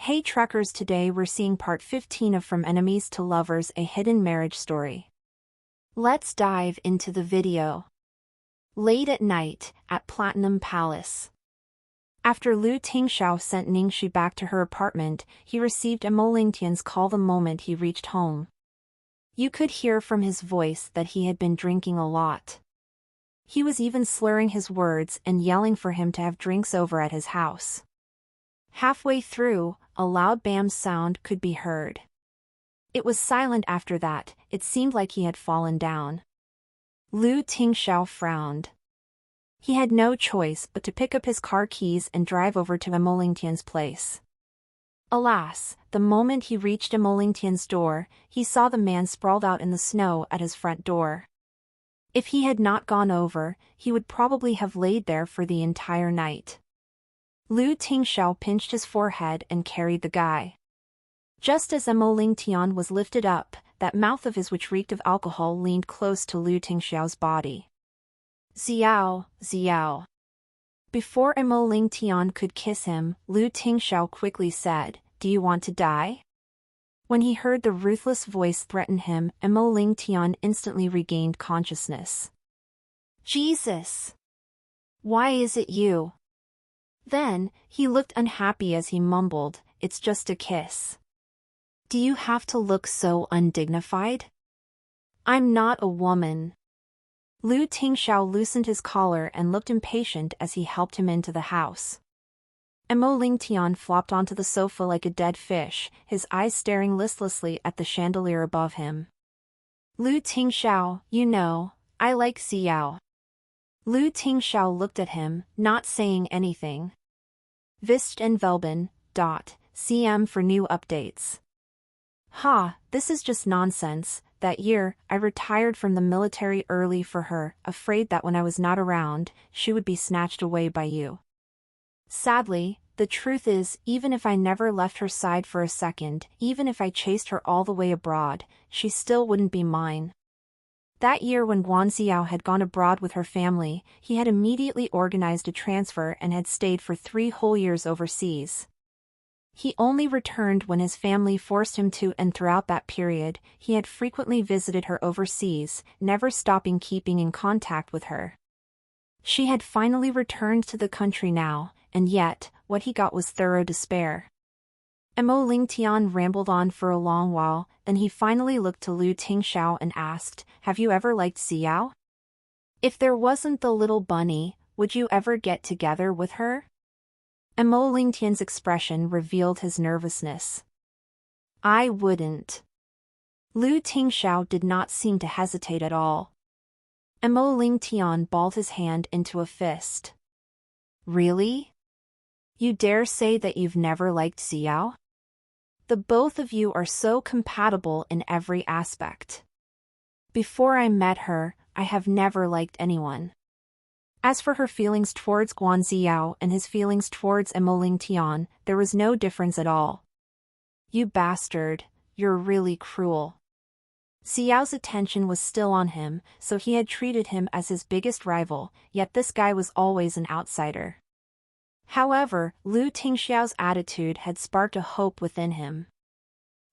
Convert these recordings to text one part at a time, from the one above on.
Hey truckers, today we're seeing part 15 of From Enemies to Lovers, a hidden marriage story. Let's dive into the video. Late at night, at Platinum Palace. After Lu Tingxiao sent Ningxi back to her apartment, he received Mo Lingtian's call the moment he reached home. You could hear from his voice that he had been drinking a lot. He was even slurring his words and yelling for him to have drinks over at his house. Halfway through, a loud bam sound could be heard. It was silent after that. It seemed like he had fallen down. Lu Tingxiao frowned. He had no choice but to pick up his car keys and drive over to Mo Lingtian's place. Alas, the moment he reached Mo Lingtian's door, he saw the man sprawled out in the snow at his front door. If he had not gone over, he would probably have laid there for the entire night. Lu Tingxiao pinched his forehead and carried the guy. Just as Mo Lingtian was lifted up, that mouth of his which reeked of alcohol leaned close to Lu Tingxiao's body. Xiao, Xiao. Before Mo Lingtian could kiss him, Lu Tingxiao quickly said, "Do you want to die?" When he heard the ruthless voice threaten him, Mo Lingtian instantly regained consciousness. Jesus! Why is it you? Then, he looked unhappy as he mumbled, "It's just a kiss. Do you have to look so undignified? I'm not a woman." Lu Tingxiao loosened his collar and looked impatient as he helped him into the house. Mo Lingtian flopped onto the sofa like a dead fish, his eyes staring listlessly at the chandelier above him. "Lu Tingxiao, you know, I like Xiao." Lu Tingxiao looked at him, not saying anything. Vist and Velben, CM for new updates. This is just nonsense. That year, I retired from the military early for her, afraid that when I was not around, she would be snatched away by you. Sadly, the truth is, even if I never left her side for a second, even if I chased her all the way abroad, she still wouldn't be mine. That year when Guanxiao had gone abroad with her family, he had immediately organized a transfer and had stayed for 3 whole years overseas. He only returned when his family forced him to, and throughout that period, he had frequently visited her overseas, never stopping keeping in contact with her. She had finally returned to the country now, and yet, what he got was thorough despair. Mo Lingtian rambled on for a long while, then he finally looked to Lu Tingxiao and asked, "Have you ever liked Xiao? If there wasn't the little bunny, would you ever get together with her?" Mo Lingtian's expression revealed his nervousness. "I wouldn't." Lu Tingxiao did not seem to hesitate at all. Mo Lingtian balled his hand into a fist. "Really? You dare say that you've never liked Xiao? The both of you are so compatible in every aspect. Before I met her, I have never liked anyone." As for her feelings towards Guanxiao and his feelings towards Mo Lingtian, there was no difference at all. "You bastard, you're really cruel." Xiao's attention was still on him, so he had treated him as his biggest rival, yet this guy was always an outsider. However, Lu Tingxiao's attitude had sparked a hope within him.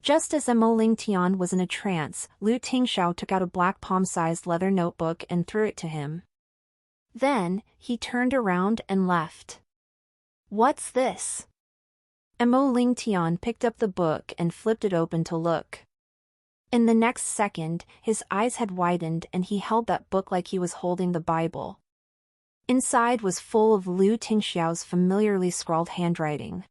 Just as Mo Lingtian was in a trance, Lu Tingxiao took out a black palm-sized leather notebook and threw it to him. Then, he turned around and left. "What's this?" Mo Lingtian picked up the book and flipped it open to look. In the next second, his eyes had widened and he held that book like he was holding the Bible. Inside was full of Lu Tingxiao's familiarly scrawled handwriting.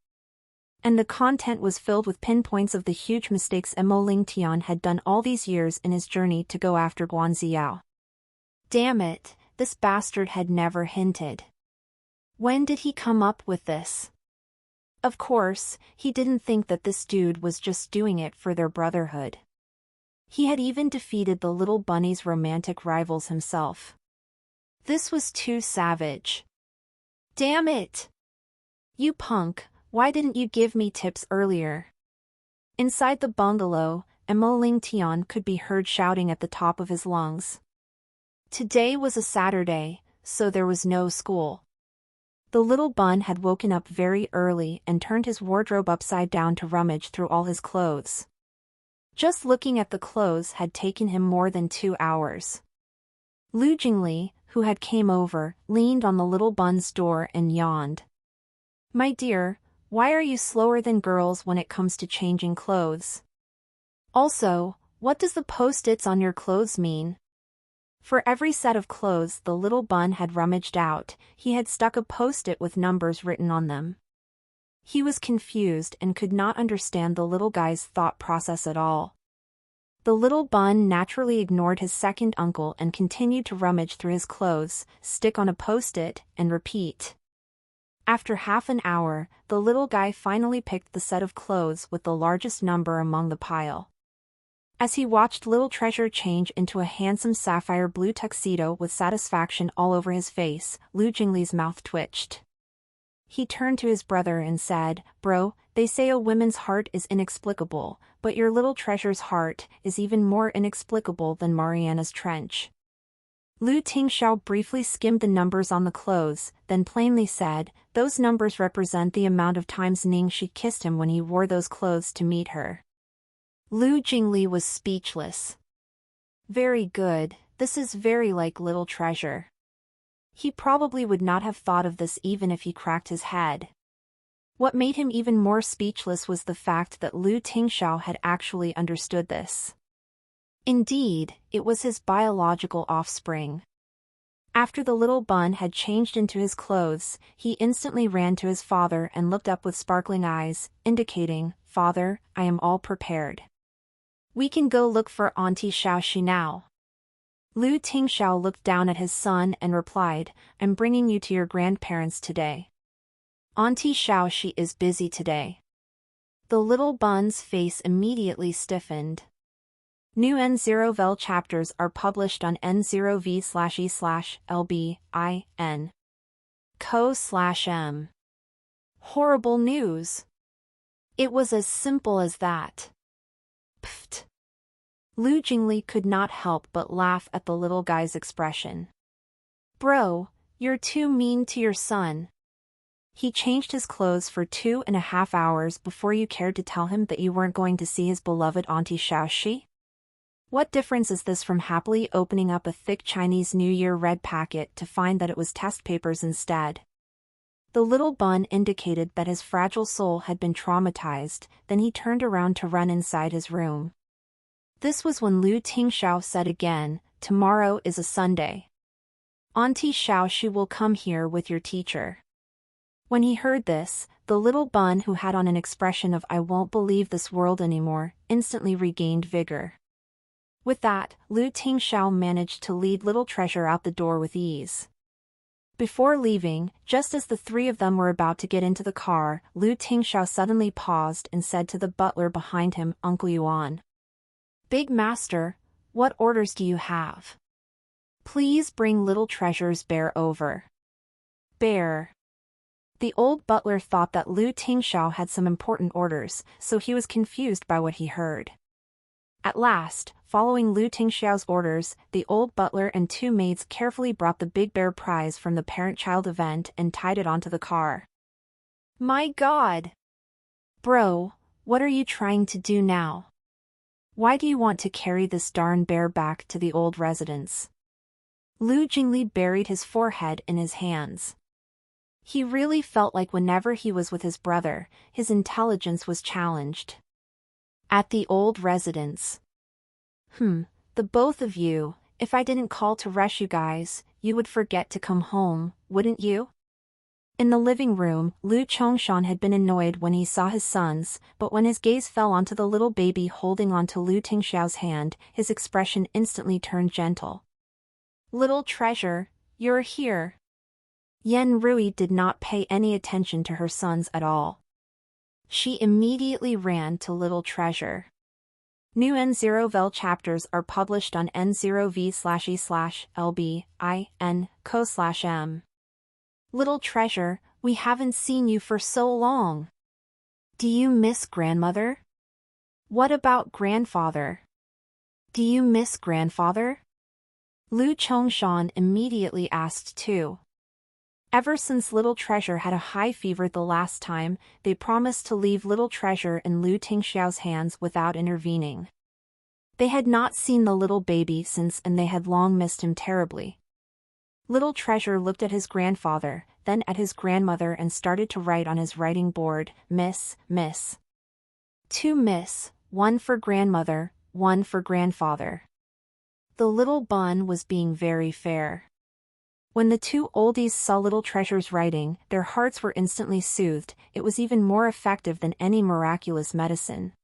And the content was filled with pinpoints of the huge mistakes Mo Lingtian had done all these years in his journey to go after Guanxiao. Damn it, this bastard had never hinted. When did he come up with this? Of course, he didn't think that this dude was just doing it for their brotherhood. He had even defeated the little bunny's romantic rivals himself. This was too savage. Damn it! You punk, why didn't you give me tips earlier? Inside the bungalow, Mo Lingtian could be heard shouting at the top of his lungs. Today was a Saturday, so there was no school. The little bun had woken up very early and turned his wardrobe upside down to rummage through all his clothes. Just looking at the clothes had taken him more than 2 hours. Lu Jingli, who had came over, leaned on the little bun's door and yawned. "My dear, why are you slower than girls when it comes to changing clothes? Also, what does the post-its on your clothes mean?" For every set of clothes the little bun had rummaged out, he had stuck a post-it with numbers written on them. He was confused and could not understand the little guy's thought process at all. The little bun naturally ignored his second uncle and continued to rummage through his clothes, stick on a post-it, and repeat. After half an hour, the little guy finally picked the set of clothes with the largest number among the pile. As he watched Little Treasure change into a handsome sapphire blue tuxedo with satisfaction all over his face, Lu Jingli's mouth twitched. He turned to his brother and said, "Bro, they say a woman's heart is inexplicable, but your Little Treasure's heart is even more inexplicable than Mariana's trench." Lu Tingxiao briefly skimmed the numbers on the clothes, then plainly said, "Those numbers represent the amount of times Ningxi kissed him when he wore those clothes to meet her." Lu Jingli was speechless. "Very good, this is very like Little Treasure." He probably would not have thought of this even if he cracked his head. What made him even more speechless was the fact that Lu Tingxiao had actually understood this. Indeed, it was his biological offspring. After the little bun had changed into his clothes, he instantly ran to his father and looked up with sparkling eyes, indicating, "Father, I am all prepared. We can go look for Auntie Xiaoxi now." Lu Tingxiao looked down at his son and replied, "I'm bringing you to your grandparents today. Auntie Xiaoxi is busy today." The little bun's face immediately stiffened. New N0VEL chapters are published on N0V/E/LBIN. Co/M. Horrible news. It was as simple as that. Pfft. Lu Jingli could not help but laugh at the little guy's expression. "Bro, you're too mean to your son. He changed his clothes for 2.5 hours before you cared to tell him that you weren't going to see his beloved Auntie Xiaoxi? What difference is this from happily opening up a thick Chinese New Year red packet to find that it was test papers instead?" The little bun indicated that his fragile soul had been traumatized, then he turned around to run inside his room. This was when Lu Tingxiao said again, "Tomorrow is a Sunday. Auntie Xiaoxi will come here with your teacher." When he heard this, the little bun, who had on an expression of "I won't believe this world anymore," instantly regained vigor. With that, Lu Tingxiao managed to lead Little Treasure out the door with ease. Before leaving, just as the three of them were about to get into the car, Lu Tingxiao suddenly paused and said to the butler behind him, "Uncle Yuan. Big Master, what orders do you have? Please bring Little Treasure's bear over." Bear. The old butler thought that Lu Tingxiao had some important orders, so he was confused by what he heard. At last, following Lu Tingxiao's orders, the old butler and 2 maids carefully brought the big bear prize from the parent-child event and tied it onto the car. "My God! Bro, what are you trying to do now? Why do you want to carry this darn bear back to the old residence?" Lu Jingli buried his forehead in his hands. He really felt like whenever he was with his brother, his intelligence was challenged. At the old residence. The both of you, if I didn't call to rush you guys, you would forget to come home, wouldn't you? In the living room, Lu Chongshan had been annoyed when he saw his sons, but when his gaze fell onto the little baby holding onto Lu Tingxiao's hand, his expression instantly turned gentle. "Little Treasure, you're here." Yan Rui did not pay any attention to her sons at all. She immediately ran to Little Treasure. New N0VEL chapters are published on N0V/E/LBIN. Co/M. "Little Treasure, we haven't seen you for so long. Do you miss grandmother? What about grandfather? Do you miss grandfather?" Lu Chongshan immediately asked too. Ever since Little Treasure had a high fever the last time, they promised to leave Little Treasure in Lu Tingxiao's hands without intervening. They had not seen the little baby since and they had long missed him terribly. Little Treasure looked at his grandfather, then at his grandmother and started to write on his writing board, Miss, Miss. 2 Miss, 1 for grandmother, 1 for grandfather. The little bun was being very fair. When the 2 oldies saw Little Treasure's writing, their hearts were instantly soothed. It was even more effective than any miraculous medicine.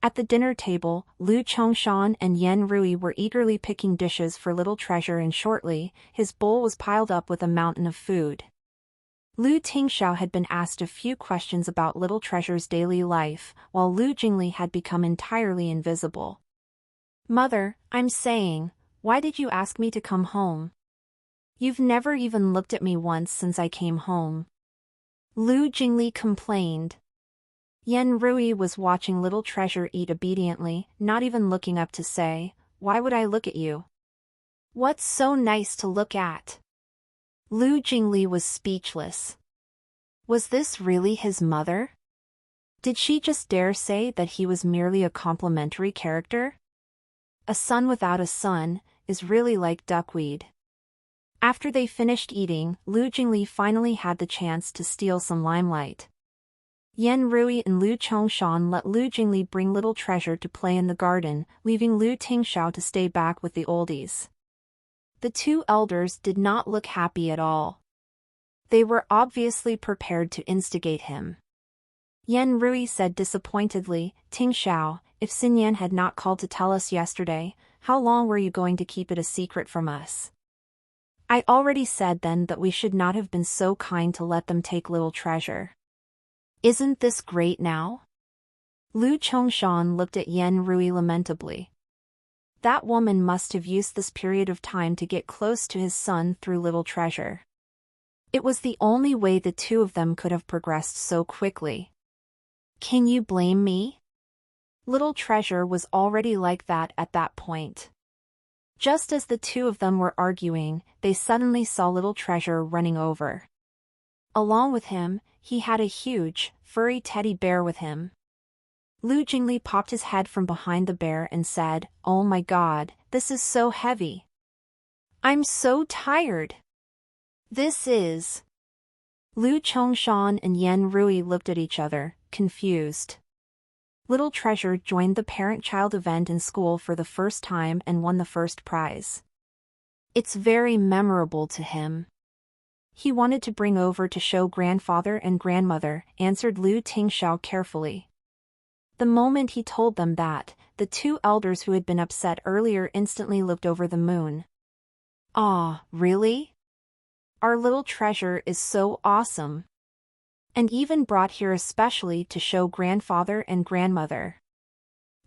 At the dinner table, Lu Chongshan and Yen Rui were eagerly picking dishes for Little Treasure and shortly, his bowl was piled up with a mountain of food. Lu Tingxiao had been asked a few questions about Little Treasure's daily life, while Lu Jingli had become entirely invisible. "Mother, I'm saying, why did you ask me to come home? You've never even looked at me once since I came home," Lu Jingli complained. Yen Rui was watching Little Treasure eat obediently, not even looking up to say, "Why would I look at you? What's so nice to look at?" Lu Jingli was speechless. Was this really his mother? Did she just dare say that he was merely a complimentary character? A son without a son is really like duckweed. After they finished eating, Lu Jingli finally had the chance to steal some limelight. Yen Rui and Lu Chongshan let Lu Jingli bring Little Treasure to play in the garden, leaving Lu Tingxiao to stay back with the oldies. The 2 elders did not look happy at all. They were obviously prepared to instigate him. Yen Rui said disappointedly, "Tingxiao, if Xin Yan had not called to tell us yesterday, how long were you going to keep it a secret from us? I already said then that we should not have been so kind to let them take Little Treasure. Isn't this great now?" Lu Chongshan looked at Yen Rui lamentably. That woman must have used this period of time to get close to his son through Little Treasure. It was the only way the 2 of them could have progressed so quickly. Can you blame me? Little Treasure was already like that at that point. Just as the 2 of them were arguing, they suddenly saw Little Treasure running over. Along with him, he had a huge, furry teddy bear with him. Lu Jingli popped his head from behind the bear and said, "Oh my god, this is so heavy. I'm so tired. This is..." Lu Chongshan and Yen Rui looked at each other, confused. Little Treasure joined the parent-child event in school for the first time and won the first prize. It's very memorable to him. He wanted to bring over to show grandfather and grandmother, answered Lu Tingxiao carefully. The moment he told them that, the 2 elders who had been upset earlier instantly looked over the moon. "Ah, really? Our Little Treasure is so awesome. And even brought here especially to show grandfather and grandmother."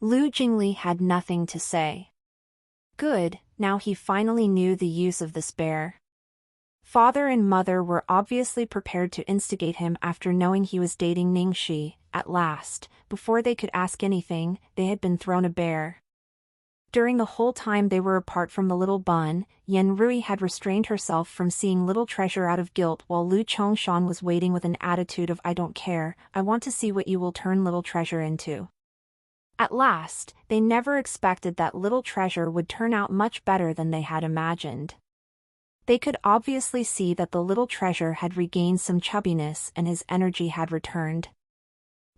Lu Jingli had nothing to say. Good, now he finally knew the use of this bear. Father and mother were obviously prepared to instigate him after knowing he was dating Ningxi. At last, before they could ask anything, they had been thrown a bear. During the whole time they were apart from the little bun, Yen Rui had restrained herself from seeing Little Treasure out of guilt while Lu Chongshan was waiting with an attitude of "I don't care, I want to see what you will turn Little Treasure into." At last, they never expected that Little Treasure would turn out much better than they had imagined. They could obviously see that the Little Treasure had regained some chubbiness and his energy had returned.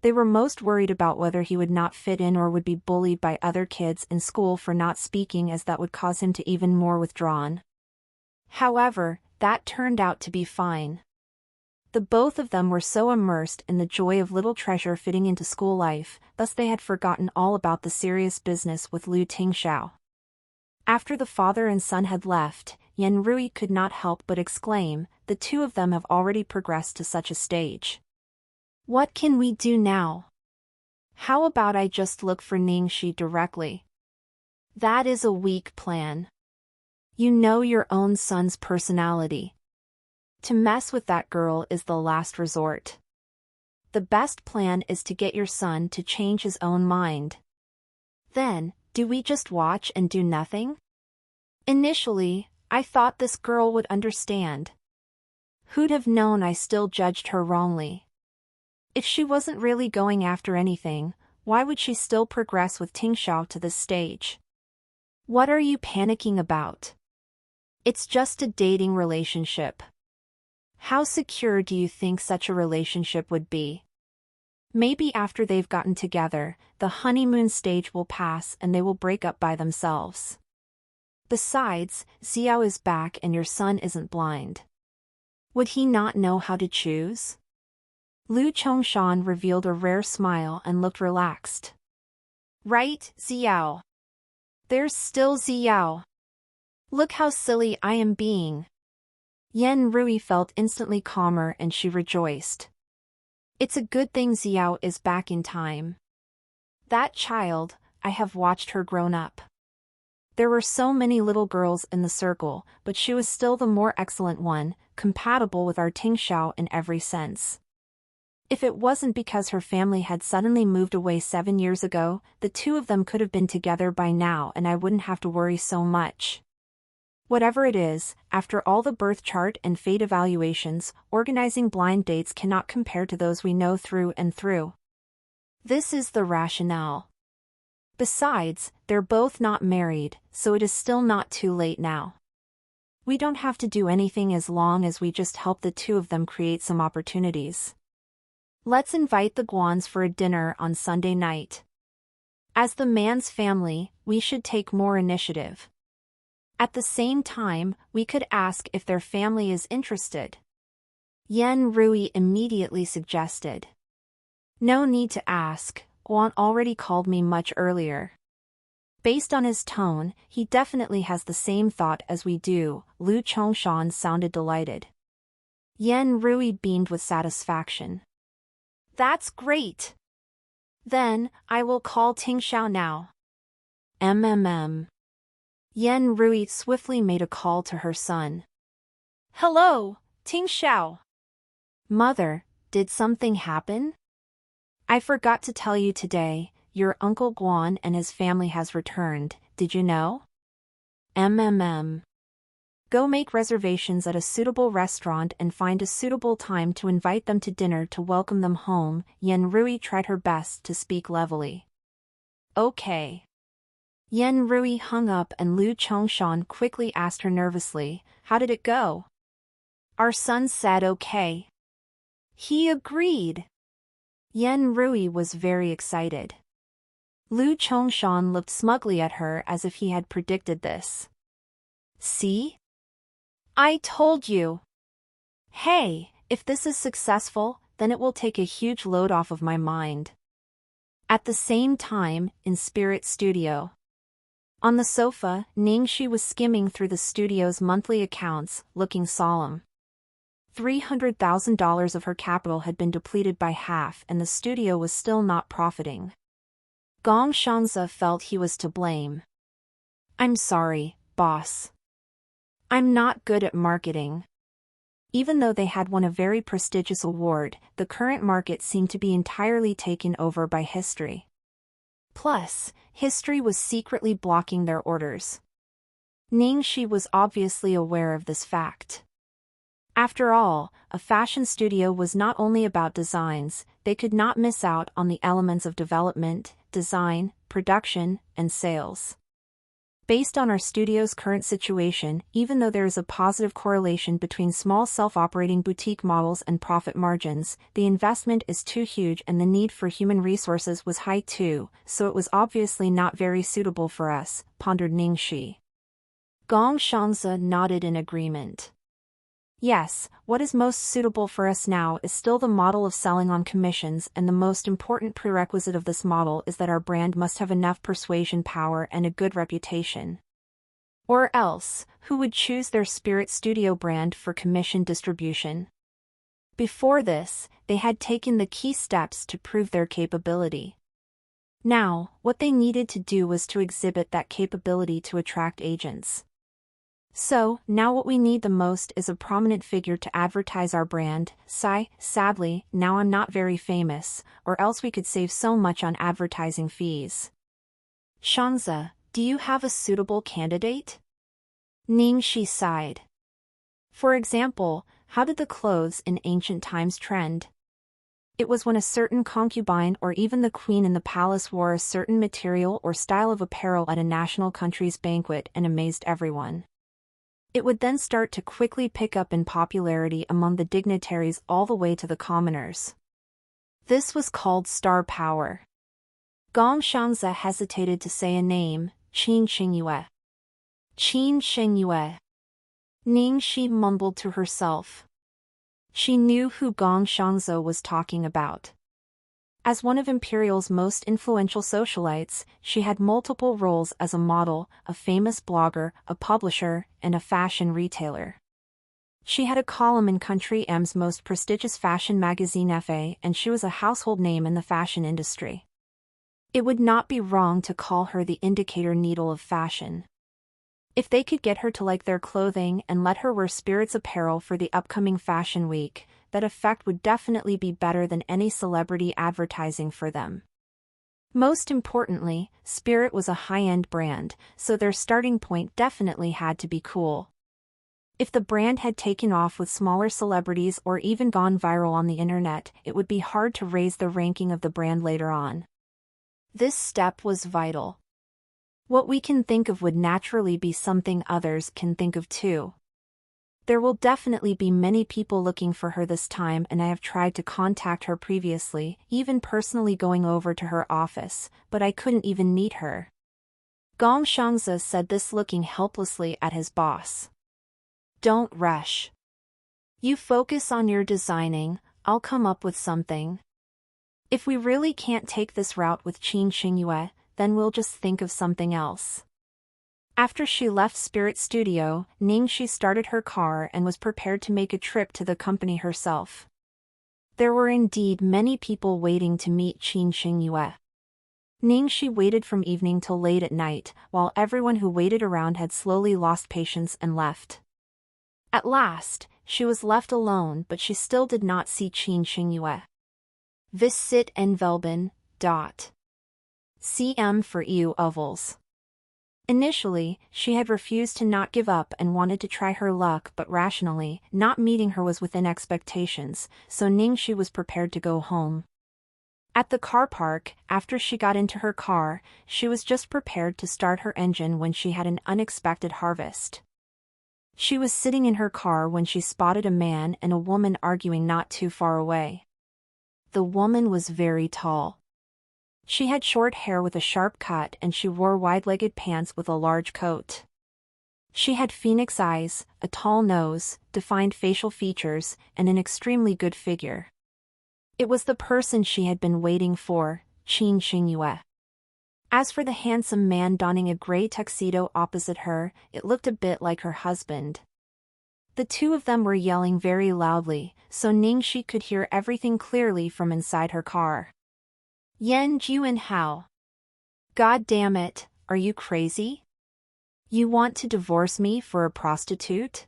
They were most worried about whether he would not fit in or would be bullied by other kids in school for not speaking, as that would cause him to even more withdrawn. However, that turned out to be fine. The both of them were so immersed in the joy of Little Treasure fitting into school life, thus they had forgotten all about the serious business with Lu Tingxiao. After the father and son had left, Yen Rui could not help but exclaim, "The 2 of them have already progressed to such a stage. What can we do now? How about I just look for Ningxi directly?" That is a weak plan. You know your own son's personality. To mess with that girl is the last resort. The best plan is to get your son to change his own mind. Then, do we just watch and do nothing? Initially, I thought this girl would understand. Who'd have known I still judged her wrongly? If she wasn't really going after anything, why would she still progress with Tingxiao to this stage? What are you panicking about? It's just a dating relationship. How secure do you think such a relationship would be? Maybe after they've gotten together, the honeymoon stage will pass and they will break up by themselves. Besides, Xiao is back and your son isn't blind. Would he not know how to choose? Lu Chongshan revealed a rare smile and looked relaxed. Right, Xiao. There's still Xiao. Look how silly I am being. Yan Rui felt instantly calmer and she rejoiced. It's a good thing Xiao is back in time. That child, I have watched her grown up. There were so many little girls in the circle, but she was still the more excellent one, compatible with our Tingxiao in every sense. If it wasn't because her family had suddenly moved away 7 years ago, the two of them could have been together by now and I wouldn't have to worry so much. Whatever it is, after all the birth chart and fate evaluations, organizing blind dates cannot compare to those we know through and through. This is the rationale. Besides, they're both not married, so it is still not too late now. We don't have to do anything as long as we just help the two of them create some opportunities. Let's invite the Guans for a dinner on Sunday night. As the man's family, we should take more initiative. At the same time, we could ask if their family is interested. Yan Rui immediately suggested. No need to ask, Guan already called me much earlier. Based on his tone, he definitely has the same thought as we do. Lu Chongshan sounded delighted. Yan Rui beamed with satisfaction. That's great! Then, I will call Tingxiao now. Yan Rui swiftly made a call to her son. Hello, Tingxiao. Mother, did something happen? I forgot to tell you today, your Uncle Guan and his family has returned, did you know? Go make reservations at a suitable restaurant and find a suitable time to invite them to dinner to welcome them home. Yan Rui tried her best to speak levelly. Okay. Yan Rui hung up and Lu Chongshan quickly asked her nervously, how did it go? Our son said okay. He agreed. Yan Rui was very excited. Lu Chongshan looked smugly at her as if he had predicted this. See? I told you. Hey, if this is successful, then it will take a huge load off of my mind. At the same time, in Spirit Studio. On the sofa, Ningxi was skimming through the studio's monthly accounts, looking solemn. $300,000 of her capital had been depleted by half and the studio was still not profiting. Gong Shangze felt he was to blame. I'm sorry, boss. I'm not good at marketing. Even though they had won a very prestigious award, the current market seemed to be entirely taken over by history. Plus, history was secretly blocking their orders. Ningxi was obviously aware of this fact. After all, a fashion studio was not only about designs, they could not miss out on the elements of development, design, production, and sales. Based on our studio's current situation, even though there is a positive correlation between small self-operating boutique models and profit margins, the investment is too huge and the need for human resources was high too, so it was obviously not very suitable for us, pondered Ningxi. Gong Shangze nodded in agreement. Yes, what is most suitable for us now is still the model of selling on commissions, and the most important prerequisite of this model is that our brand must have enough persuasion power and a good reputation. Or else, who would choose their Spirit Studio brand for commission distribution? Before this, they had taken the key steps to prove their capability. Now, what they needed to do was to exhibit that capability to attract agents. So, now what we need the most is a prominent figure to advertise our brand. Sadly, now I'm not very famous, or else we could save so much on advertising fees. Shangze, do you have a suitable candidate? Ningxi sighed. For example, how did the clothes in ancient times trend? It was when a certain concubine or even the queen in the palace wore a certain material or style of apparel at a national country's banquet and amazed everyone. It would then start to quickly pick up in popularity among the dignitaries all the way to the commoners. This was called star power. Gong Xiangze hesitated to say a name, Qin Xingyue. Qin Xingyue. Ning Shi mumbled to herself. She knew who Gong Xiangze was talking about. As one of Imperial's most influential socialites, she had multiple roles as a model, a famous blogger, a publisher, and a fashion retailer. She had a column in Country M's most prestigious fashion magazine FA, and she was a household name in the fashion industry. It would not be wrong to call her the indicator needle of fashion. If they could get her to like their clothing and let her wear Spirit's apparel for the upcoming fashion week, that effect would definitely be better than any celebrity advertising for them. Most importantly, Spirit was a high-end brand, so their starting point definitely had to be cool. If the brand had taken off with smaller celebrities or even gone viral on the internet, it would be hard to raise the ranking of the brand later on. This step was vital. What we can think of would naturally be something others can think of too. There will definitely be many people looking for her this time, and I have tried to contact her previously, even personally going over to her office, but I couldn't even meet her. Gong Xiangze said this looking helplessly at his boss. Don't rush. You focus on your designing, I'll come up with something. If we really can't take this route with Qin Xingyue, then we'll just think of something else. After she left Spirit Studio, Ning Shi started her car and was prepared to make a trip to the company herself. There were indeed many people waiting to meet Qin Xingyue. Ning Shi waited from evening till late at night, while everyone who waited around had slowly lost patience and left. At last, she was left alone, but she still did not see Qin Xingyue. Vis sit en velben. CM for EU ovals. Initially, she had refused to not give up and wanted to try her luck, but rationally, not meeting her was within expectations, so Ning Shi was prepared to go home. At the car park, after she got into her car, she was just prepared to start her engine when she had an unexpected harvest. She was sitting in her car when she spotted a man and a woman arguing not too far away. The woman was very tall. She had short hair with a sharp cut and she wore wide-legged pants with a large coat. She had phoenix eyes, a tall nose, defined facial features, and an extremely good figure. It was the person she had been waiting for, Qin Xingyue. As for the handsome man donning a gray tuxedo opposite her, it looked a bit like her husband. The two of them were yelling very loudly, so Ning Shi could hear everything clearly from inside her car. Yan Juan Hao. God damn it, are you crazy? You want to divorce me for a prostitute?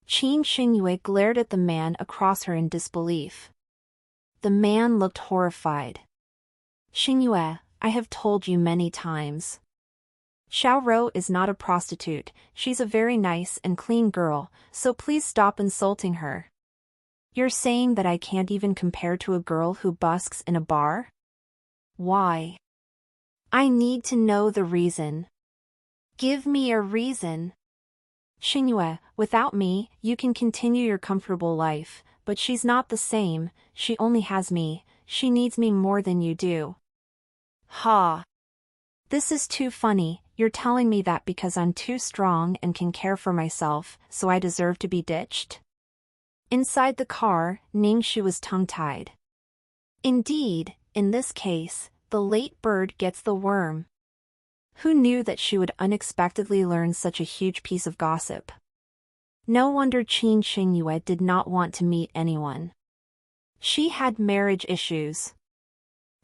Qin Xingyue glared at the man across her in disbelief. The man looked horrified. Xingyue, I have told you many times. Xiao Rou is not a prostitute, she's a very nice and clean girl, so please stop insulting her. You're saying that I can't even compare to a girl who busks in a bar? Why? I need to know the reason. Give me a reason. Xingyue, without me, you can continue your comfortable life, but she's not the same, she only has me, she needs me more than you do. Ha! This is too funny, you're telling me that because I'm too strong and can care for myself, so I deserve to be ditched? Inside the car, Ning Shi was tongue-tied. Indeed, in this case, the late bird gets the worm. Who knew that she would unexpectedly learn such a huge piece of gossip? No wonder Qin Xingyue did not want to meet anyone. She had marriage issues.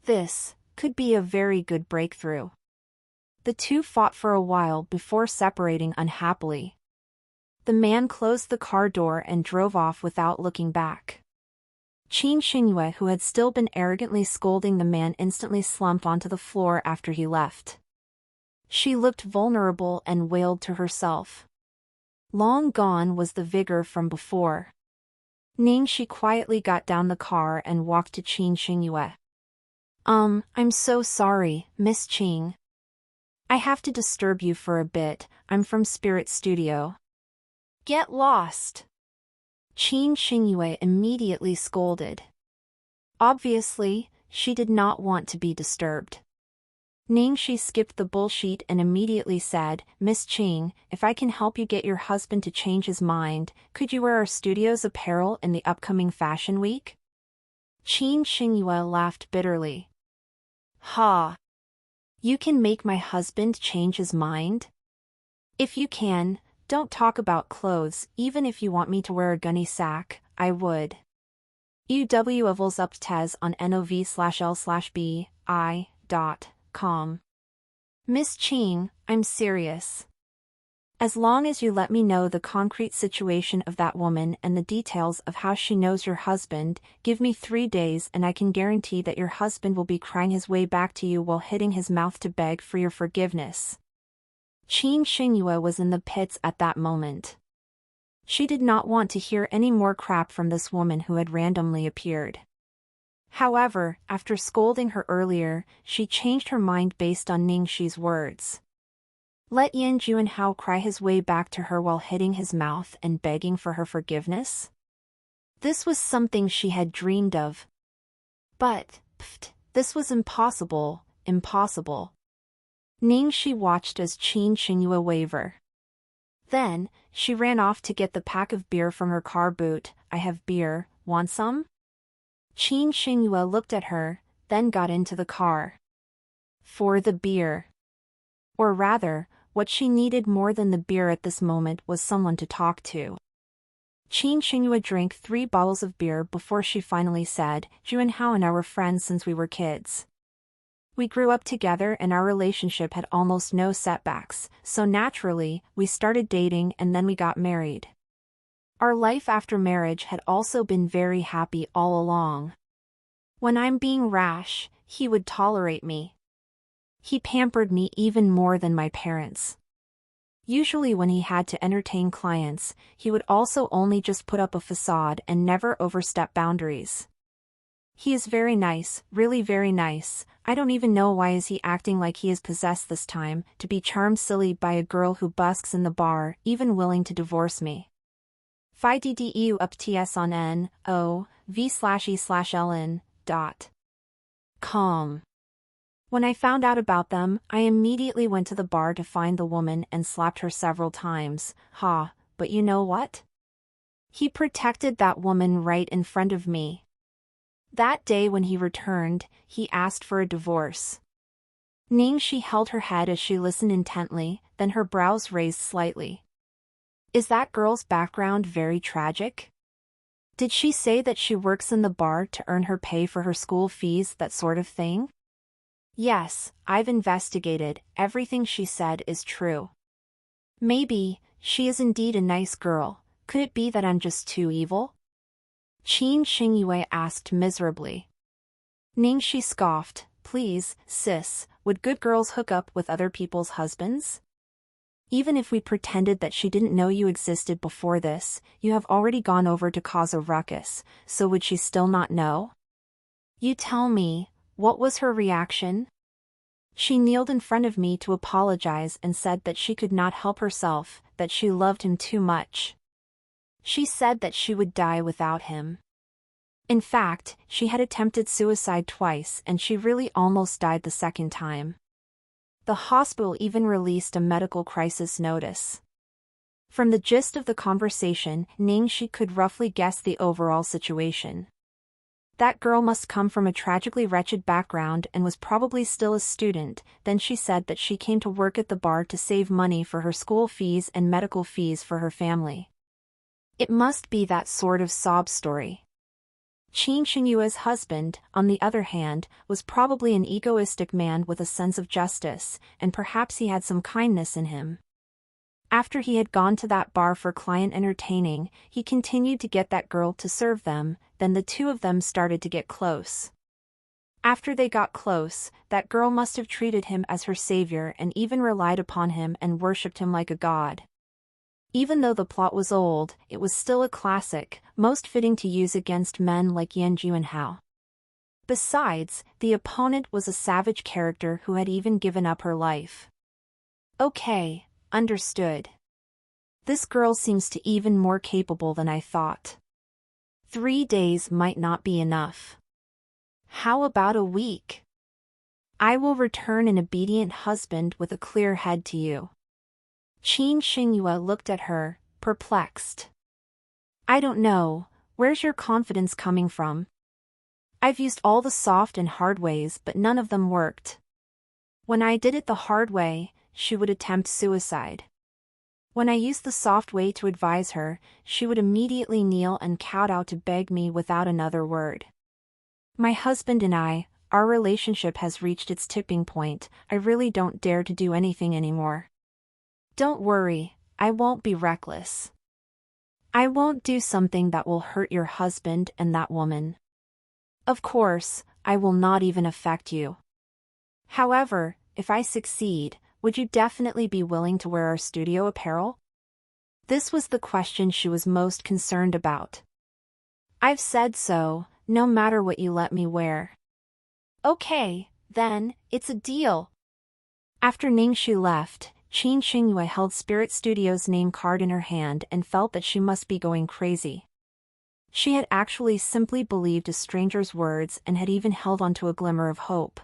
This could be a very good breakthrough. The two fought for a while before separating unhappily. The man closed the car door and drove off without looking back. Qin Xingyue, who had still been arrogantly scolding the man, instantly slumped onto the floor after he left. She looked vulnerable and wailed to herself. Long gone was the vigor from before. Ningxi quietly got down the car and walked to Qin Xingyue. I'm so sorry, Miss Qing. I have to disturb you for a bit, I'm from Spirit Studio. Get lost. Qin Xingyue immediately scolded. Obviously, she did not want to be disturbed. Ningxi skipped the bullshit and immediately said, Miss Qing, if I can help you get your husband to change his mind, could you wear our studio's apparel in the upcoming fashion week? Qin Xingyue laughed bitterly. Ha! You can make my husband change his mind? If you can, don't talk about clothes. Even if you want me to wear a gunny sack, I would. UW evils up tes on nov/l/bi.com. Miss Qing, I'm serious. As long as you let me know the concrete situation of that woman and the details of how she knows your husband, give me 3 days and I can guarantee that your husband will be crying his way back to you while hitting his mouth to beg for your forgiveness. Qin Xingyue was in the pits at that moment. She did not want to hear any more crap from this woman who had randomly appeared. However, after scolding her earlier, she changed her mind based on Ningxi's words. Let Yan Juanhao cry his way back to her while hitting his mouth and begging for her forgiveness? This was something she had dreamed of. But, this was impossible, impossible. Ningxi watched as Qin Xingyue waver. Then, she ran off to get the pack of beer from her car boot. I have beer, want some? Qin Xingyue looked at her, then got into the car. For the beer. Or rather, what she needed more than the beer at this moment was someone to talk to. Qin Xingyue drank 3 bottles of beer before she finally said, Juanhao and I were friends since we were kids. We grew up together and our relationship had almost no setbacks, so naturally, we started dating and then we got married. Our life after marriage had also been very happy all along. When I'm being rash, he would tolerate me. He pampered me even more than my parents. Usually when he had to entertain clients, he would also only just put up a facade and never overstep boundaries. He is very nice, really very nice. I don't even know why is he acting like he is possessed this time, to be charmed silly by a girl who busks in the bar, even willing to divorce me. Phi DDEU up TS on NOV/E/LN.com. When I found out about them, I immediately went to the bar to find the woman and slapped her several times. But you know what? He protected that woman right in front of me. That day when he returned, he asked for a divorce. Ningxi held her head as she listened intently, then her brows raised slightly. Is that girl's background very tragic? Did she say that she works in the bar to earn her pay for her school fees, that sort of thing? Yes, I've investigated, everything she said is true. Maybe, she is indeed a nice girl, could it be that I'm just too evil? Qin Xingyue asked miserably. Ningxi scoffed, please, sis, would good girls hook up with other people's husbands? Even if we pretended that she didn't know you existed before this, you have already gone over to cause a ruckus, so would she still not know? You tell me, what was her reaction? She kneeled in front of me to apologize and said that she could not help herself, that she loved him too much. She said that she would die without him. In fact, she had attempted suicide twice and she really almost died the second time. The hospital even released a medical crisis notice. From the gist of the conversation, Ningxi could roughly guess the overall situation. That girl must come from a tragically wretched background and was probably still a student. Then she said that she came to work at the bar to save money for her school fees and medical fees for her family. It must be that sort of sob story. Qin Xingyue's husband, on the other hand, was probably an egoistic man with a sense of justice, and perhaps he had some kindness in him. After he had gone to that bar for client entertaining, he continued to get that girl to serve them, then the two of them started to get close. After they got close, that girl must have treated him as her savior and even relied upon him and worshipped him like a god. Even though the plot was old, it was still a classic, most fitting to use against men like Yan Juanhao. Besides, the opponent was a savage character who had even given up her life. Okay, understood. This girl seems to even more capable than I thought. 3 days might not be enough. How about a week? I will return an obedient husband with a clear head to you. Qin Xingyue looked at her, perplexed. I don't know, where's your confidence coming from? I've used all the soft and hard ways but none of them worked. When I did it the hard way, she would attempt suicide. When I used the soft way to advise her, she would immediately kneel and kowtow to beg me without another word. My husband and I, our relationship has reached its tipping point. I really don't dare to do anything anymore. Don't worry, I won't be reckless. I won't do something that will hurt your husband and that woman. Of course, I will not even affect you. However, if I succeed, would you definitely be willing to wear our studio apparel? This was the question she was most concerned about. I've said so, no matter what you let me wear. Okay, then, it's a deal. After Ningxi left, Qin Xingyue held Spirit Studios' name card in her hand and felt that she must be going crazy. She had actually simply believed a stranger's words and had even held on to a glimmer of hope.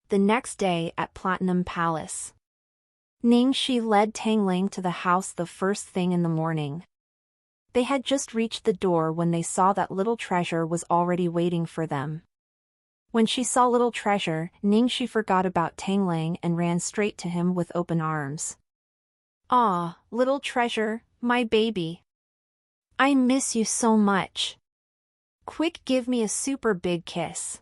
The next day at Platinum Palace, Ningxi led Tang Ling to the house the first thing in the morning. They had just reached the door when they saw that Little Treasure was already waiting for them. When she saw Little Treasure, Ningxi forgot about Tang Ling and ran straight to him with open arms. "Ah, Little Treasure, my baby. I miss you so much. Quick, give me a super big kiss."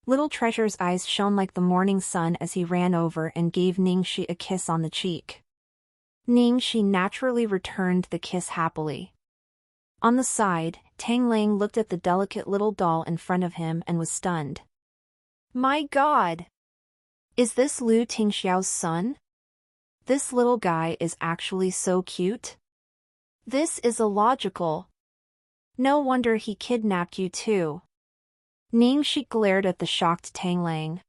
Little Treasure's eyes shone like the morning sun as he ran over and gave Ningxi a kiss on the cheek. Ningxi naturally returned the kiss happily. On the side, Tang Ling looked at the delicate little doll in front of him and was stunned. My God! Is this Lu Tingxiao's son? This little guy is actually so cute. This is illogical. No wonder he kidnapped you too. Ningxi glared at the shocked Tang Ling.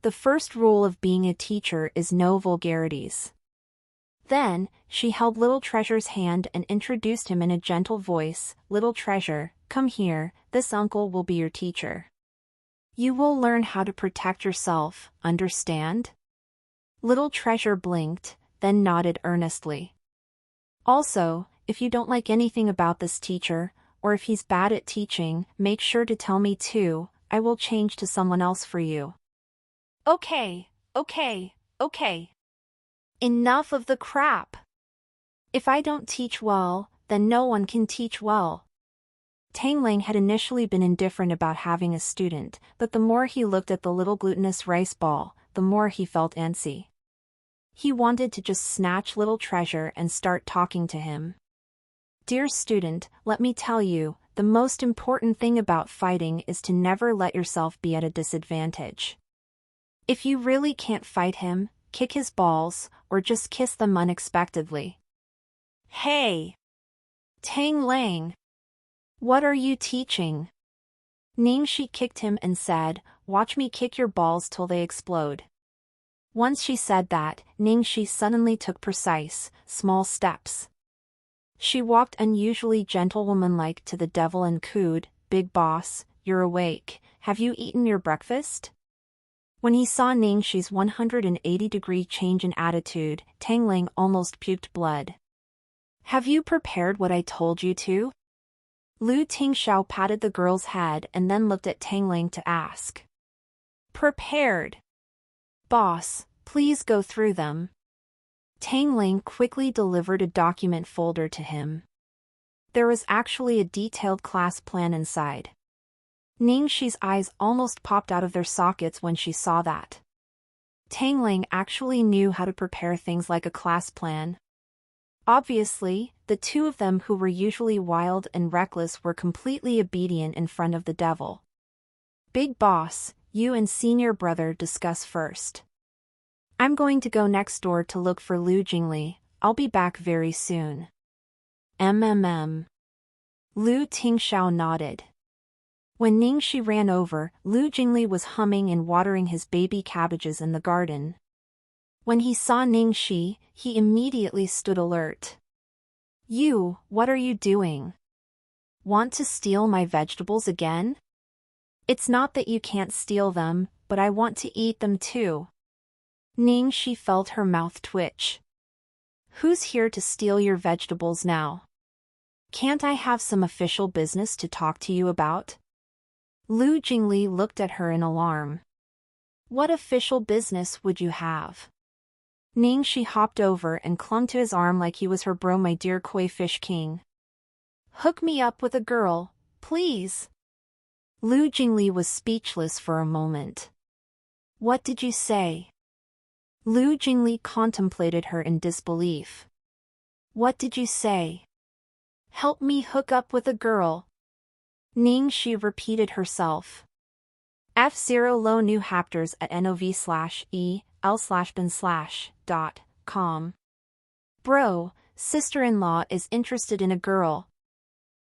The first rule of being a teacher is no vulgarities. Then, she held Little Treasure's hand and introduced him in a gentle voice. Little Treasure, come here, this uncle will be your teacher. You will learn how to protect yourself, understand? Little Treasure blinked, then nodded earnestly. Also, if you don't like anything about this teacher, or if he's bad at teaching, make sure to tell me too, I will change to someone else for you. Okay. Enough of the crap. If I don't teach well, then no one can teach well. Tang Ling had initially been indifferent about having a student, but the more he looked at the little glutinous rice ball, the more he felt antsy. He wanted to just snatch Little Treasure and start talking to him. Dear student, let me tell you, the most important thing about fighting is to never let yourself be at a disadvantage. If you really can't fight him, kick his balls, or just kiss them unexpectedly. Hey! Tang Ling! What are you teaching? Ningxi kicked him and said, watch me kick your balls till they explode. Once she said that, Ningxi suddenly took precise, small steps. She walked unusually gentlewomanlike to the devil and cooed, Big boss, you're awake, have you eaten your breakfast? When he saw Ningxi's 180-degree change in attitude, Tang Ling almost puked blood. Have you prepared what I told you to? Lu Tingxiao patted the girl's head and then looked at Tang Ling to ask. Prepared. Boss, please go through them. Tang Ling quickly delivered a document folder to him. There was actually a detailed class plan inside. Ningxi's eyes almost popped out of their sockets when she saw that. Tang Ling actually knew how to prepare things like a class plan. Obviously, the two of them who were usually wild and reckless were completely obedient in front of the devil. Big boss, you and senior brother discuss first. I'm going to go next door to look for Lu Jingli, I'll be back very soon. MMM. Lu Tingxiao nodded. When Ningxi ran over, Lu Jingli was humming and watering his baby cabbages in the garden. When he saw Ningxi, he immediately stood alert. You, what are you doing? Want to steal my vegetables again? It's not that you can't steal them, but I want to eat them too. Ningxi felt her mouth twitch. Who's here to steal your vegetables now? Can't I have some official business to talk to you about? Lu Jingli looked at her in alarm. What official business would you have? Ningxi hopped over and clung to his arm like he was her bro, my dear koi fish king. Hook me up with a girl, please. Lu Jingli was speechless for a moment. What did you say? Lu Jingli contemplated her in disbelief. What did you say? Help me hook up with a girl. Ningxi repeated herself. F0 low new hapters at nov/el/bin/.com. Bro, sister-in-law is interested in a girl.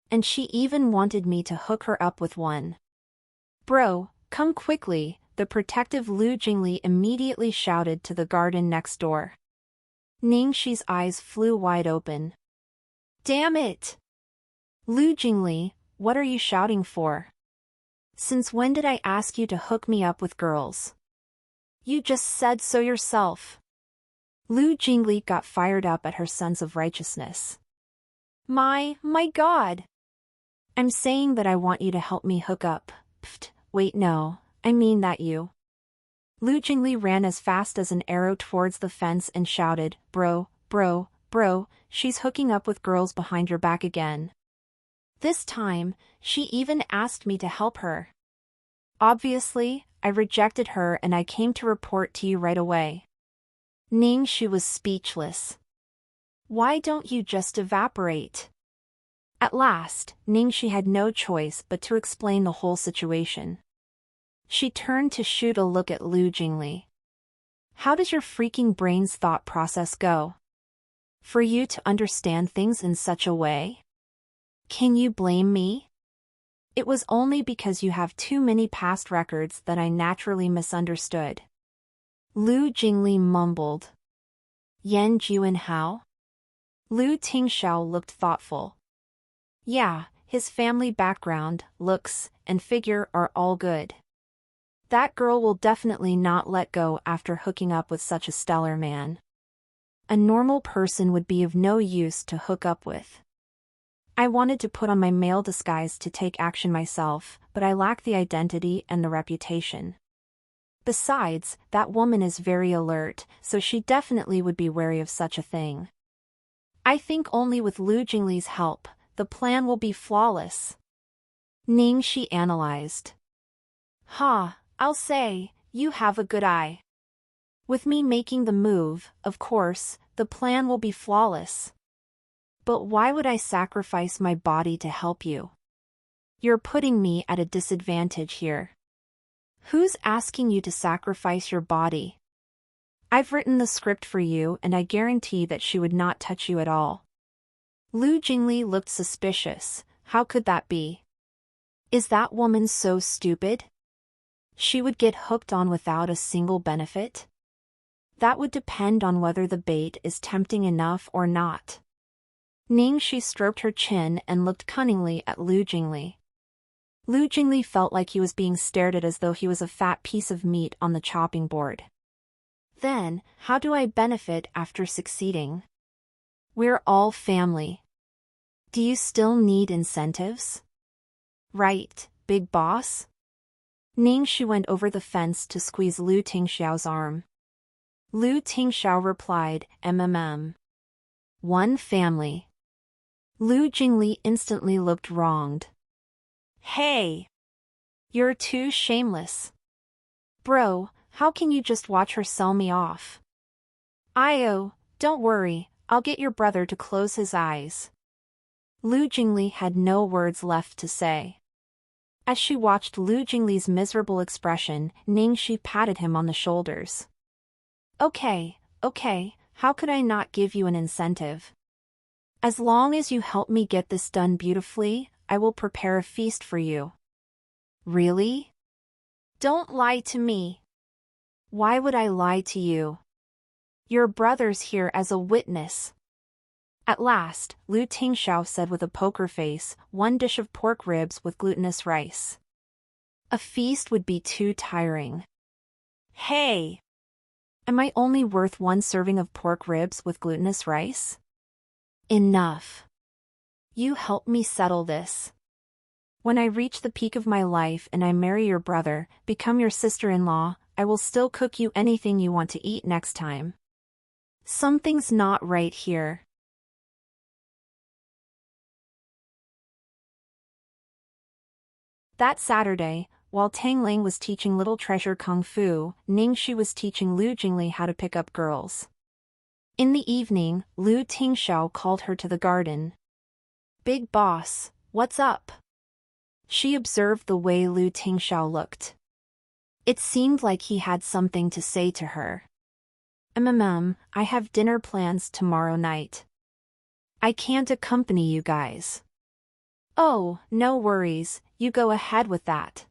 And she even wanted me to hook her up with one. Bro, come quickly, the protective Lu Jingli immediately shouted to the garden next door. Ningxi's eyes flew wide open. Damn it! Lu Jingli, what are you shouting for? Since when did I ask you to hook me up with girls? You just said so yourself. Lu Jingli got fired up at her sense of righteousness. My God! I'm saying that I want you to help me hook up. Pfft, wait no, I mean that you. Lu Jingli ran as fast as an arrow towards the fence and shouted, Bro, she's hooking up with girls behind your back again. This time, she even asked me to help her. Obviously, I rejected her and I came to report to you right away. Ningxi was speechless. Why don't you just evaporate? At last, Ningxi had no choice but to explain the whole situation. She turned to shoot a look at Lu Jingli. How does your freaking brain's thought process go? For you to understand things in such a way? Can you blame me? It was only because you have too many past records that I naturally misunderstood. Lu Jingli mumbled. Yan Juan how? Lu Tingxiao looked thoughtful. Yeah, his family background, looks, and figure are all good. That girl will definitely not let go after hooking up with such a stellar man. A normal person would be of no use to hook up with. I wanted to put on my male disguise to take action myself, but I lack the identity and the reputation. Besides, that woman is very alert, so she definitely would be wary of such a thing. I think only with Lu Jingli's help, the plan will be flawless. Ningxi analyzed. I'll say, you have a good eye. With me making the move, of course, the plan will be flawless. But why would I sacrifice my body to help you? You're putting me at a disadvantage here. Who's asking you to sacrifice your body? I've written the script for you and I guarantee that she would not touch you at all. Lu Jingli looked suspicious. How could that be? Is that woman so stupid? She would get hooked on without a single benefit? That would depend on whether the bait is tempting enough or not. Ningxi stroked her chin and looked cunningly at Lu Jingli. Lu Jingli felt like he was being stared at as though he was a fat piece of meat on the chopping board. Then, how do I benefit after succeeding? We're all family. Do you still need incentives? Right, big boss? Ningxi went over the fence to squeeze Lu Tingxiao's arm. Lu Tingxiao replied, One family. Lu Jingli instantly looked wronged. Hey! You're too shameless. Bro, how can you just watch her sell me off? Io, don't worry, I'll get your brother to close his eyes. Lu Jingli had no words left to say. As she watched Lu Jingli's miserable expression, Ningxi patted him on the shoulders. Okay, How could I not give you an incentive? As long as you help me get this done beautifully, I will prepare a feast for you. Really? Don't lie to me. Why would I lie to you? Your brother's here as a witness. At last, Lu Tingxiao said with a poker face, 1 dish of pork ribs with glutinous rice. A feast would be too tiring. Hey! Am I only worth 1 serving of pork ribs with glutinous rice? Enough. You help me settle this. When I reach the peak of my life and I marry your brother, become your sister-in-law, I will still cook you anything you want to eat next time. Something's not right here. That Saturday, while Tang Ling was teaching Little Treasure Kung Fu, Ning Shi was teaching Lu Jingli how to pick up girls. In the evening, Lu Tingxiao called her to the garden. Big boss, what's up? She observed the way Lu Tingxiao looked. It seemed like he had something to say to her. I have dinner plans tomorrow night. I can't accompany you guys. Oh, no worries, you go ahead with that.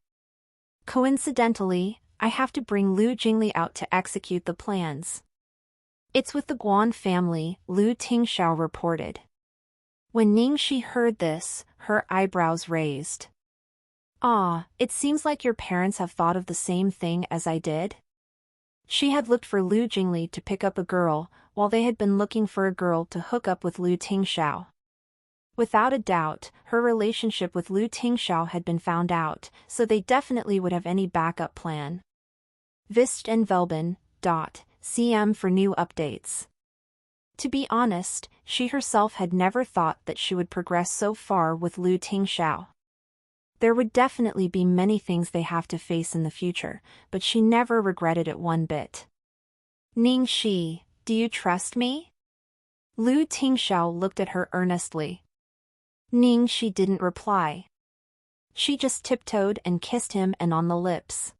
Coincidentally, I have to bring Lu Jingli out to execute the plans. It's with the Guan family, Lu Tingxiao reported. When Ning Shi heard this, her eyebrows raised. It seems like your parents have thought of the same thing as I did. She had looked for Lu Jingli to pick up a girl, while they had been looking for a girl to hook up with Lu Tingxiao. Without a doubt, her relationship with Lu Tingxiao had been found out, so they definitely would have any backup plan. Vist and Velben, CM for new updates. To be honest, she herself had never thought that she would progress so far with Lu Tingxiao. There would definitely be many things they have to face in the future, but she never regretted it one bit. Ning Shi, do you trust me? Lu Tingxiao looked at her earnestly. Ning Shi didn't reply. She just tiptoed and kissed him on the lips.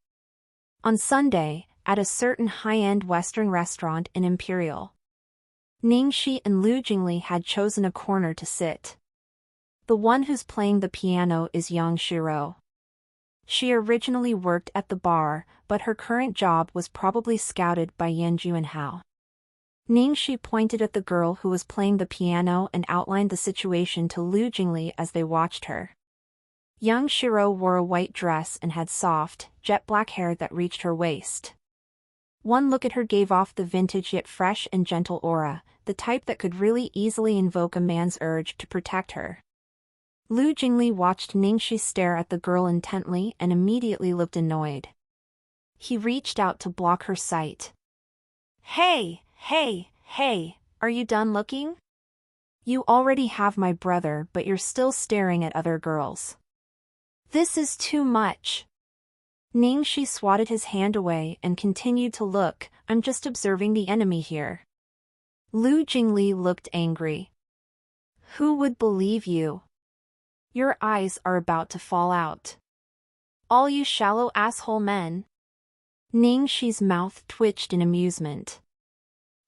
On Sunday, at a certain high-end Western restaurant in Imperial, Ning Shi and Lu Jingli had chosen a corner to sit. The one who's playing the piano is Yang Shiro. She originally worked at the bar, but her current job was probably scouted by Yan Juanhao. Ning Shi pointed at the girl who was playing the piano and outlined the situation to Lu Jingli as they watched her. Yang Shiro wore a white dress and had soft, jet-black hair that reached her waist. One look at her gave off the vintage yet fresh and gentle aura, the type that could really easily invoke a man's urge to protect her. Lu Jingli watched Ning Shi stare at the girl intently and immediately looked annoyed. He reached out to block her sight. Hey, are you done looking? You already have my brother, but you're still staring at other girls. This is too much. Ning Shi swatted his hand away and continued to look. I'm just observing the enemy here. Lu Jingli looked angry. Who would believe you? Your eyes are about to fall out. All you shallow asshole men. Ning Shi's mouth twitched in amusement.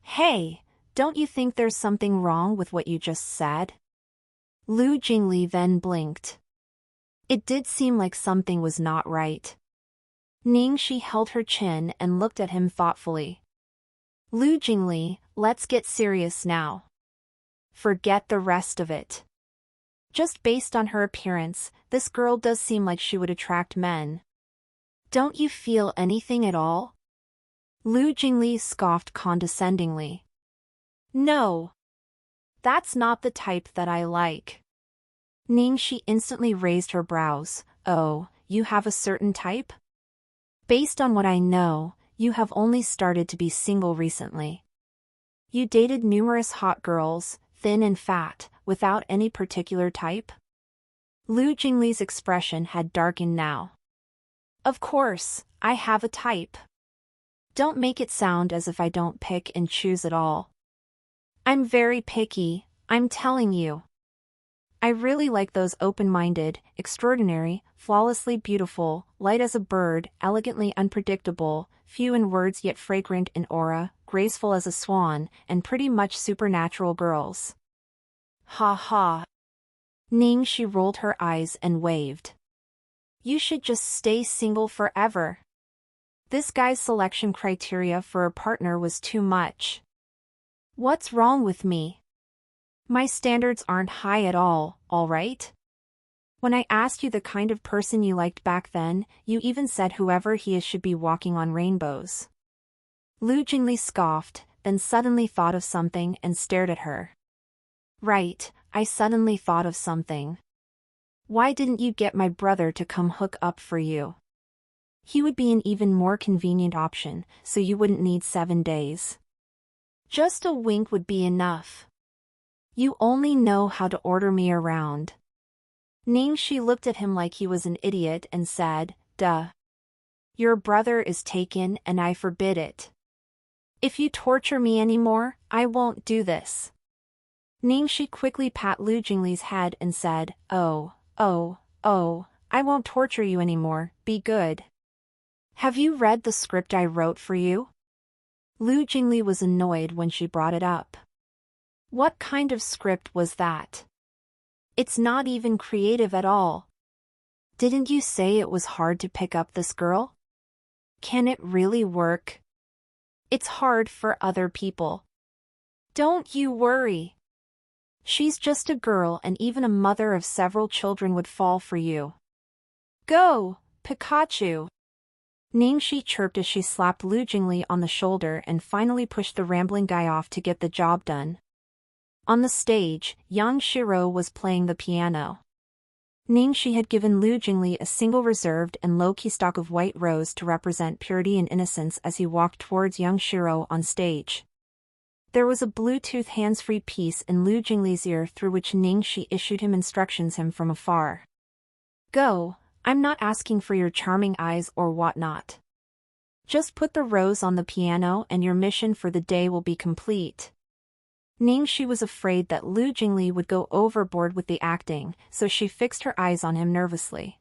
Hey, don't you think there's something wrong with what you just said? Lu Jingli then blinked. It did seem like something was not right. Ning Shi held her chin and looked at him thoughtfully. Lu Jingli, let's get serious now. Forget the rest of it. Just based on her appearance, this girl does seem like she would attract men. Don't you feel anything at all? Lu Jingli scoffed condescendingly. No. That's not the type that I like. Ning Shi instantly raised her brows. Oh, you have a certain type? Based on what I know, you have only started to be single recently. You dated numerous hot girls, thin and fat, without any particular type? Lu Jingli's expression had darkened now. Of course, I have a type. Don't make it sound as if I don't pick and choose at all. I'm very picky, I'm telling you. I really like those open-minded, extraordinary, flawlessly beautiful, light as a bird, elegantly unpredictable, few in words yet fragrant in aura, graceful as a swan, and pretty much supernatural girls. Ha ha. Ningxi rolled her eyes and waved. You should just stay single forever. This guy's selection criteria for a partner was too much. What's wrong with me? My standards aren't high at all right? When I asked you the kind of person you liked back then, you even said whoever he is should be walking on rainbows. Lu Jingli scoffed, then suddenly thought of something and stared at her. Right, I suddenly thought of something. Why didn't you get my brother to come hook up for you? He would be an even more convenient option, so you wouldn't need 7 days. Just a wink would be enough. You only know how to order me around. Ningxi looked at him like he was an idiot and said, Duh. Your brother is taken and I forbid it. If you torture me anymore, I won't do this. Ningxi quickly pat Lu Jingli's head and said, Oh, I won't torture you anymore, be good. Have you read the script I wrote for you? Lu Jingli was annoyed when she brought it up. What kind of script was that? It's not even creative at all. Didn't you say it was hard to pick up this girl? Can it really work? It's hard for other people. Don't you worry. She's just a girl and even a mother of several children would fall for you. Go, Pikachu! Ningxi chirped as she slapped Lu Jingli on the shoulder and finally pushed the rambling guy off to get the job done. On the stage, Yang Shiro was playing the piano. Ningxi had given Lu Jingli a single reserved and low-key stalk of white rose to represent purity and innocence as he walked towards Yang Shiro on stage. There was a Bluetooth hands-free piece in Lu Jingli's ear through which Ningxi issued him instructions from afar. Go, I'm not asking for your charming eyes or whatnot. Just put the rose on the piano and your mission for the day will be complete. Ningxi was afraid that Lu Jingli would go overboard with the acting, so she fixed her eyes on him nervously.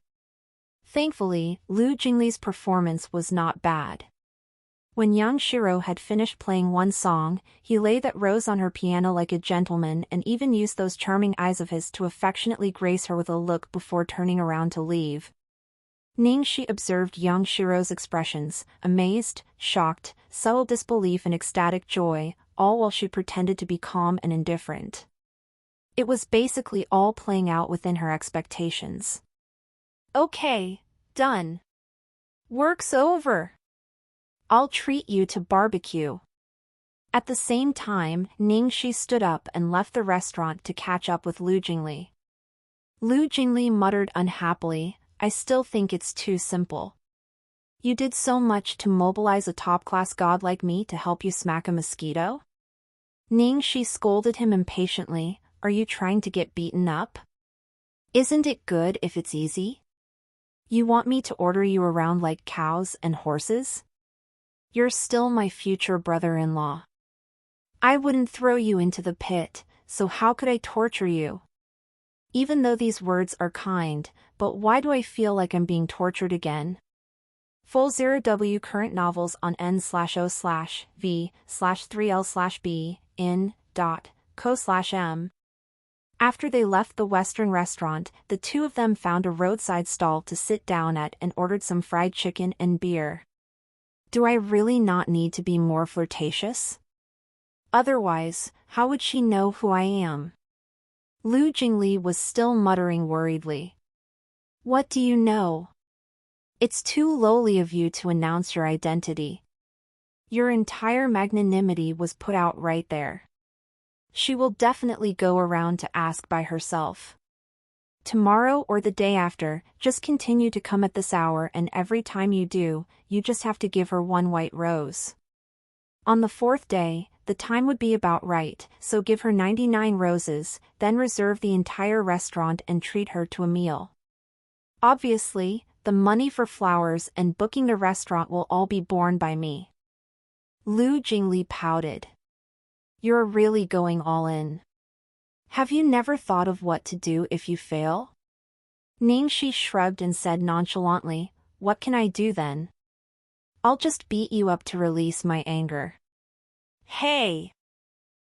Thankfully, Lu Jingli's performance was not bad. When Yang Shiro had finished playing one song, he laid that rose on her piano like a gentleman and even used those charming eyes of his to affectionately grace her with a look before turning around to leave. Ningxi observed Yang Shiro's expressions, amazed, shocked, subtle disbelief and ecstatic joy, all while she pretended to be calm and indifferent. It was basically all playing out within her expectations. Okay, done. Work's over. I'll treat you to barbecue. At the same time, Ningxi stood up and left the restaurant to catch up with Lu Jingli. Lu Jingli muttered unhappily, I still think it's too simple. You did so much to mobilize a top-class god like me to help you smack a mosquito? Ningxi scolded him impatiently, are you trying to get beaten up? Isn't it good if it's easy? You want me to order you around like cows and horses? You're still my future brother-in-law. I wouldn't throw you into the pit, so how could I torture you? Even though these words are kind, but why do I feel like I'm being tortured again? Full 0W current novels on n/o/v/3l/b in.co/m. After they left the Western restaurant, the two of them found a roadside stall to sit down at and ordered some fried chicken and beer. Do I really not need to be more flirtatious? Otherwise, how would she know who I am? Lu Jingli was still muttering worriedly. What do you know? It's too lowly of you to announce your identity. Your entire magnanimity was put out right there. She will definitely go around to ask by herself. Tomorrow or the day after, just continue to come at this hour and every time you do, you just have to give her one white rose. On the 4th day, the time would be about right, so give her 99 roses, then reserve the entire restaurant and treat her to a meal. Obviously, the money for flowers and booking the restaurant will all be borne by me. Lu Jingli pouted. You're really going all in. Have you never thought of what to do if you fail? Ningxi shrugged and said nonchalantly, what can I do then? I'll just beat you up to release my anger. Hey!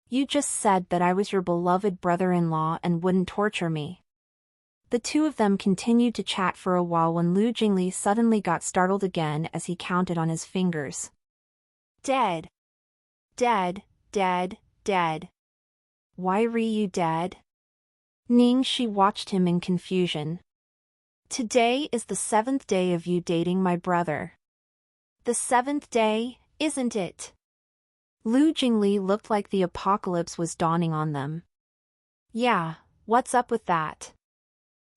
You just said that I was your beloved brother-in-law and wouldn't torture me. The two of them continued to chat for a while when Lu Jingli suddenly got startled again as he counted on his fingers. Dead. Dead, dead, dead. Why are you dead? Ning Shi watched him in confusion. Today is the 7th day of you dating my brother. The 7th day, isn't it? Lu Jingli looked like the apocalypse was dawning on them. Yeah, what's up with that?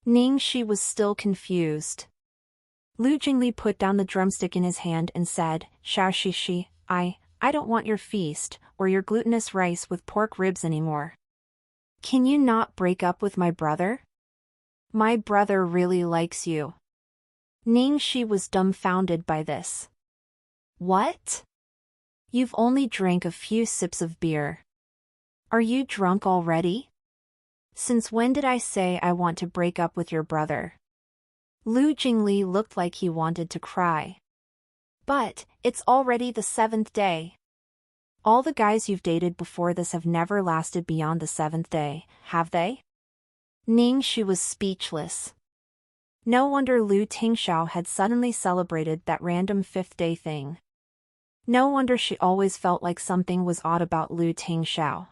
Ning Shi was still confused. Lu Jingli put down the drumstick in his hand and said, Xiaoxishi, I don't want your feast, or your glutinous rice with pork ribs anymore. Can you not break up with my brother? My brother really likes you. Ning Shi was dumbfounded by this. What? You've only drank a few sips of beer. Are you drunk already? Since when did I say I want to break up with your brother? Lu Jingli looked like he wanted to cry. But, it's already the 7th day. All the guys you've dated before this have never lasted beyond the 7th day, have they? Ning Shi was speechless. No wonder Lu Tingxiao had suddenly celebrated that random 5th day thing. No wonder she always felt like something was odd about Lu Tingxiao.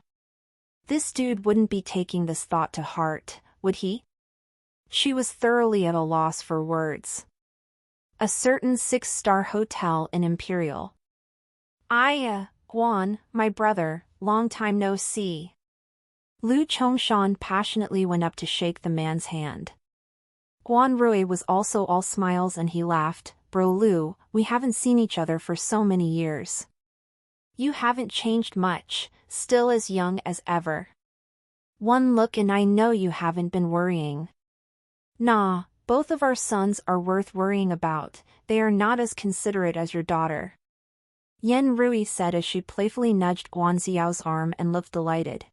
This dude wouldn't be taking this thought to heart, would he? She was thoroughly at a loss for words. A certain 6-star hotel in Imperial. Guan, my brother, long time no see. Lu Chongshan passionately went up to shake the man's hand. Guan Rui was also all smiles and he laughed, Bro Lu, we haven't seen each other for so many years. You haven't changed much, still as young as ever. One look and I know you haven't been worrying. Nah, both of our sons are worth worrying about, they are not as considerate as your daughter. Yan Rui said as she playfully nudged Guan Xiao's arm and looked delighted.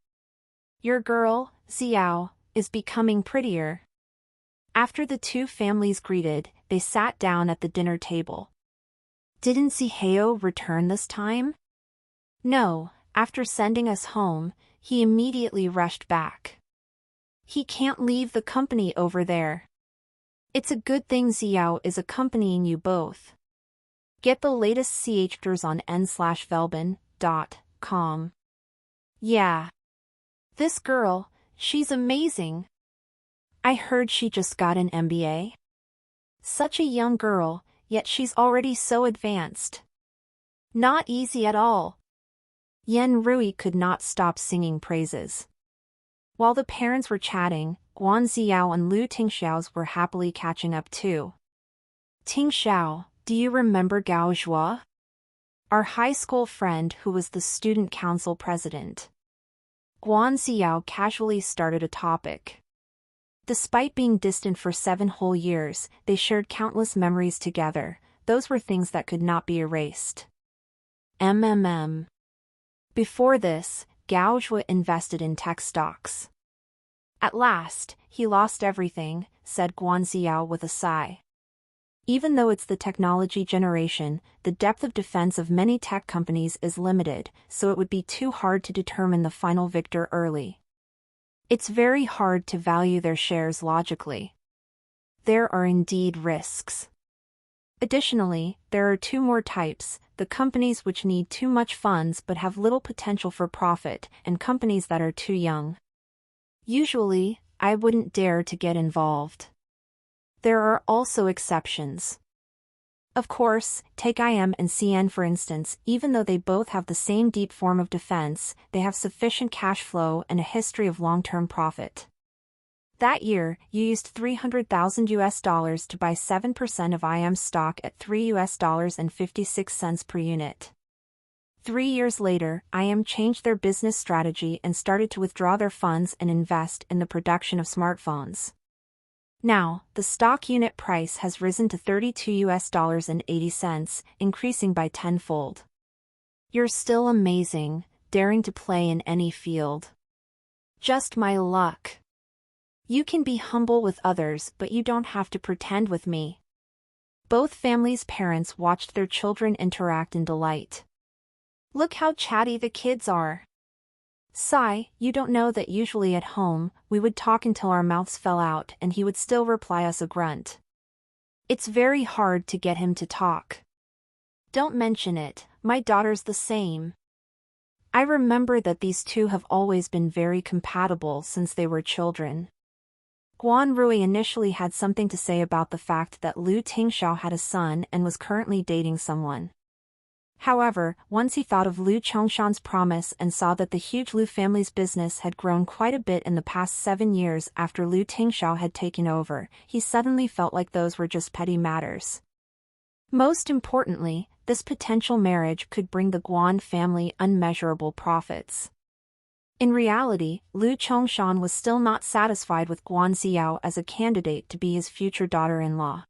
Your girl, Xiao, is becoming prettier. After the two families greeted, they sat down at the dinner table. Didn't Zihao return this time? No, after sending us home, he immediately rushed back. He can't leave the company over there. It's a good thing Xiao is accompanying you both. Get the latest chapters on n/velbin.com. Yeah. This girl, she's amazing. I heard she just got an MBA. Such a young girl, yet she's already so advanced. Not easy at all. Yan Rui could not stop singing praises. While the parents were chatting, Guan Xiao and Lu Tingxiao's were happily catching up too. Tingxiao, do you remember Gao Zhua? Our high school friend who was the student council president. Guan Xiao casually started a topic. Despite being distant for 7 whole years, they shared countless memories together. Those were things that could not be erased. Before this, Gao Zhua invested in tech stocks. At last, he lost everything, said Guan Xiao with a sigh. Even though it's the technology generation, the depth of defense of many tech companies is limited, so it would be too hard to determine the final victor early. It's very hard to value their shares logically. There are indeed risks. Additionally, there are 2 more types, the companies which need too much funds but have little potential for profit, and companies that are too young. Usually, I wouldn't dare to get involved. There are also exceptions. Of course, take IM and CN for instance, even though they both have the same deep form of defense, they have sufficient cash flow and a history of long-term profit. That year, you used $300,000 to buy 7% of IM stock at $3.56 per unit. 3 years later, IM changed their business strategy and started to withdraw their funds and invest in the production of smartphones. Now, the stock unit price has risen to $32.80, increasing by 10-fold. You're still amazing, daring to play in any field. Just my luck. You can be humble with others, but you don't have to pretend with me. Both families' parents watched their children interact in delight. Look how chatty the kids are. Sigh, you don't know that usually at home, we would talk until our mouths fell out and he would still reply us a grunt. It's very hard to get him to talk. Don't mention it, my daughter's the same. I remember that these two have always been very compatible since they were children. Guan Rui initially had something to say about the fact that Lu Tingxiao had a son and was currently dating someone. However, once he thought of Lu Chongshan's promise and saw that the huge Lu family's business had grown quite a bit in the past 7 years after Lu Tingxiao had taken over, he suddenly felt like those were just petty matters. Most importantly, this potential marriage could bring the Guan family unmeasurable profits. In reality, Lu Chongshan was still not satisfied with Guan Xiao as a candidate to be his future daughter-in-law.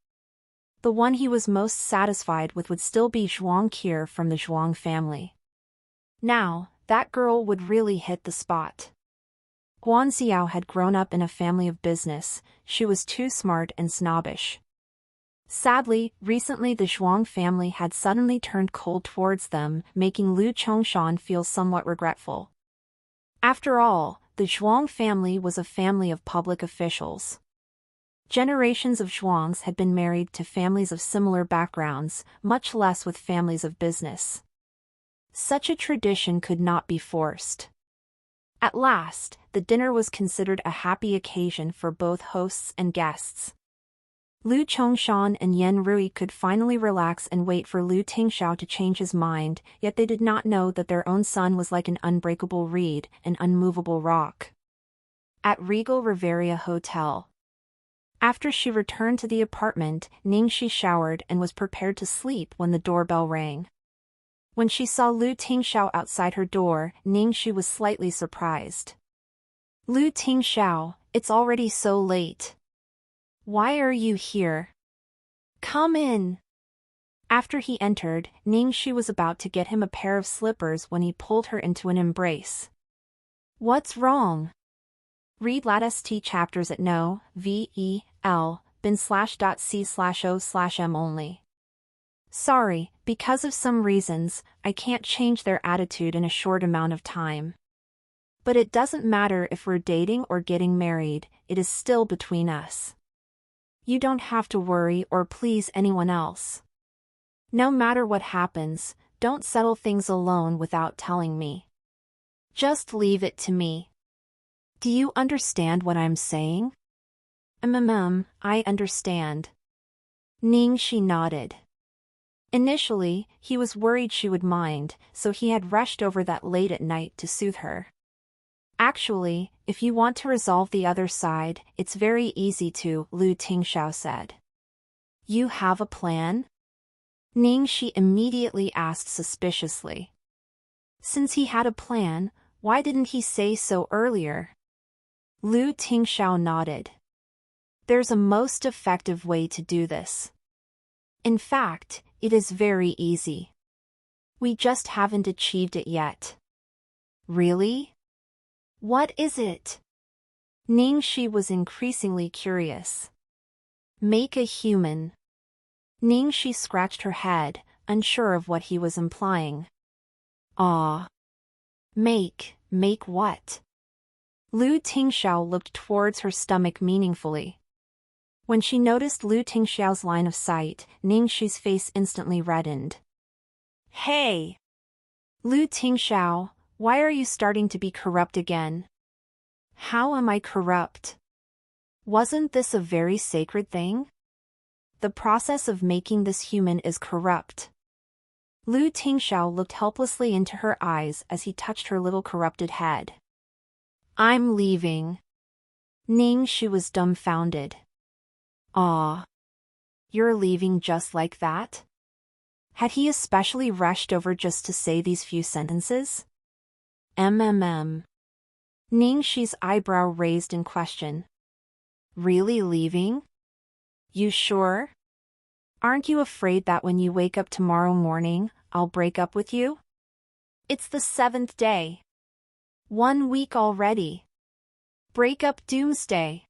The one he was most satisfied with would still be Zhuang Qi from the Zhuang family. Now, that girl would really hit the spot. Guan Xiao had grown up in a family of business, she was too smart and snobbish. Sadly, recently the Zhuang family had suddenly turned cold towards them, making Lu Chongshan feel somewhat regretful. After all, the Zhuang family was a family of public officials. Generations of Zhuangs had been married to families of similar backgrounds, much less with families of business. Such a tradition could not be forced. At last, the dinner was considered a happy occasion for both hosts and guests. Lu Chongshan and Yan Rui could finally relax and wait for Lu Tingxiao to change his mind, yet they did not know that their own son was like an unbreakable reed, an unmovable rock. At Regal Riviera Hotel. After she returned to the apartment, Ningxi showered and was prepared to sleep when the doorbell rang. When she saw Lu Tingxiao outside her door, Ningxi was slightly surprised. Lu Tingxiao, it's already so late. Why are you here? Come in. After he entered, Ningxi was about to get him a pair of slippers when he pulled her into an embrace. What's wrong? Read latest chapters at bin/o/m only. Sorry, because of some reasons, I can't change their attitude in a short amount of time. But it doesn't matter if we're dating or getting married, it is still between us. You don't have to worry or please anyone else. No matter what happens, don't settle things alone without telling me. Just leave it to me. Do you understand what I'm saying? I understand. Ningxi nodded. Initially, he was worried she would mind, so he had rushed over that late at night to soothe her. Actually, if you want to resolve the other side, it's very easy to, Lu Tingxiao said. You have a plan? Ningxi immediately asked suspiciously. Since he had a plan, why didn't he say so earlier? Lu Tingxiao nodded. There's a most effective way to do this. In fact, it is very easy. We just haven't achieved it yet. Really? What is it? Ningxi was increasingly curious. Make a human. Ningxi scratched her head, unsure of what he was implying. Ah. Make what? Lu Tingxiao looked towards her stomach meaningfully. When she noticed Lu Tingxiao's line of sight, Ningxi's face instantly reddened. Hey! Lu Tingxiao, why are you starting to be corrupt again? How am I corrupt? Wasn't this a very sacred thing? The process of making this human is corrupt. Lu Tingxiao looked helplessly into her eyes as he touched her little corrupted head. I'm leaving. Ningxi was dumbfounded. Ah. You're leaving just like that? Had he especially rushed over just to say these few sentences? Ningxi's eyebrow raised in question. Really leaving? You sure? Aren't you afraid that when you wake up tomorrow morning, I'll break up with you? It's the 7th day. 1 week already. Break up doomsday.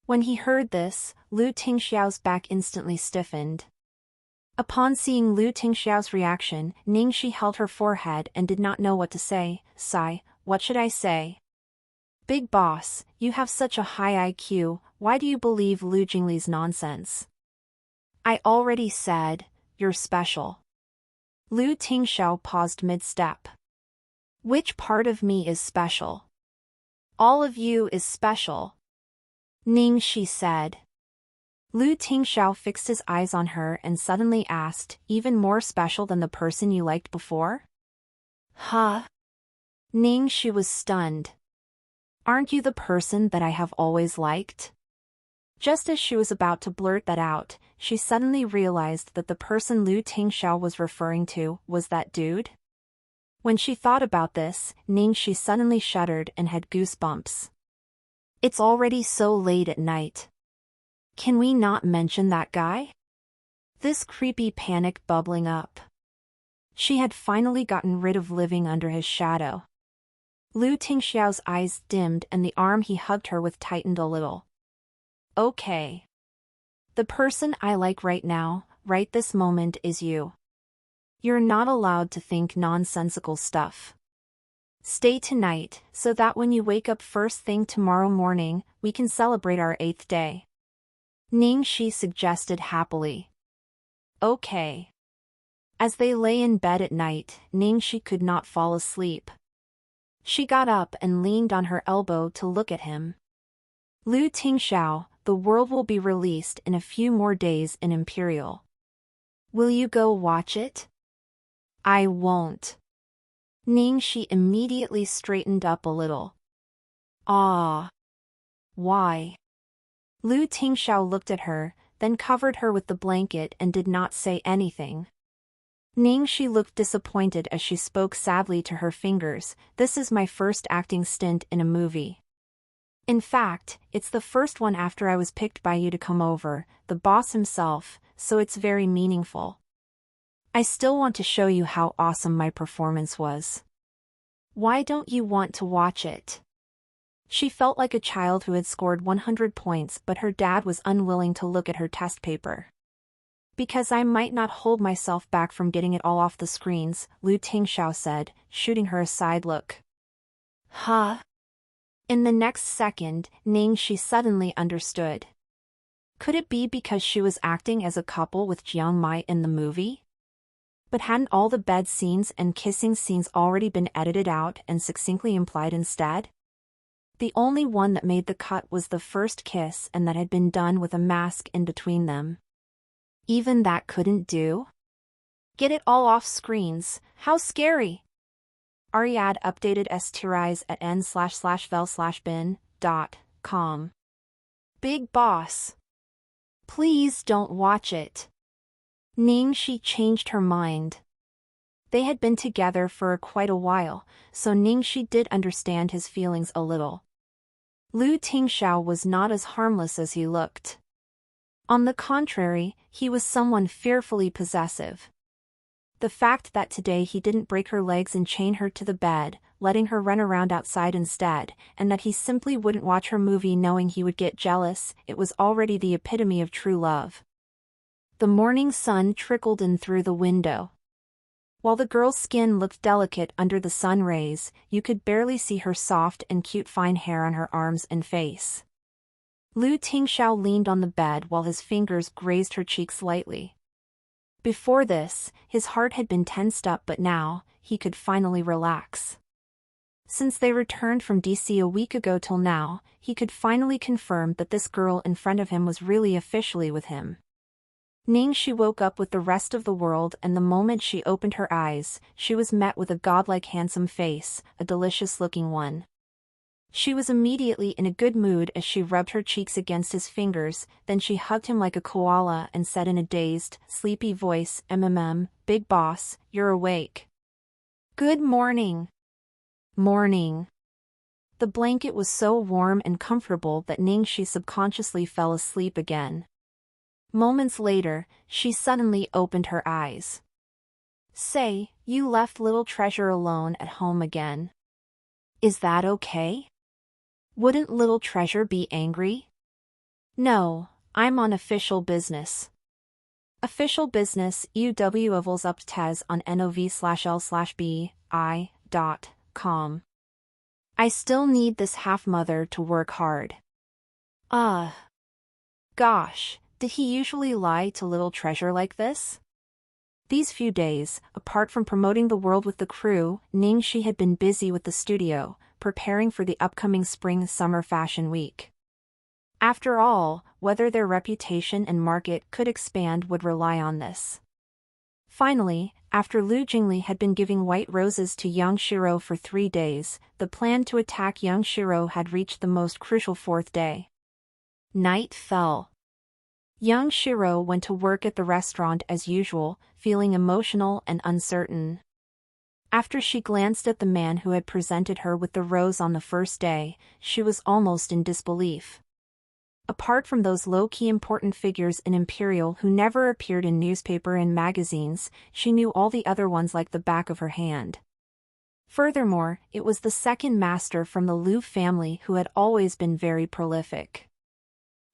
When he heard this, Lu Tingxiao's back instantly stiffened. Upon seeing Lu Tingxiao's reaction, Ningxi held her forehead and did not know what to say. Sigh, what should I say? Big boss, you have such a high IQ, why do you believe Lu Jingli's nonsense? I already said, you're special. Lu Tingxiao paused mid-step. Which part of me is special? All of you is special. Ningxi said. Lu Tingxiao fixed his eyes on her and suddenly asked, even more special than the person you liked before? Huh? Ningxi was stunned. Aren't you the person that I have always liked? Just as she was about to blurt that out, she suddenly realized that the person Lu Tingxiao was referring to was that dude. When she thought about this, Ningxi suddenly shuddered and had goosebumps. It's already so late at night. Can we not mention that guy? This creepy panic bubbling up. She had finally gotten rid of living under his shadow. Lu Tingxiao's eyes dimmed and the arm he hugged her with tightened a little. Okay. The person I like right now, right this moment is you. You're not allowed to think nonsensical stuff. Stay tonight, so that when you wake up first thing tomorrow morning, we can celebrate our 8th day. Ningxi suggested happily. Okay. As they lay in bed at night, Ningxi could not fall asleep. She got up and leaned on her elbow to look at him. Lu Tingxiao, the world will be released in a few more days in Imperial. Will you go watch it? I won't. Ningxi immediately straightened up a little. Ah. Why? Lu Tingxiao looked at her, then covered her with the blanket and did not say anything. Ningxi looked disappointed as she spoke sadly to her fingers, this is my first acting stint in a movie. In fact, it's the first one after I was picked by you to come over, the boss himself, so it's very meaningful. I still want to show you how awesome my performance was. Why don't you want to watch it? She felt like a child who had scored 100 points but her dad was unwilling to look at her test paper. Because I might not hold myself back from getting it all off the screens, Lu Tingxiao said, shooting her a side look. Huh? In the next second, Ningxi suddenly understood. Could it be because she was acting as a couple with Jiang Mai in the movie? But hadn't all the bed scenes and kissing scenes already been edited out and succinctly implied instead? The only one that made the cut was the first kiss and that had been done with a mask in between them. Even that couldn't do? Get it all off screens, how scary! Ariad updated estirise at n//vel/bin.com. Big boss. Please don't watch it. Ningxi changed her mind. They had been together for quite a while, so Ningxi did understand his feelings a little. Lu Tingxiao was not as harmless as he looked. On the contrary, he was someone fearfully possessive. The fact that today he didn't break her legs and chain her to the bed, letting her run around outside instead, and that he simply wouldn't watch her movie knowing he would get jealous, it was already the epitome of true love. The morning sun trickled in through the window. While the girl's skin looked delicate under the sun rays, you could barely see her soft and cute fine hair on her arms and face. Lu Tingxiao leaned on the bed while his fingers grazed her cheeks lightly. Before this, his heart had been tensed up but now, he could finally relax. Since they returned from DC a week ago till now, he could finally confirm that this girl in front of him was really officially with him. Ningxi woke up with the rest of the world and the moment she opened her eyes, she was met with a godlike handsome face, a delicious-looking one. She was immediately in a good mood as she rubbed her cheeks against his fingers, then she hugged him like a koala and said in a dazed, sleepy voice, Big boss, you're awake. Good morning. Morning. The blanket was so warm and comfortable that Ningxi subconsciously fell asleep again. Moments later, she suddenly opened her eyes. Say, you left little treasure alone at home again. Is that okay? Wouldn't little treasure be angry? No, I'm on official business. Official business UW Ovals up Tez on NOV/L/BI.com. I still need this half-mother to work hard. Gosh, did he usually lie to little treasure like this? These few days, apart from promoting the world with the crew, Ningxi had been busy with the studio, preparing for the upcoming spring-summer fashion week. After all, whether their reputation and market could expand would rely on this. Finally, after Lu Jingli had been giving white roses to Yang Shiro for 3 days, the plan to attack Yang Shiro had reached the most crucial 4th day. Night fell. Yang Shiro went to work at the restaurant as usual, feeling emotional and uncertain. After she glanced at the man who had presented her with the rose on the first day, she was almost in disbelief. Apart from those low-key important figures in Imperial who never appeared in newspaper and magazines, she knew all the other ones like the back of her hand. Furthermore, it was the second master from the Liu family who had always been very prolific.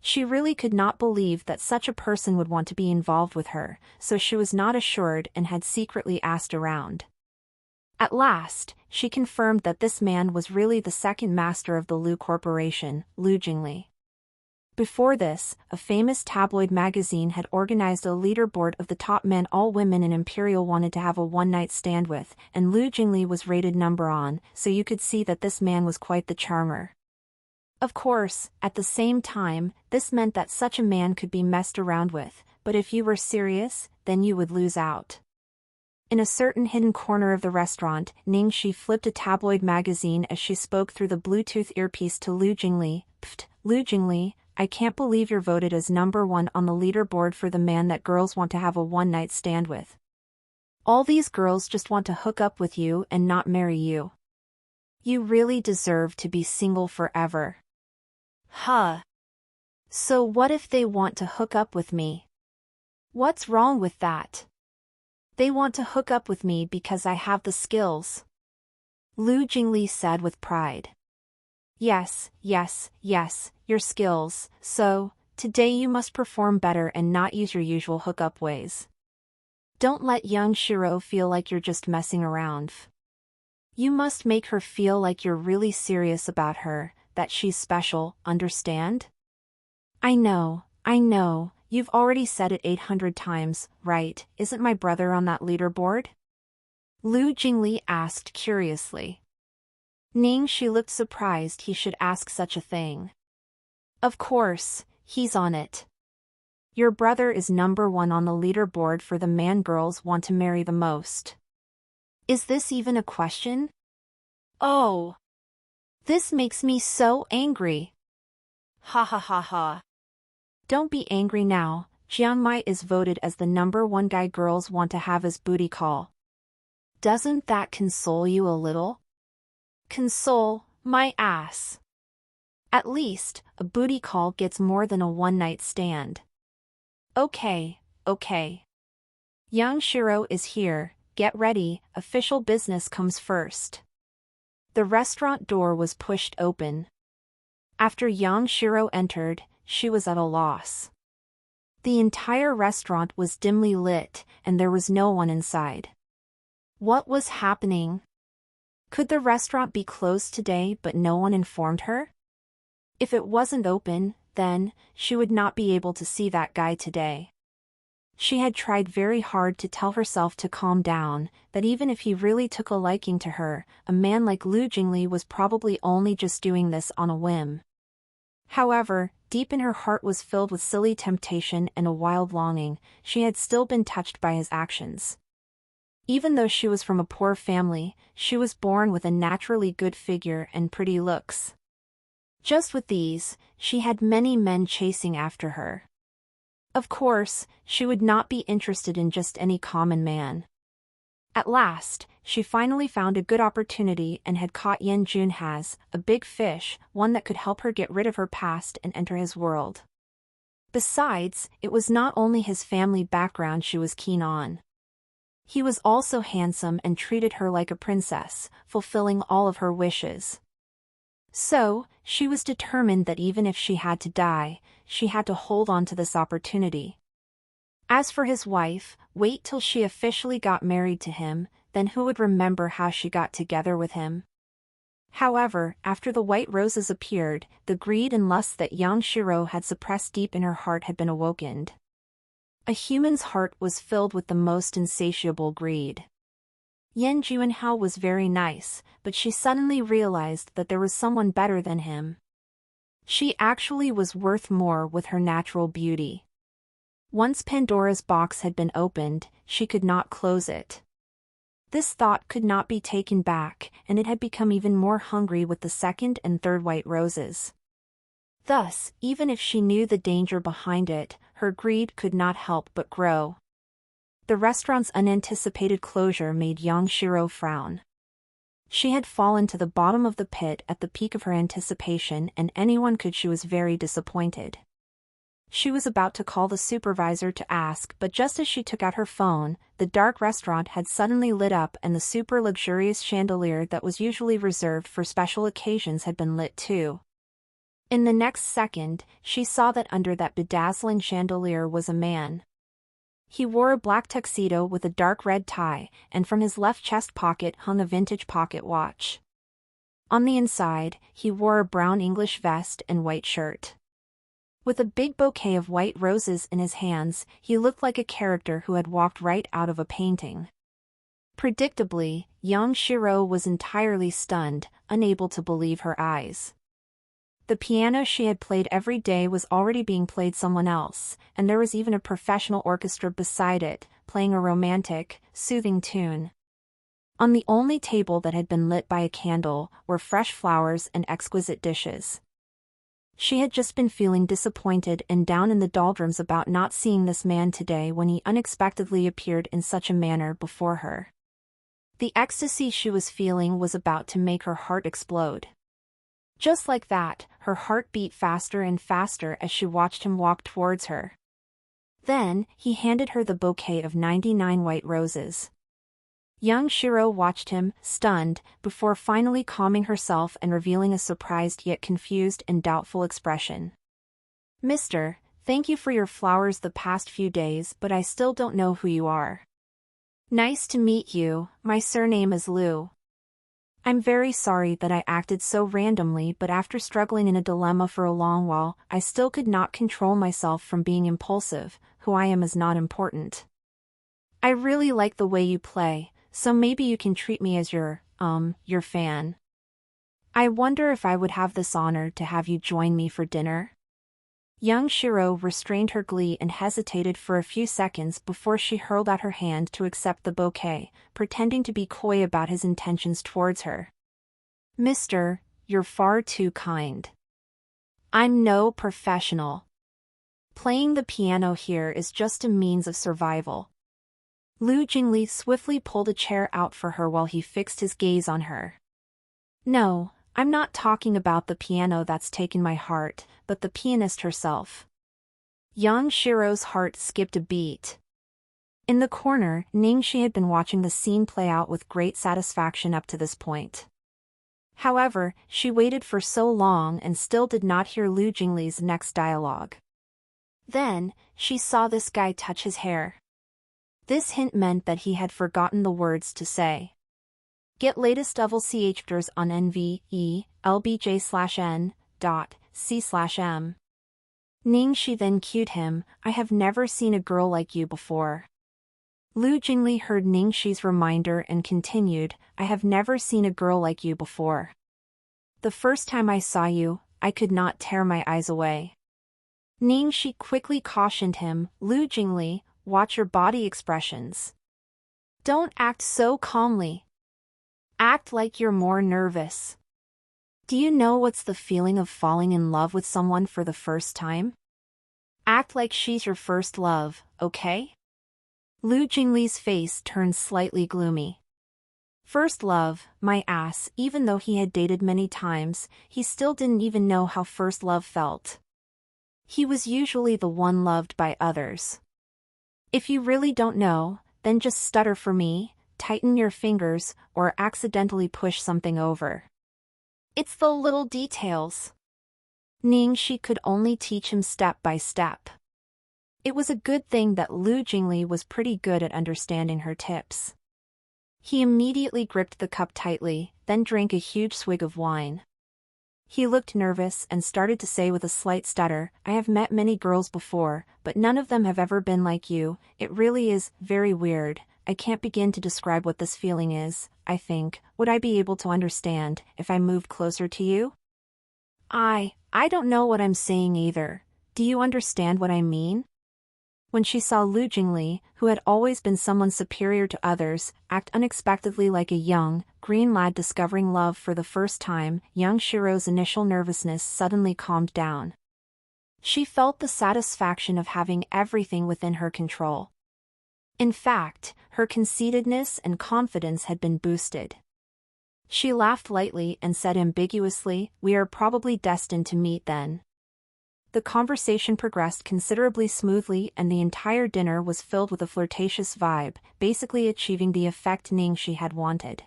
She really could not believe that such a person would want to be involved with her, so she was not assured and had secretly asked around. At last, she confirmed that this man was really the second master of the Liu Corporation, Lu Jingli. Before this, a famous tabloid magazine had organized a leaderboard of the top men all women in Imperial wanted to have a one-night stand with, and Lu Jingli was rated #1, so you could see that this man was quite the charmer. Of course, at the same time, this meant that such a man could be messed around with, but if you were serious, then you would lose out. In a certain hidden corner of the restaurant, Ningxi flipped a tabloid magazine as she spoke through the Bluetooth earpiece to Lu Jingli. Pfft, Lu Jingli, I can't believe you're voted as #1 on the leaderboard for the man that girls want to have a one-night stand with. All these girls just want to hook up with you and not marry you. You really deserve to be single forever. Huh. So what if they want to hook up with me? What's wrong with that? They want to hook up with me because I have the skills. Lu Jingli said with pride. Yes, your skills, so, today you must perform better and not use your usual hookup ways. Don't let Yang Shiro feel like you're just messing around. You must make her feel like you're really serious about her, that she's special, understand? I know, you've already said it 800 times, right? Isn't my brother on that leaderboard? Lu Jingli asked curiously. Ningxi looked surprised he should ask such a thing. Of course, he's on it. Your brother is #1 on the leaderboard for the man girls want to marry the most. Is this even a question? Oh! This makes me so angry. Ha ha ha ha. Don't be angry now, Jiang Mai is voted as the #1 guy girls want to have as booty call. Doesn't that console you a little? Console, my ass. At least, a booty call gets more than a one-night stand. Okay. Yang Shiro is here, get ready, official business comes first. The restaurant door was pushed open. After Yang Shiro entered, she was at a loss. The entire restaurant was dimly lit, and there was no one inside. What was happening? Could the restaurant be closed today but no one informed her? If it wasn't open, then, she would not be able to see that guy today. She had tried very hard to tell herself to calm down, that even if he really took a liking to her, a man like Lu Jingli was probably only just doing this on a whim. However, deep in her heart was filled with silly temptation and a wild longing, she had still been touched by his actions. Even though she was from a poor family, she was born with a naturally good figure and pretty looks. Just with these, she had many men chasing after her. Of course, she would not be interested in just any common man. At last, she finally found a good opportunity and had caught Yan Junhas, a big fish, one that could help her get rid of her past and enter his world. Besides, it was not only his family background she was keen on. He was also handsome and treated her like a princess, fulfilling all of her wishes. So, she was determined that even if she had to die, she had to hold on to this opportunity. As for his wife, wait till she officially got married to him, then who would remember how she got together with him? However, after the white roses appeared, the greed and lust that young Shiro had suppressed deep in her heart had been awakened. A human's heart was filled with the most insatiable greed. Yan Juanhao was very nice, but she suddenly realized that there was someone better than him. She actually was worth more with her natural beauty. Once Pandora's box had been opened, she could not close it. This thought could not be taken back, and it had become even more hungry with the second and third white roses. Thus, even if she knew the danger behind it, her greed could not help but grow. The restaurant's unanticipated closure made young Shiro frown. She had fallen to the bottom of the pit at the peak of her anticipation, and anyone could. She was very disappointed. She was about to call the supervisor to ask, but just as she took out her phone, the dark restaurant had suddenly lit up and the super luxurious chandelier that was usually reserved for special occasions had been lit too. In the next second, she saw that under that bedazzling chandelier was a man. He wore a black tuxedo with a dark red tie, and from his left chest pocket hung a vintage pocket watch. On the inside, he wore a brown English vest and white shirt. With a big bouquet of white roses in his hands, he looked like a character who had walked right out of a painting. Predictably, young Shiro was entirely stunned, unable to believe her eyes. The piano she had played every day was already being played someone else, and there was even a professional orchestra beside it, playing a romantic, soothing tune. On the only table that had been lit by a candle were fresh flowers and exquisite dishes. She had just been feeling disappointed and down in the doldrums about not seeing this man today when he unexpectedly appeared in such a manner before her. The ecstasy she was feeling was about to make her heart explode. Just like that, her heart beat faster and faster as she watched him walk towards her. Then, he handed her the bouquet of 99 white roses. Young Shiro watched him, stunned, before finally calming herself and revealing a surprised yet confused and doubtful expression. "Mister, thank you for your flowers the past few days, but I still don't know who you are." "Nice to meet you, my surname is Liu. I'm very sorry that I acted so randomly, but after struggling in a dilemma for a long while, I still could not control myself from being impulsive. Who I am is not important. I really like the way you play, so maybe you can treat me as your fan. I wonder if I would have this honor to have you join me for dinner?" Young Shiro restrained her glee and hesitated for a few seconds before she hurled out her hand to accept the bouquet, pretending to be coy about his intentions towards her. "Mister, you're far too kind. I'm no professional. Playing the piano here is just a means of survival." Lu Jingli swiftly pulled a chair out for her while he fixed his gaze on her. "No, I'm not talking about the piano that's taken my heart, but the pianist herself." Young Shiro's heart skipped a beat. In the corner, Ningxi had been watching the scene play out with great satisfaction up to this point. However, she waited for so long and still did not hear Lu Jingli's next dialogue. Then, she saw this guy touch his hair. This hint meant that he had forgotten the words to say. Get latest double CHDers on nve.lbj/n.c/m. Ningxi then cued him, "I have never seen a girl like you before." Lu Jingli heard Ningxi's reminder and continued, "I have never seen a girl like you before. The first time I saw you, I could not tear my eyes away." Ningxi quickly cautioned him, "Lu Jingli, watch your body expressions. Don't act so calmly. Act like you're more nervous. Do you know what's the feeling of falling in love with someone for the first time? Act like she's your first love, okay?" Lu Jingli's face turned slightly gloomy. First love, my ass. Even though he had dated many times, he still didn't even know how first love felt. He was usually the one loved by others. If you really don't know, then just stutter for me, tighten your fingers, or accidentally push something over. It's the little details. Ningxi could only teach him step by step. It was a good thing that Lu Jingli was pretty good at understanding her tips. He immediately gripped the cup tightly, then drank a huge swig of wine. He looked nervous and started to say with a slight stutter, "I have met many girls before, but none of them have ever been like you. It really is very weird. I can't begin to describe what this feeling is, I think. Would I be able to understand if I moved closer to you?" I don't know what I'm saying either. Do you understand what I mean?" When she saw Lu Jingli, who had always been someone superior to others, act unexpectedly like a young, green lad discovering love for the first time, young Shiro's initial nervousness suddenly calmed down. She felt the satisfaction of having everything within her control. In fact, her conceitedness and confidence had been boosted. She laughed lightly and said ambiguously, "We are probably destined to meet then." The conversation progressed considerably smoothly and the entire dinner was filled with a flirtatious vibe, basically achieving the effect Ningxi had wanted.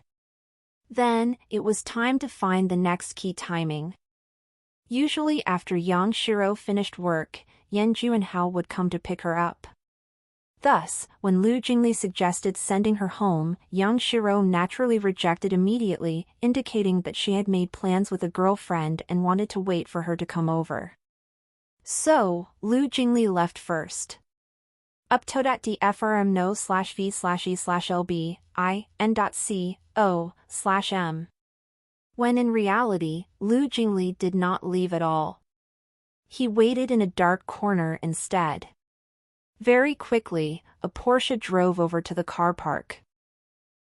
Then, it was time to find the next key timing. Usually after Yang Shiro finished work, Yan Juanhao would come to pick her up. Thus, when Lu Jingli suggested sending her home, Yang Shiro naturally rejected immediately, indicating that she had made plans with a girlfriend and wanted to wait for her to come over. So, Lu Jingli left first. Upto.dfrm no/v/e/lb in.co/m. When in reality, Lu Jingli did not leave at all. He waited in a dark corner instead. Very quickly, a Porsche drove over to the car park.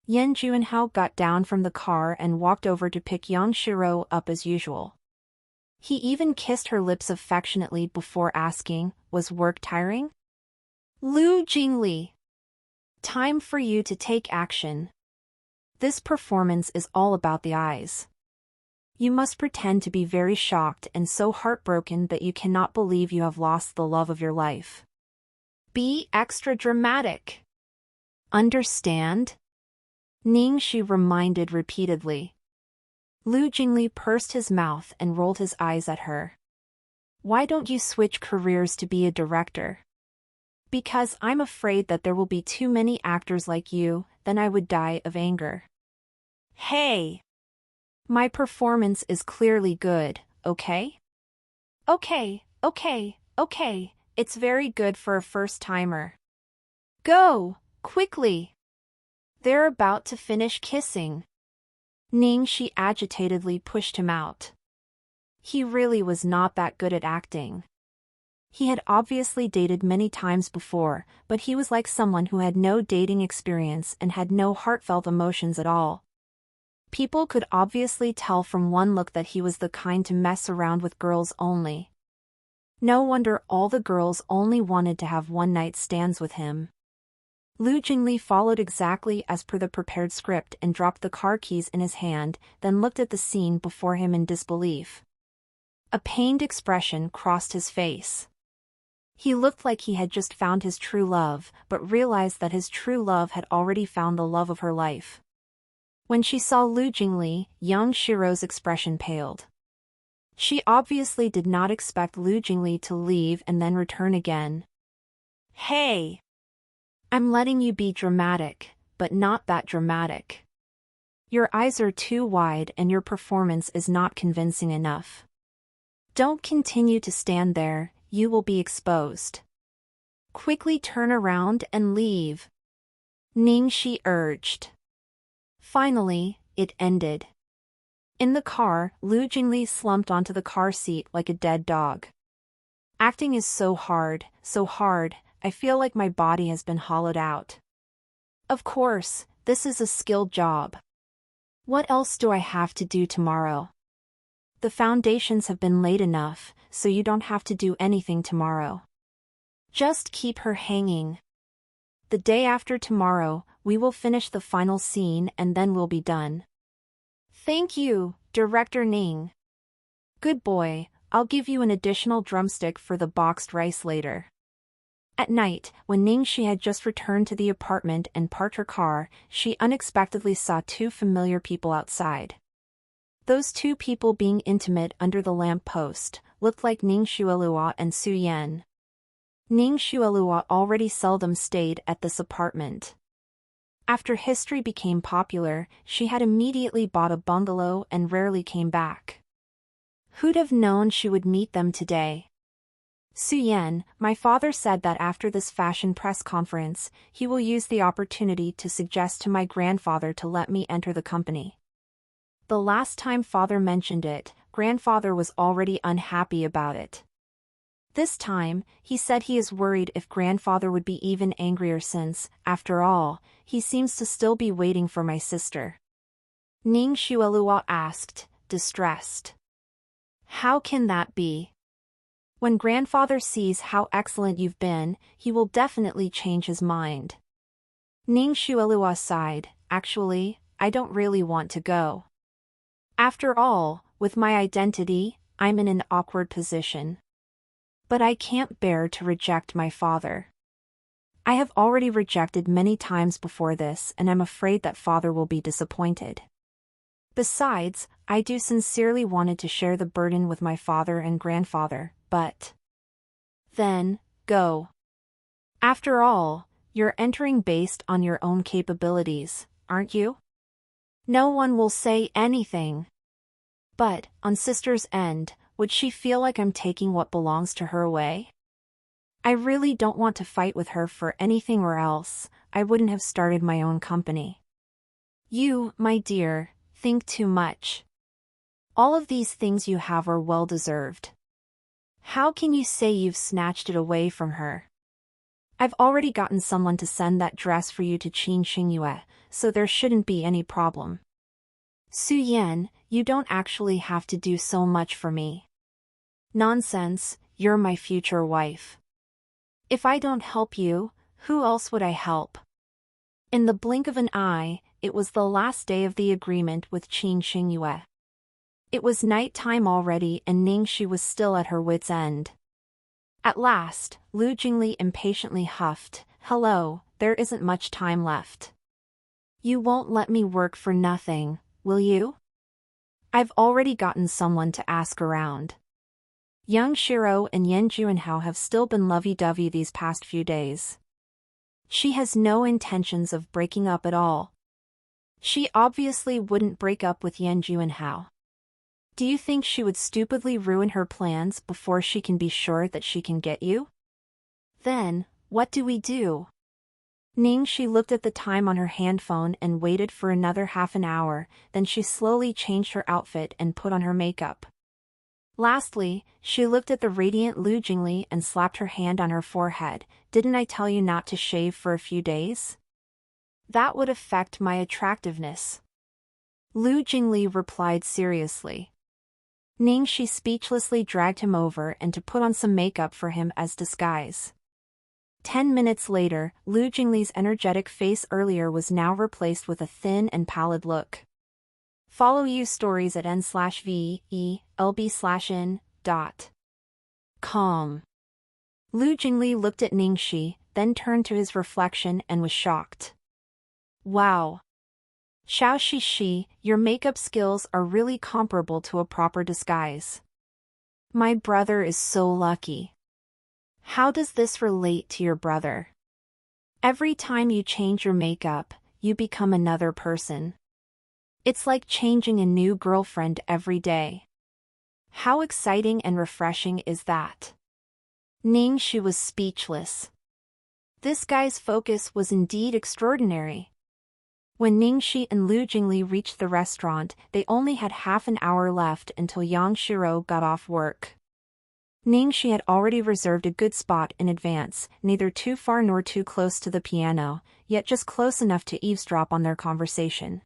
Yan Juanhao got down from the car and walked over to pick Yang Shiro up as usual. He even kissed her lips affectionately before asking, "Was work tiring?" "Lu Jingli, time for you to take action. This performance is all about the eyes. You must pretend to be very shocked and so heartbroken that you cannot believe you have lost the love of your life. Be extra dramatic. Understand?" Ningxi reminded repeatedly. Lu Jingli pursed his mouth and rolled his eyes at her. "Why don't you switch careers to be a director?" "Because I'm afraid that there will be too many actors like you, then I would die of anger." "Hey! My performance is clearly good, okay?" Okay, it's very good for a first-timer. Go, quickly! They're about to finish kissing." Ningxi agitatedly pushed him out. He really was not that good at acting. He had obviously dated many times before, but he was like someone who had no dating experience and had no heartfelt emotions at all. People could obviously tell from one look that he was the kind to mess around with girls only. No wonder all the girls only wanted to have one-night stands with him. Lu Jingli followed exactly as per the prepared script and dropped the car keys in his hand, then looked at the scene before him in disbelief. A pained expression crossed his face. He looked like he had just found his true love, but realized that his true love had already found the love of her life. When she saw Lu Jingli, Yang Shiro's expression paled. She obviously did not expect Lu Jingli to leave and then return again. "Hey! I'm letting you be dramatic, but not that dramatic. Your eyes are too wide and your performance is not convincing enough. Don't continue to stand there, you will be exposed. Quickly turn around and leave," Ningxi urged. Finally, it ended. In the car, Lu Jingli slumped onto the car seat like a dead dog. "Acting is so hard, I feel like my body has been hollowed out. Of course, this is a skilled job. What else do I have to do tomorrow? The foundations have been laid enough, so you don't have to do anything tomorrow. Just keep her hanging. The day after tomorrow, we will finish the final scene and then we'll be done." "Thank you, Director Ning. Good boy, I'll give you an additional drumstick for the boxed rice later." At night, when Ningxi had just returned to the apartment and parked her car, she unexpectedly saw two familiar people outside. Those two people being intimate under the lamp post, looked like Ning Xuelua and Su Yan. Ning Xuelua already seldom stayed at this apartment. After history became popular, she had immediately bought a bungalow and rarely came back. Who'd have known she would meet them today? Suyen, my father said that after this fashion press conference, he will use the opportunity to suggest to my grandfather to let me enter the company. The last time father mentioned it, grandfather was already unhappy about it. This time, he said he is worried if grandfather would be even angrier since, after all, he seems to still be waiting for my sister. Ning Xuelua asked, distressed. How can that be? When grandfather sees how excellent you've been, he will definitely change his mind. Ning Xuelua sighed, actually, I don't really want to go. After all, with my identity, I'm in an awkward position. But I can't bear to reject my father. I have already rejected many times before this and I'm afraid that father will be disappointed. Besides, I do sincerely wanted to share the burden with my father and grandfather, but... Then, go. After all, you're entering based on your own capabilities, aren't you? No one will say anything. But, on sister's end, would she feel like I'm taking what belongs to her away? I really don't want to fight with her for anything or else, I wouldn't have started my own company. You, my dear, think too much. All of these things you have are well deserved. How can you say you've snatched it away from her? I've already gotten someone to send that dress for you to Qin Xingyue, so there shouldn't be any problem. Suyen, you don't actually have to do so much for me. Nonsense, you're my future wife. If I don't help you, who else would I help? In the blink of an eye, it was the last day of the agreement with Qin Xingyue. It was night time already and Ningxi was still at her wit's end. At last, Lu Jingli impatiently huffed, "Hello, there isn't much time left. You won't let me work for nothing, will you? I've already gotten someone to ask around." Young Shiro and Yan Juanhao have still been lovey-dovey these past few days. She has no intentions of breaking up at all. She obviously wouldn't break up with Yan Juanhao. Do you think she would stupidly ruin her plans before she can be sure that she can get you? Then, what do we do? Ningxi looked at the time on her handphone and waited for another half an hour, then she slowly changed her outfit and put on her makeup. Lastly, she looked at the radiant Lu Jingli and slapped her hand on her forehead. "Didn't I tell you not to shave for a few days? That would affect my attractiveness." Lu Jingli replied seriously. Ningxi speechlessly dragged him over and to put on some makeup for him as disguise. 10 minutes later, Lu Jingli's energetic face earlier was now replaced with a thin and pallid look. Follow you stories at n/VELB/in.com. Lu Jingli looked at Ningxi, then turned to his reflection and was shocked. Wow! Xiao Shishi, your makeup skills are really comparable to a proper disguise. My brother is so lucky. How does this relate to your brother? Every time you change your makeup, you become another person. It's like changing a new girlfriend every day. How exciting and refreshing is that? Ningxi was speechless. This guy's focus was indeed extraordinary. When Ningxi and Lu Jingli reached the restaurant, they only had half an hour left until Yang Shiro got off work. Ningxi had already reserved a good spot in advance, neither too far nor too close to the piano, yet just close enough to eavesdrop on their conversation.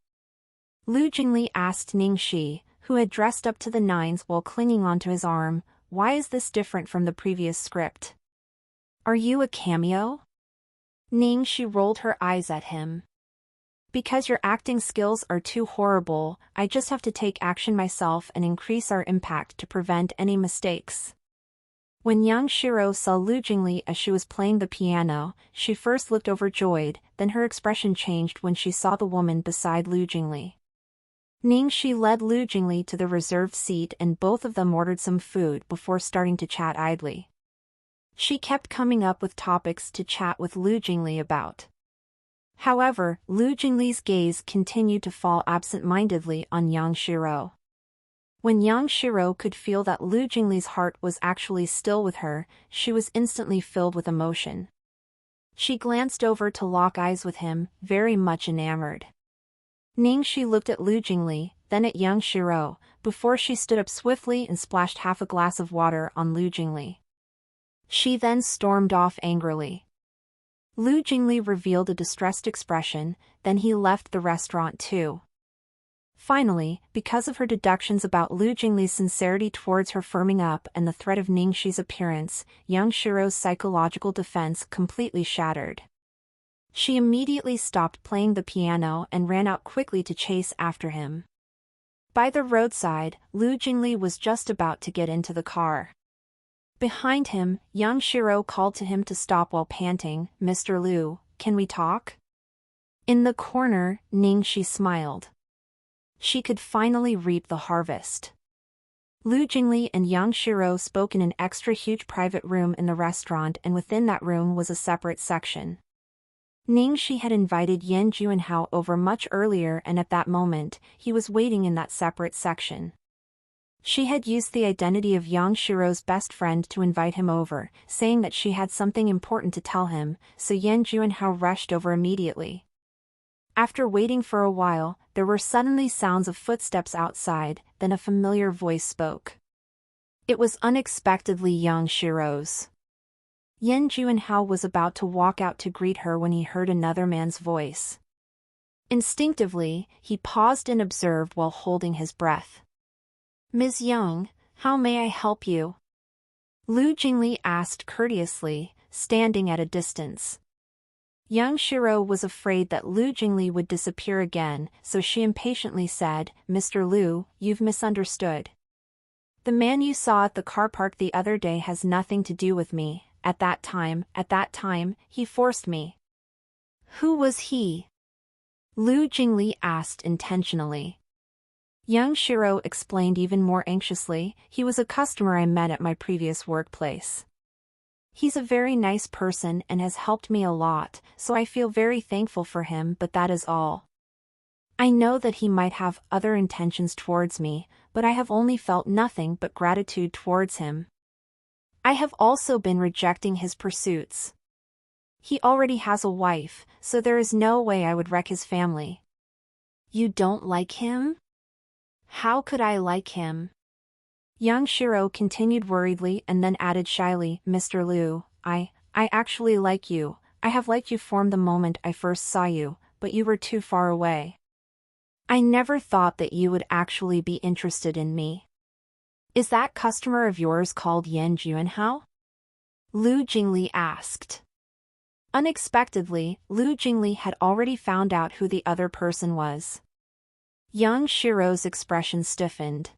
Lu Jingli asked Ningxi, who had dressed up to the nines while clinging onto his arm, "Why is this different from the previous script? Are you a cameo?" Ningxi rolled her eyes at him. "Because your acting skills are too horrible, I just have to take action myself and increase our impact to prevent any mistakes." When Yang Shiro saw Lu Jingli as she was playing the piano, she first looked overjoyed, then her expression changed when she saw the woman beside Lu Jingli. Ningxi led Lu Jingli to the reserved seat and both of them ordered some food before starting to chat idly. She kept coming up with topics to chat with Lu Jingli about. However, Lu Jingli's gaze continued to fall absent-mindedly on Yang Shiro. When Yang Shiro could feel that Lu Jingli's heart was actually still with her, she was instantly filled with emotion. She glanced over to lock eyes with him, very much enamored. Ningxi looked at Lu Jingli, then at Yang Shiro, before she stood up swiftly and splashed half a glass of water on Lu Jingli. She then stormed off angrily. Lu Jingli revealed a distressed expression, then he left the restaurant too. Finally, because of her deductions about Lu Jingli's sincerity towards her firming up and the threat of Ningxi's appearance, Yang Shiro's psychological defense completely shattered. She immediately stopped playing the piano and ran out quickly to chase after him. By the roadside, Lu Jingli was just about to get into the car. Behind him, Yang Shiro called to him to stop while panting, "Mr. Lu, can we talk?" In the corner, Ningxi smiled. She could finally reap the harvest. Lu Jingli and Yang Shiro spoke in an extra-huge private room in the restaurant, and within that room was a separate section. Ningxi had invited Yan Juanhao over much earlier, and at that moment, he was waiting in that separate section. She had used the identity of Yang Shiro's best friend to invite him over, saying that she had something important to tell him, so Yan Juanhao rushed over immediately. After waiting for a while, there were suddenly sounds of footsteps outside, then a familiar voice spoke. It was unexpectedly Yang Shiro's. Yan Juanhao was about to walk out to greet her when he heard another man's voice. Instinctively, he paused and observed while holding his breath. "Ms. Yang, how may I help you?" Lu Jingli asked courteously, standing at a distance. Yang Shiro was afraid that Lu Jingli would disappear again, so she impatiently said, "Mr. Lu, you've misunderstood. The man you saw at the car park the other day has nothing to do with me. At that time, he forced me." "Who was he?" Lu Jingli asked intentionally. Yang Shiro explained even more anxiously, "He was a customer I met at my previous workplace. He's a very nice person and has helped me a lot, so I feel very thankful for him, but that is all. I know that he might have other intentions towards me, but I have only felt nothing but gratitude towards him. I have also been rejecting his pursuits. He already has a wife, so there is no way I would wreck his family." "You don't like him?" "How could I like him?" Yang Shiro continued worriedly and then added shyly, "Mr. Lu, I actually like you. I have liked you from the moment I first saw you, but you were too far away. I never thought that you would actually be interested in me." "Is that customer of yours called Yan Juanhao?" Lu Jingli asked. Unexpectedly, Lu Jingli had already found out who the other person was. Yang Shiro's expression stiffened.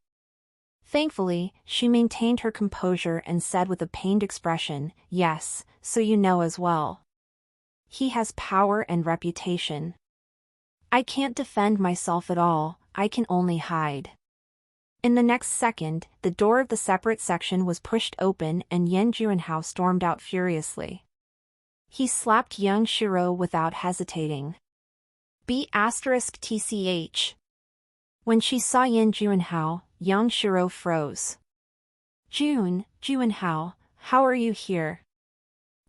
Thankfully, she maintained her composure and said with a pained expression, "Yes, so you know as well. He has power and reputation. I can't defend myself at all, I can only hide." In the next second, the door of the separate section was pushed open and Yan Juanhao stormed out furiously. He slapped Yang Shiro without hesitating. *TCH. When she saw Yan Juanhao, Yang Shiro froze. Juanhao, how are you here?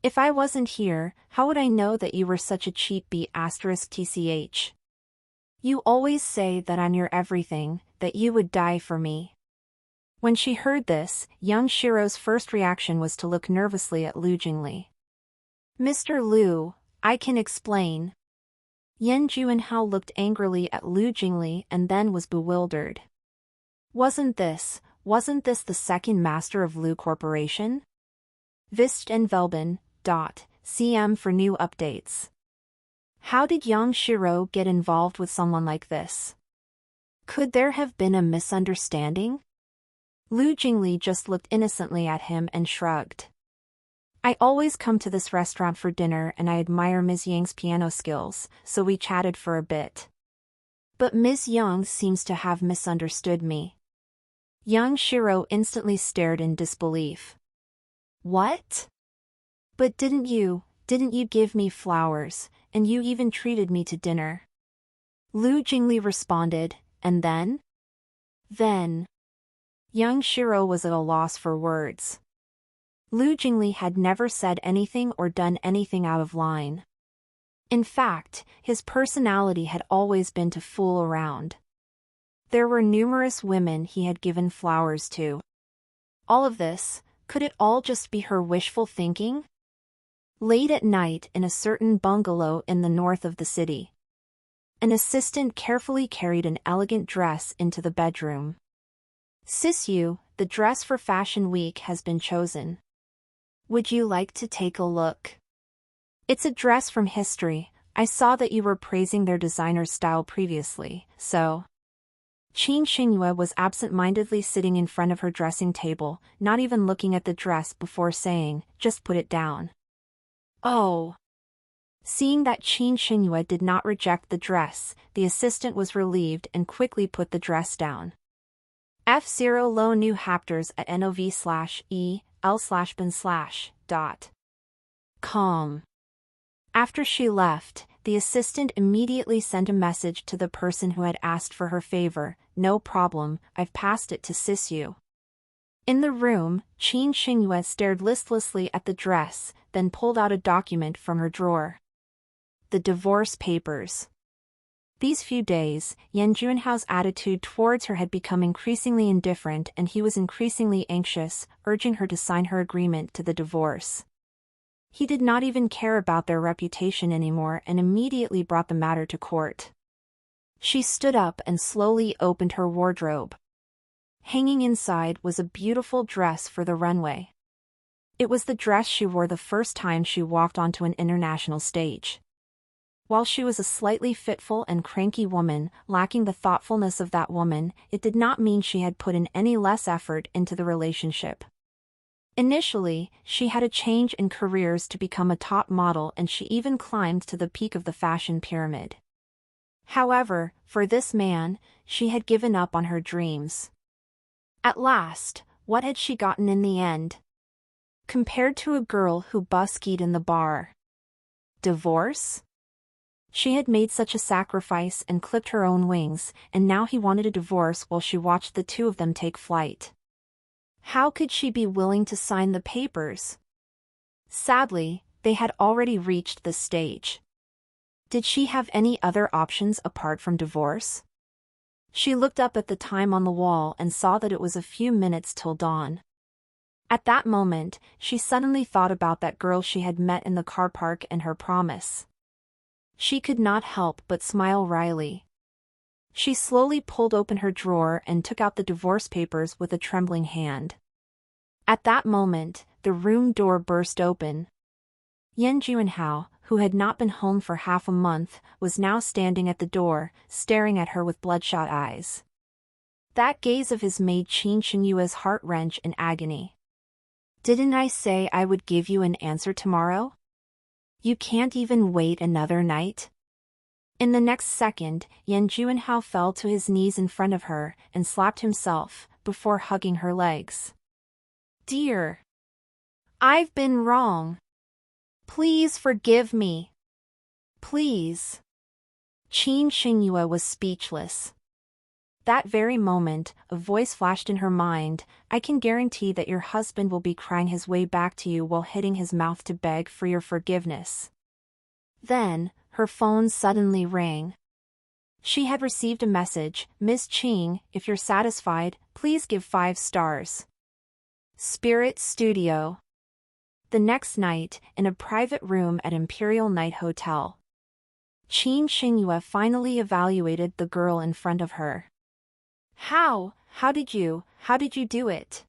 If I wasn't here, how would I know that you were such a cheat? *TCH. You always say that I'm your everything, that you would die for me. When she heard this, Yang Shiro's first reaction was to look nervously at Lu Jingli. "Mr. Lu, I can explain." Yan Juanhao looked angrily at Lu Jingli and then was bewildered. Wasn't this the second master of Lu Corporation? Vist and Velben, .cm for new updates. How did Yang Shiro get involved with someone like this? Could there have been a misunderstanding? Lu Jingli just looked innocently at him and shrugged. "I always come to this restaurant for dinner and I admire Ms. Yang's piano skills, so we chatted for a bit. But Ms. Yang seems to have misunderstood me." Yang Shiro instantly stared in disbelief. "What? But didn't you give me flowers, and you even treated me to dinner? Lu Jingli responded, and then? Then. Young Shiro was at a loss for words. Lu Jingli had never said anything or done anything out of line. In fact, his personality had always been to fool around. There were numerous women he had given flowers to. All of this, could it all just be her wishful thinking? Late at night in a certain bungalow in the north of the city, an assistant carefully carried an elegant dress into the bedroom. Sisyu, the dress for Fashion Week has been chosen. Would you like to take a look? It's a dress from history. I saw that you were praising their designer's style previously, so. Qin Xingyue was absent-mindedly sitting in front of her dressing table, not even looking at the dress before saying, "Just put it down." Oh. Seeing that Qin Xingyue did not reject the dress, the assistant was relieved and quickly put the dress down. F0 Lo New Hapters at nov/el/bin/. After she left, the assistant immediately sent a message to the person who had asked for her favor. "No problem, I've passed it to Sisyu." In the room, Qin Xingyue stared listlessly at the dress, then pulled out a document from her drawer. The divorce papers. These few days, Yan Junhao's attitude towards her had become increasingly indifferent and he was increasingly anxious, urging her to sign her agreement to the divorce. He did not even care about their reputation anymore and immediately brought the matter to court. She stood up and slowly opened her wardrobe. Hanging inside was a beautiful dress for the runway. It was the dress she wore the first time she walked onto an international stage. While she was a slightly fitful and cranky woman, lacking the thoughtfulness of that woman, it did not mean she had put in any less effort into the relationship. Initially, she had a change in careers to become a top model and she even climbed to the peak of the fashion pyramid. However, for this man, she had given up on her dreams. At last, what had she gotten in the end? Compared to a girl who buskied in the bar. Divorce? She had made such a sacrifice and clipped her own wings, and now he wanted a divorce while she watched the two of them take flight. How could she be willing to sign the papers? Sadly, they had already reached this stage. Did she have any other options apart from divorce? She looked up at the time on the wall and saw that it was a few minutes till dawn. At that moment, she suddenly thought about that girl she had met in the car park and her promise. She could not help but smile wryly. She slowly pulled open her drawer and took out the divorce papers with a trembling hand. At that moment, the room door burst open. Yan Junhao, who had not been home for half a month, was now standing at the door, staring at her with bloodshot eyes. That gaze of his made Qin Xinyue's heart wrench in agony. "Didn't I say I would give you an answer tomorrow? You can't even wait another night?" In the next second, Yan Junhao fell to his knees in front of her and slapped himself, before hugging her legs. "Dear, I've been wrong. Please forgive me. Please." Qin Xingyue was speechless. That very moment, a voice flashed in her mind, "I can guarantee that your husband will be crying his way back to you while hitting his mouth to beg for your forgiveness." Then, her phone suddenly rang. She had received a message, "Miss Qing, if you're satisfied, please give 5 stars. Spirit Studio. The next night, in a private room at Imperial Night Hotel. Qin Xingyue finally evaluated the girl in front of her. How did you do it?"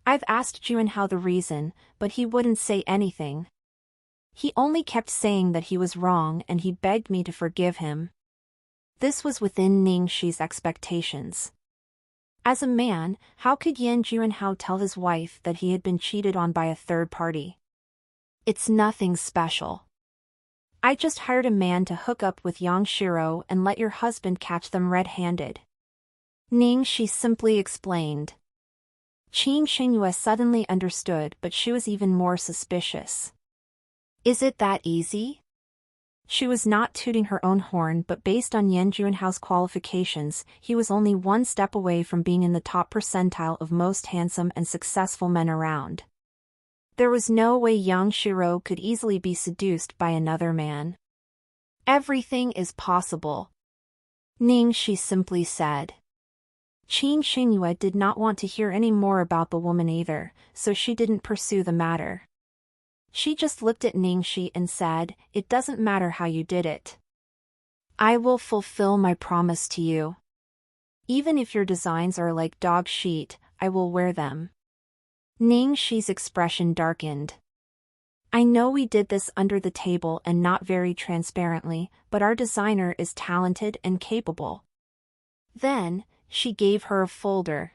"I've asked Junhao the reason, but he wouldn't say anything. He only kept saying that he was wrong and he begged me to forgive him." This was within Ning Shi's expectations. As a man, how could Yan Junhao tell his wife that he had been cheated on by a third party? "It's nothing special. I just hired a man to hook up with Yang Shiro and let your husband catch them red-handed." Ning Shi simply explained. Qin Xingyue suddenly understood, but she was even more suspicious. Is it that easy? She was not tooting her own horn, but based on Yan Junhao's qualifications, he was only one step away from being in the top percentile of most handsome and successful men around. There was no way Yang Shiro could easily be seduced by another man. Everything is possible, Ningxi simply said. Qin Xingyue did not want to hear any more about the woman either, so she didn't pursue the matter. She just looked at Ningxi and said, "It doesn't matter how you did it. I will fulfill my promise to you. Even if your designs are like dog shit, I will wear them." Ningxi's expression darkened. "I know we did this under the table and not very transparently, but our designer is talented and capable." Then, she gave her a folder.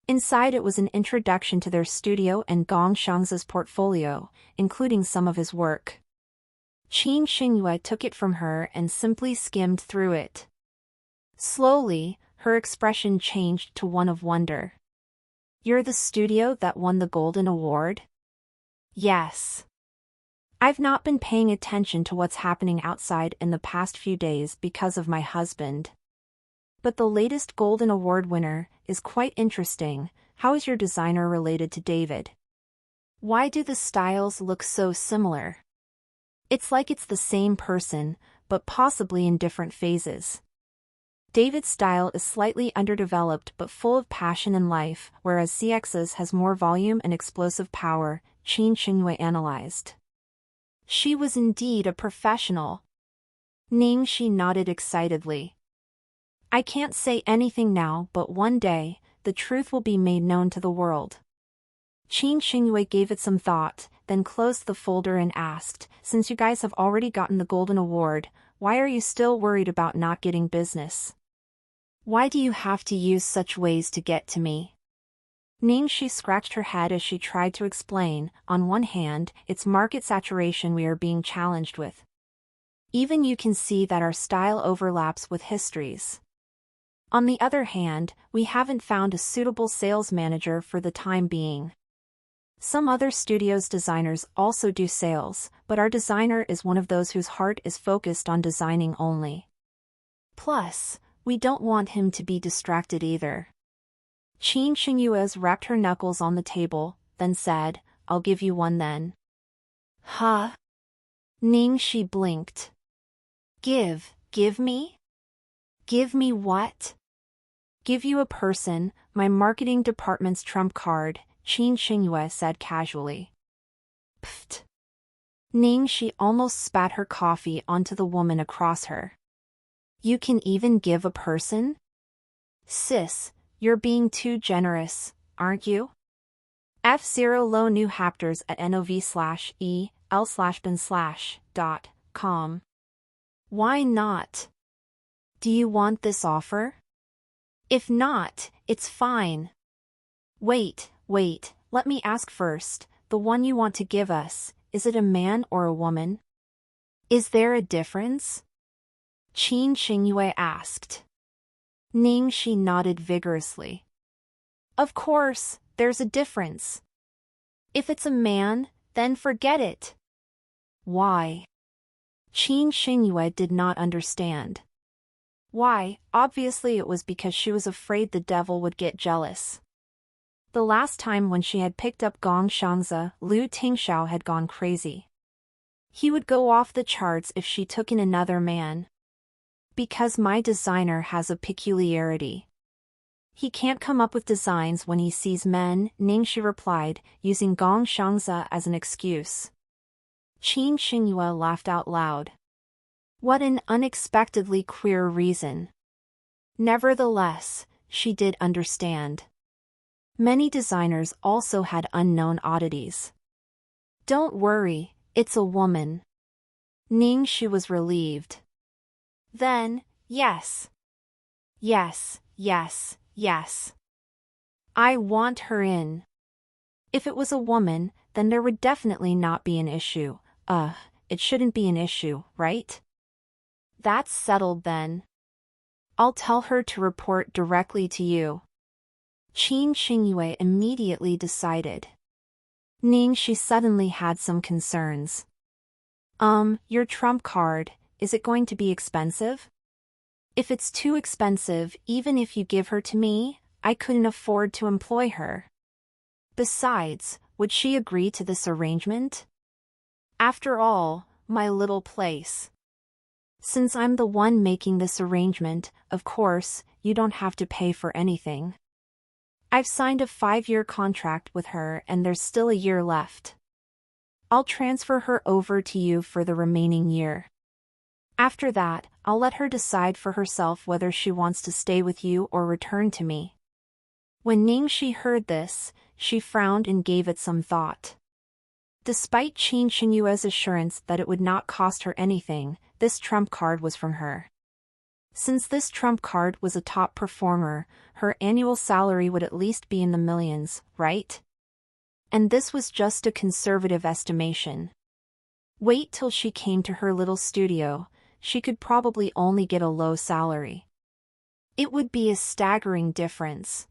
Inside it was an introduction to their studio and Gong Xiangzi's portfolio, including some of his work. Qin Xingyue took it from her and simply skimmed through it. Slowly, her expression changed to one of wonder. "You're the studio that won the Golden Award?" "Yes. I've not been paying attention to what's happening outside in the past few days because of my husband. But the latest Golden Award winner is quite interesting. How is your designer related to David? Why do the styles look so similar? It's like it's the same person, but possibly in different phases. David's style is slightly underdeveloped but full of passion and life, whereas CX's has more volume and explosive power," Qin Xingyue analyzed. She was indeed a professional. Ningxi nodded excitedly. "I can't say anything now, but one day, the truth will be made known to the world." Qin Xingyue gave it some thought, then closed the folder and asked, "Since you guys have already gotten the Golden Award, why are you still worried about not getting business? Why do you have to use such ways to get to me?" Ningxi scratched her head as she tried to explain. "On one hand, it's market saturation we are being challenged with. Even you can see that our style overlaps with history's. On the other hand, we haven't found a suitable sales manager for the time being. Some other studios' designers also do sales, but our designer is one of those whose heart is focused on designing only. Plus, we don't want him to be distracted either." Qin Xingyue rapped her knuckles on the table, then said, "I'll give you one then." "Huh?" Ningxi blinked. Give me? Give me what?" "Give you a person, my marketing department's trump card," Qin Xingyue said casually. Pfft. Ningxi almost spat her coffee onto the woman across her. "You can even give a person? Sis, you're being too generous, aren't you?" F0 low new hapters at nov/el/bin/.com. Why not? Do you want this offer? If not, it's fine. Wait, let me ask first, the one you want to give us, is it a man or a woman? Is there a difference?" Qin Xingyue asked. Ningxi nodded vigorously. "Of course, there's a difference. If it's a man, then forget it." "Why?" Qin Xingyue did not understand. Why, obviously it was because she was afraid the devil would get jealous. The last time when she had picked up Gong Xiangzi, Liu Tingxiao had gone crazy. He would go off the charts if she took in another man. "Because my designer has a peculiarity. He can't come up with designs when he sees men," Ningxi replied, using Gong Xiangzi as an excuse. Qin Xingyue laughed out loud. What an unexpectedly queer reason. Nevertheless, she did understand. Many designers also had unknown oddities. "Don't worry, it's a woman." Ningxi was relieved. "Then, yes. Yes. I want her in." If it was a woman, then there would definitely not be an issue. It shouldn't be an issue, right? That's settled then. I'll tell her to report directly to you. Qin Xingyue immediately decided. Ningxi suddenly had some concerns. Your trump card, is it going to be expensive? If it's too expensive, even if you give her to me, I couldn't afford to employ her. Besides, would she agree to this arrangement? After all, my little place. Since I'm the one making this arrangement, of course, you don't have to pay for anything. I've signed a 5-year contract with her and there's still a year left. I'll transfer her over to you for the remaining year. After that, I'll let her decide for herself whether she wants to stay with you or return to me. When Ningxi heard this, she frowned and gave it some thought. Despite Qin Xingyue's assurance that it would not cost her anything, this trump card was from her. Since this trump card was a top performer, her annual salary would at least be in the millions, right? And this was just a conservative estimation. Wait till she came to her little studio, she could probably only get a low salary. It would be a staggering difference.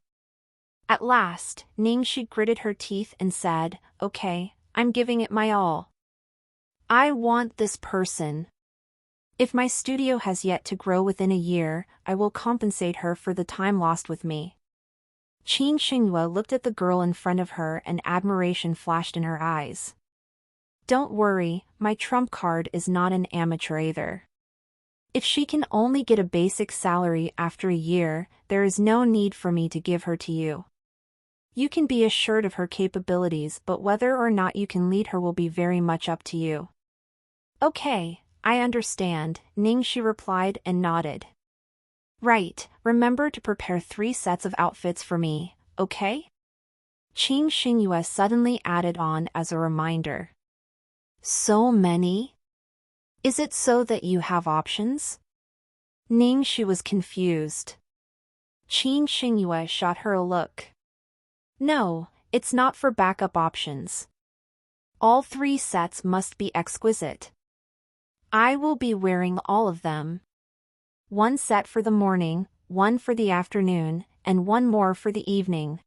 At last, Ningxi gritted her teeth and said, "Okay, I'm giving it my all. I want this person. If my studio has yet to grow within a year, I will compensate her for the time lost with me." Qin Xingyue looked at the girl in front of her and admiration flashed in her eyes. Don't worry, my trump card is not an amateur either. If she can only get a basic salary after a year, there is no need for me to give her to you. You can be assured of her capabilities, but whether or not you can lead her will be very much up to you. Okay, I understand, Ningxi replied and nodded. Right, remember to prepare 3 sets of outfits for me, okay? Qin Xingyue suddenly added on as a reminder. So many? Is it so that you have options? Ningxi was confused. Qin Xingyue shot her a look. No, it's not for backup options. All 3 sets must be exquisite. I will be wearing all of them. 1 set for the morning, 1 for the afternoon, and 1 more for the evening.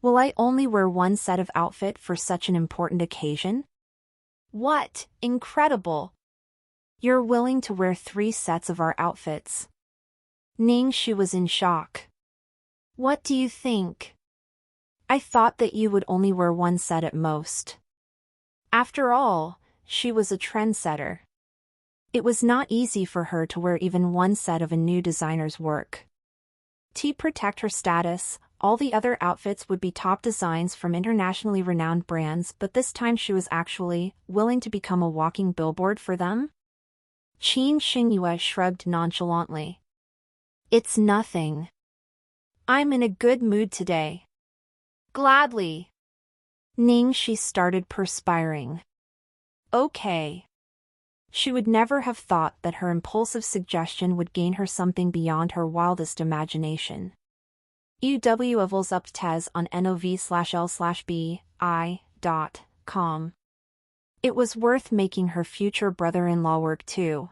Will I only wear 1 set of outfit for such an important occasion? What, incredible! You're willing to wear 3 sets of our outfits. Ningxi was in shock. What do you think? I thought that you would only wear 1 set at most. After all, she was a trendsetter. It was not easy for her to wear even 1 set of a new designer's work. To protect her status, all the other outfits would be top designs from internationally renowned brands, but this time she was actually willing to become a walking billboard for them? Qin Xingyue shrugged nonchalantly. It's nothing. I'm in a good mood today. Gladly. Ningxi started perspiring. Okay. She would never have thought that her impulsive suggestion would gain her something beyond her wildest imagination. UW evils up tes on nov/l/bi.com. It was worth making her future brother-in-law work too.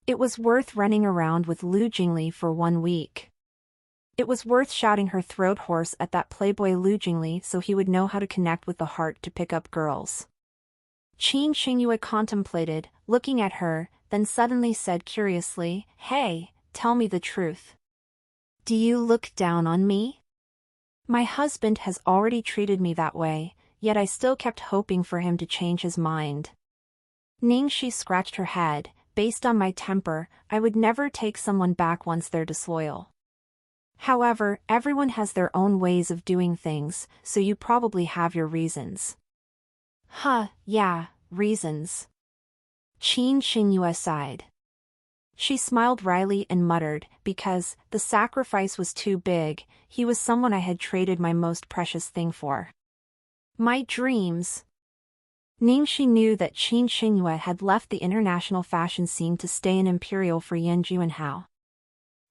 It was worth running around with Lu Jingli for 1 week. It was worth shouting her throat hoarse at that playboy Lu Jingli so he would know how to connect with the heart to pick up girls. Qin Xingyue contemplated, looking at her, then suddenly said curiously, Hey, tell me the truth. Do you look down on me? My husband has already treated me that way, yet I still kept hoping for him to change his mind. Ningxi scratched her head. Based on my temper, I would never take someone back once they're disloyal. However, everyone has their own ways of doing things, so you probably have your reasons. Yeah, reasons. Qin Xingyue sighed. She smiled wryly and muttered, because the sacrifice was too big, he was someone I had traded my most precious thing for. My dreams. Ningxi knew that Qin Xingyue had left the international fashion scene to stay in Imperial for Yan Juanhao.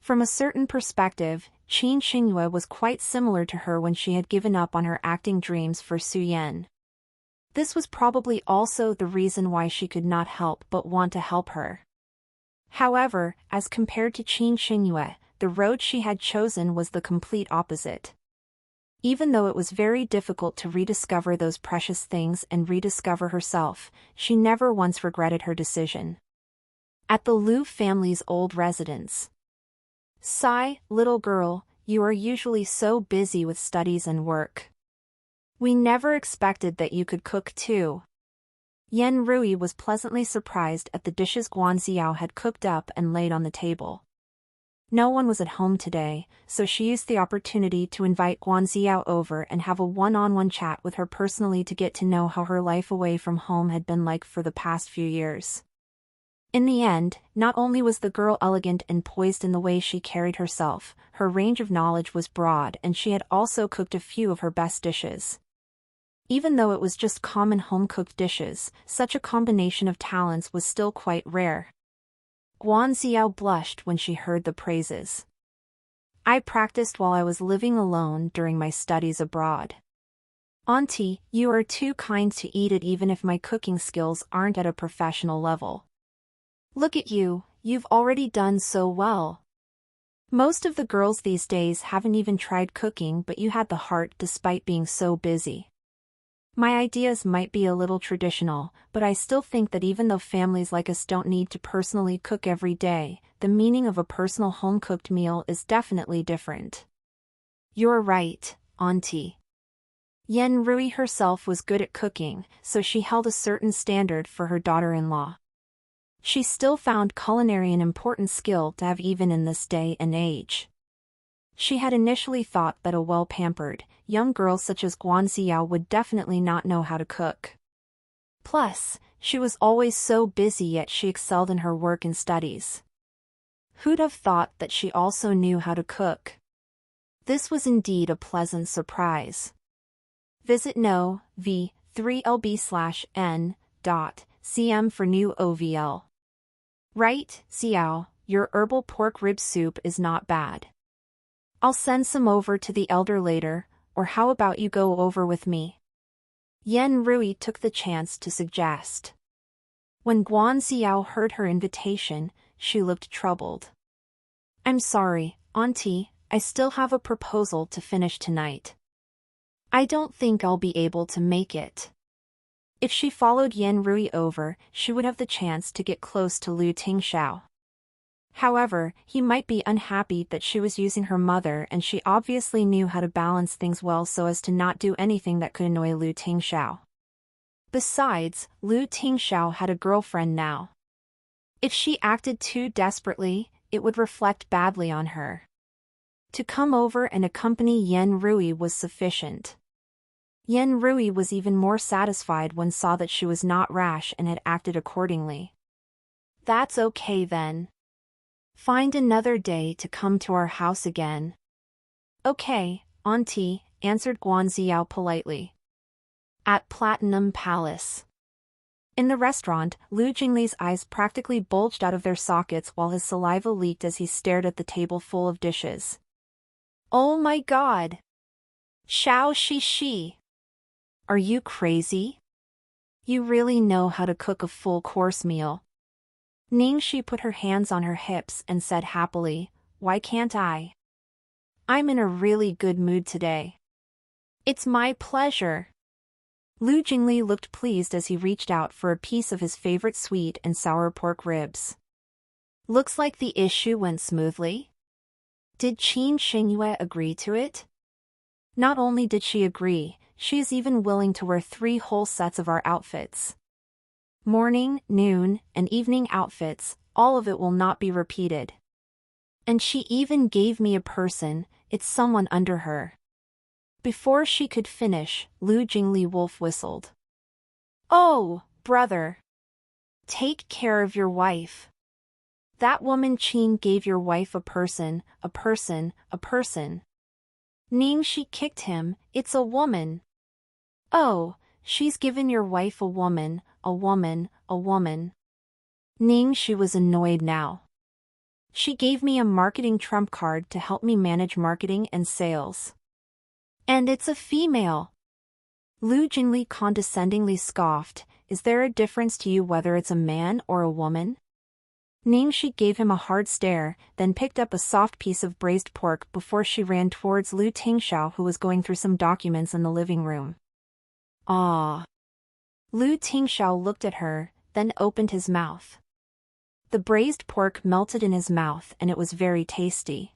From a certain perspective, Qin Xingyue was quite similar to her when she had given up on her acting dreams for Su Yan. This was probably also the reason why she could not help but want to help her. However, as compared to Qin Xingyue, the road she had chosen was the complete opposite. Even though it was very difficult to rediscover those precious things and rediscover herself, she never once regretted her decision. At the Liu family's old residence. Sigh, little girl, you are usually so busy with studies and work. We never expected that you could cook too. Yen Rui was pleasantly surprised at the dishes Guan Xiao had cooked up and laid on the table. No one was at home today, so she used the opportunity to invite Guan Xiao over and have a one-on-one chat with her personally to get to know how her life away from home had been like for the past few years. In the end, not only was the girl elegant and poised in the way she carried herself, her range of knowledge was broad and she had also cooked a few of her best dishes. Even though it was just common home-cooked dishes, such a combination of talents was still quite rare. Guan Xiao blushed when she heard the praises. I practiced while I was living alone during my studies abroad. Auntie, you are too kind to eat it even if my cooking skills aren't at a professional level. Look at you, you've already done so well. Most of the girls these days haven't even tried cooking, but you had the heart despite being so busy. My ideas might be a little traditional, but I still think that even though families like us don't need to personally cook every day, the meaning of a personal home-cooked meal is definitely different. You're right, Auntie. Yen Rui herself was good at cooking, so she held a certain standard for her daughter-in-law. She still found culinary an important skill to have even in this day and age. She had initially thought that a well-pampered, young girl such as Guan Xiao would definitely not know how to cook. Plus, she was always so busy yet she excelled in her work and studies. Who'd have thought that she also knew how to cook? This was indeed a pleasant surprise. Visit no.v3lb/n.cm for new OVL. Right, Xiao, your herbal pork rib soup is not bad. I'll send some over to the elder later, or how about you go over with me? Yen Rui took the chance to suggest. When Guan Xiao heard her invitation, she looked troubled. I'm sorry, Auntie, I still have a proposal to finish tonight. I don't think I'll be able to make it. If she followed Yen Rui over, she would have the chance to get close to Liu Tingxiao. However, he might be unhappy that she was using her mother and she obviously knew how to balance things well so as to not do anything that could annoy Liu Tingxiao. Besides, Liu Tingxiao had a girlfriend now. If she acted too desperately, it would reflect badly on her. To come over and accompany Yen Rui was sufficient. Yen Rui was even more satisfied when saw that she was not rash and had acted accordingly. That's okay then. Find another day to come to our house again. Okay, Auntie, answered Guan Xiao politely. At Platinum Palace. In the restaurant, Liu Jingli's eyes practically bulged out of their sockets while his saliva leaked as he stared at the table full of dishes. Oh my god! Xiao Shi. Are you crazy? You really know how to cook a full-course meal. Ningxi put her hands on her hips and said happily, why can't I? I'm in a really good mood today. It's my pleasure. Liu Jingli looked pleased as he reached out for a piece of his favorite sweet and sour pork ribs. Looks like the issue went smoothly. Did Qin Xingyue agree to it? Not only did she agree, she is even willing to wear 3 whole sets of our outfits. Morning, noon, and evening outfits, all of it will not be repeated. And she even gave me a person, it's someone under her. Before she could finish, Liu Jingli wolf whistled. Oh, brother. Take care of your wife. That woman Qin gave your wife a person. Ningxi kicked him, it's a woman. Oh, she's given your wife a woman. Ningxi was annoyed now. She gave me a marketing trump card to help me manage marketing and sales. And it's a female. Liu Jingli condescendingly scoffed, is there a difference to you whether it's a man or a woman? Ningxi gave him a hard stare, then picked up a soft piece of braised pork before she ran towards Lu Tingxiao, who was going through some documents in the living room. Ah. Lu Tingxiao looked at her, then opened his mouth. The braised pork melted in his mouth and it was very tasty.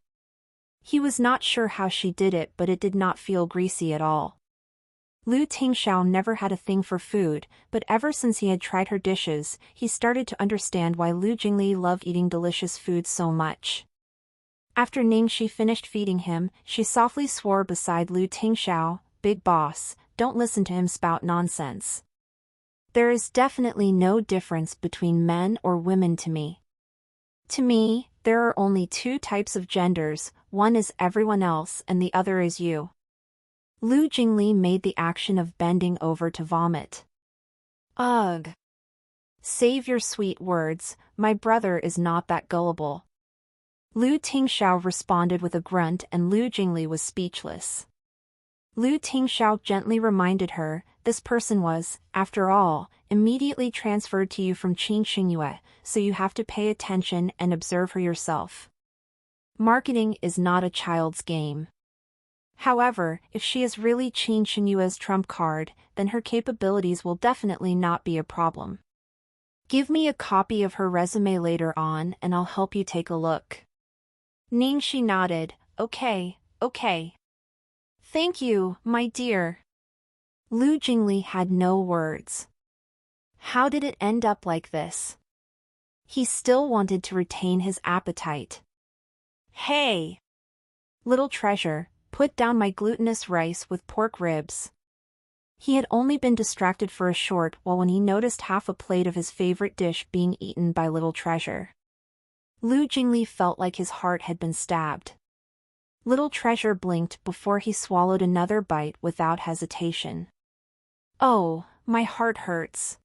He was not sure how she did it, but it did not feel greasy at all. Lu Tingxiao never had a thing for food, but ever since he had tried her dishes, he started to understand why Lu Jingli loved eating delicious food so much. After Ningxi finished feeding him, she softly swore beside Lu Tingxiao, "Big boss, don't listen to him spout nonsense. There is definitely no difference between men or women to me. To me, there are only two types of genders, one is everyone else and the other is you." Lu Jingli made the action of bending over to vomit. Ugh. Save your sweet words, my brother is not that gullible. Lu Tingxiao responded with a grunt and Lu Jingli was speechless. Lu Tingxiao gently reminded her, this person was, after all, immediately transferred to you from Qin Xingyue, so you have to pay attention and observe her yourself. Marketing is not a child's game. However, if she is really Qin Xinyue's trump card, then her capabilities will definitely not be a problem. Give me a copy of her resume later on and I'll help you take a look. Ningxi nodded, okay. Thank you, my dear. Lu Jingli had no words. How did it end up like this? He still wanted to retain his appetite. Hey! Little treasure, put down my glutinous rice with pork ribs. He had only been distracted for a short while when he noticed half a plate of his favorite dish being eaten by little treasure. Lu Jingli felt like his heart had been stabbed. Little treasure blinked before he swallowed another bite without hesitation. Oh, my heart hurts.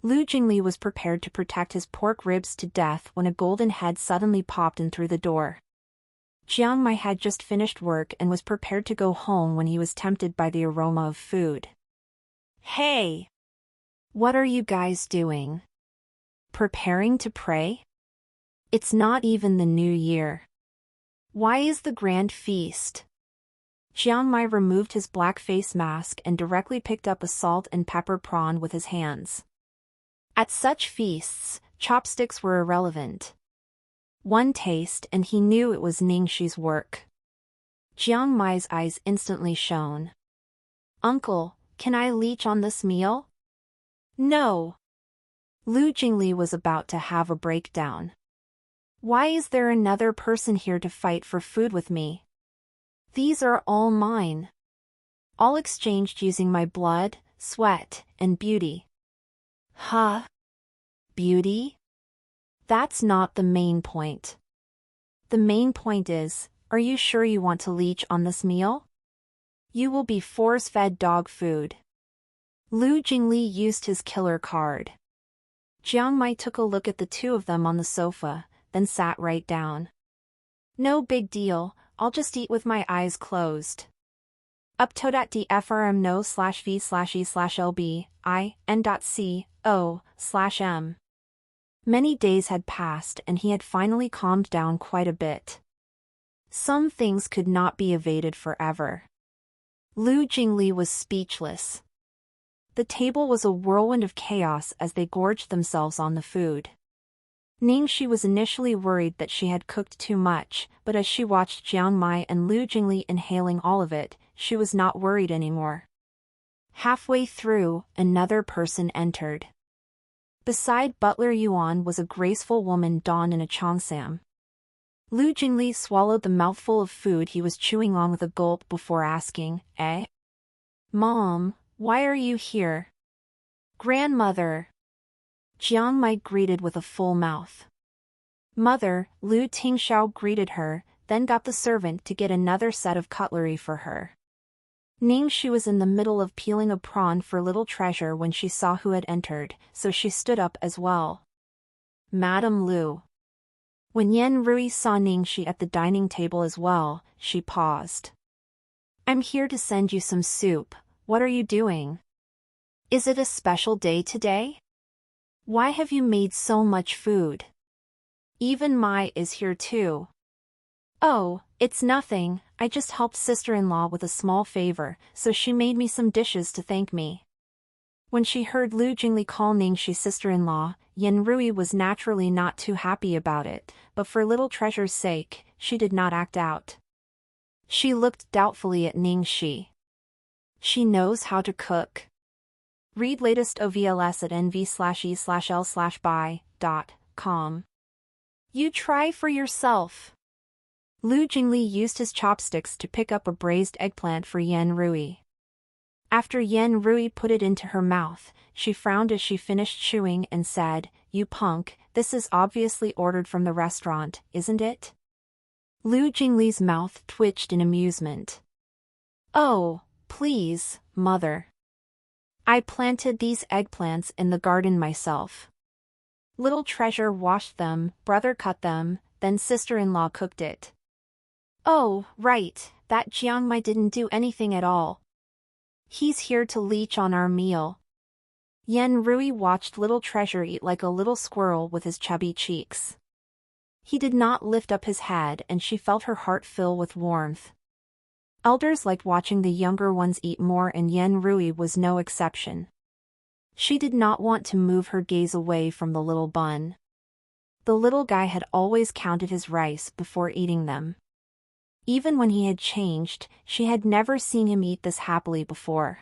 Lu Jingli was prepared to protect his pork ribs to death when a golden head suddenly popped in through the door. Jiang Mai had just finished work and was prepared to go home when he was tempted by the aroma of food. Hey! What are you guys doing? Preparing to pray? It's not even the new year. Why is the grand feast? Jiang Mai removed his black face mask and directly picked up a salt and pepper prawn with his hands. At such feasts, chopsticks were irrelevant. One taste and he knew it was Ningxi's work. Jiang Mai's eyes instantly shone. Uncle, can I leech on this meal? No. Lu Jingli was about to have a breakdown. Why is there another person here to fight for food with me? These are all mine. All exchanged using my blood, sweat, and beauty. Huh? Beauty? That's not the main point. The main point is, are you sure you want to leech on this meal? You will be force-fed dog food. Lu Jingli used his killer card. Jiang Mai took a look at the two of them on the sofa, then sat right down. No big deal, I'll just eat with my eyes closed. Upto.dfrm no/v/e/lb in.co/m. Many days had passed and he had finally calmed down quite a bit. Some things could not be evaded forever. Lu Jingli was speechless. The table was a whirlwind of chaos as they gorged themselves on the food. Ningxi was initially worried that she had cooked too much, but as she watched Jiang Mai and Lu Jingli inhaling all of it, she was not worried anymore. Halfway through, another person entered. Beside Butler Yuan was a graceful woman donned in a cheongsam. Lu Jingli swallowed the mouthful of food he was chewing on with a gulp before asking, "Eh? Mom, why are you here?" "Grandmother." Jiang Mai greeted with a full mouth. "Mother," Lu Tingxiao greeted her, then got the servant to get another set of cutlery for her. Ningxi was in the middle of peeling a prawn for little treasure when she saw who had entered, so she stood up as well. Madam Lu. When Yan Rui saw Ningxi at the dining table as well, she paused. "I'm here to send you some soup, what are you doing? Is it a special day today? Why have you made so much food?" Even Mai is here too. Oh, it's nothing, I just helped sister-in-law with a small favor, so she made me some dishes to thank me. When she heard Lu Jingli call Ningxi sister-in-law, Yan Rui was naturally not too happy about it, but for little treasure's sake, she did not act out. She looked doubtfully at Ningxi. She knows how to cook. Read latest OVLS at nv/e/l/buy.com. You try for yourself. Lu Jingli used his chopsticks to pick up a braised eggplant for Yan Rui. After Yan Rui put it into her mouth, she frowned as she finished chewing and said, "You punk, this is obviously ordered from the restaurant, isn't it?" Lu Jingli's mouth twitched in amusement. "Oh, please, mother. I planted these eggplants in the garden myself. Little treasure washed them, brother cut them, then sister-in-law cooked it." "Oh, right, that Jiangmai didn't do anything at all. He's here to leech on our meal." Yan Rui watched little treasure eat like a little squirrel with his chubby cheeks. He did not lift up his head and she felt her heart fill with warmth. Elders liked watching the younger ones eat more and Yan Rui was no exception. She did not want to move her gaze away from the little bun. The little guy had always counted his rice before eating them. Even when he had changed, she had never seen him eat this happily before.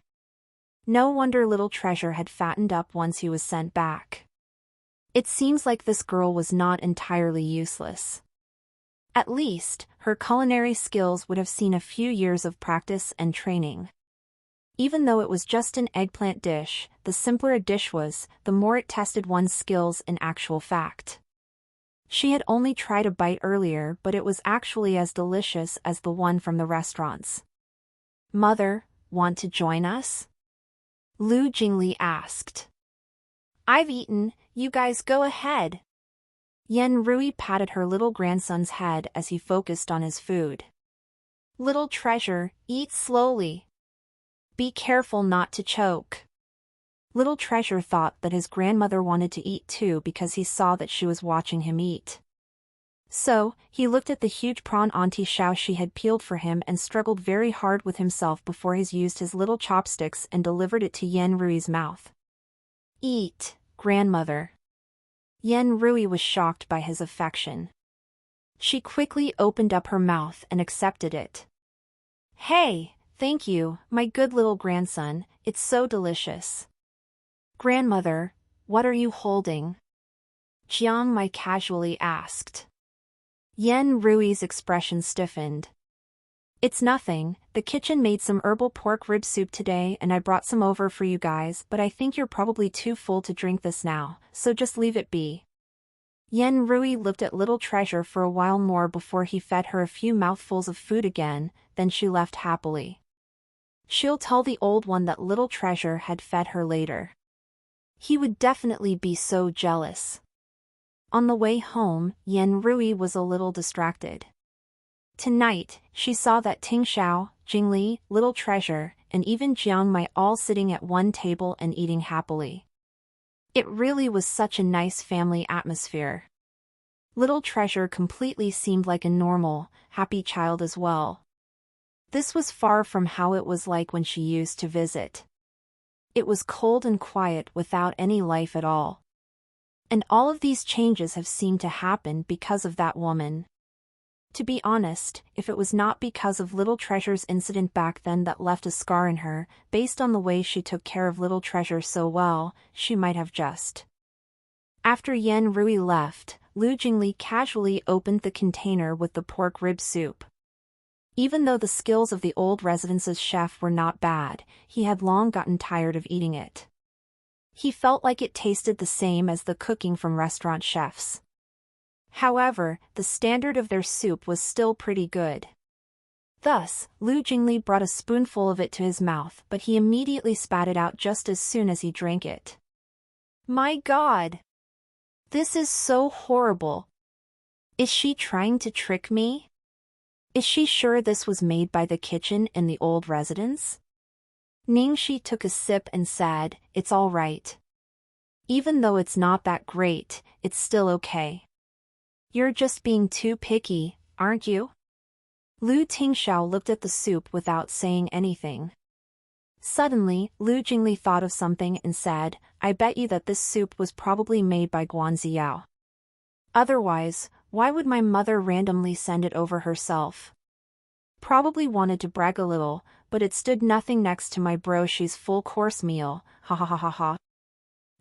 No wonder little treasure had fattened up once he was sent back. It seems like this girl was not entirely useless. At least, her culinary skills would have seen a few years of practice and training. Even though it was just an eggplant dish, the simpler a dish was, the more it tested one's skills in actual fact. She had only tried a bite earlier, but it was actually as delicious as the one from the restaurants. "Mother, want to join us?" Lu Jingli asked. "I've eaten, you guys go ahead." Yan Rui patted her little grandson's head as he focused on his food. "Little treasure, eat slowly. Be careful not to choke." Little treasure thought that his grandmother wanted to eat too because he saw that she was watching him eat. So, he looked at the huge prawn Auntie Xiao she had peeled for him and struggled very hard with himself before he used his little chopsticks and delivered it to Yan Rui's mouth. "Eat, grandmother." Yan Rui was shocked by his affection. She quickly opened up her mouth and accepted it. "Hey, thank you, my good little grandson, it's so delicious." "Grandmother, what are you holding?" Jiang Mai casually asked. Yan Rui's expression stiffened. "It's nothing, the kitchen made some herbal pork rib soup today and I brought some over for you guys, but I think you're probably too full to drink this now, so just leave it be." Yan Rui looked at little treasure for a while more before he fed her a few mouthfuls of food again, then she left happily. She'll tell the old one that little treasure had fed her later. He would definitely be so jealous. On the way home, Yan Rui was a little distracted. Tonight, she saw that Ting Xiao, Jingli, little treasure, and even Jiang Mai all sitting at one table and eating happily. It really was such a nice family atmosphere. Little treasure completely seemed like a normal, happy child as well. This was far from how it was like when she used to visit. It was cold and quiet without any life at all. And all of these changes have seemed to happen because of that woman. To be honest, if it was not because of Little Treasure's incident back then that left a scar in her, based on the way she took care of Little Treasure so well, she might have just. After Yan Rui left, Lu Jingli casually opened the container with the pork rib soup. Even though the skills of the old residence's chef were not bad, he had long gotten tired of eating it. He felt like it tasted the same as the cooking from restaurant chefs. However, the standard of their soup was still pretty good. Thus, Lu Jingli brought a spoonful of it to his mouth, but he immediately spat it out just as soon as he drank it. "My God! This is so horrible. Is she trying to trick me? Is she sure this was made by the kitchen in the old residence?" Ningxi took a sip and said, "It's all right. Even though it's not that great, it's still okay." You're just being too picky, aren't you? Lu Tingxiao looked at the soup without saying anything. Suddenly, Lu Jingli thought of something and said, I bet you that this soup was probably made by Guan Ziyao. Otherwise, why would my mother randomly send it over herself? Probably wanted to brag a little, but it stood nothing next to my brochi's full-course meal, ha ha ha ha ha.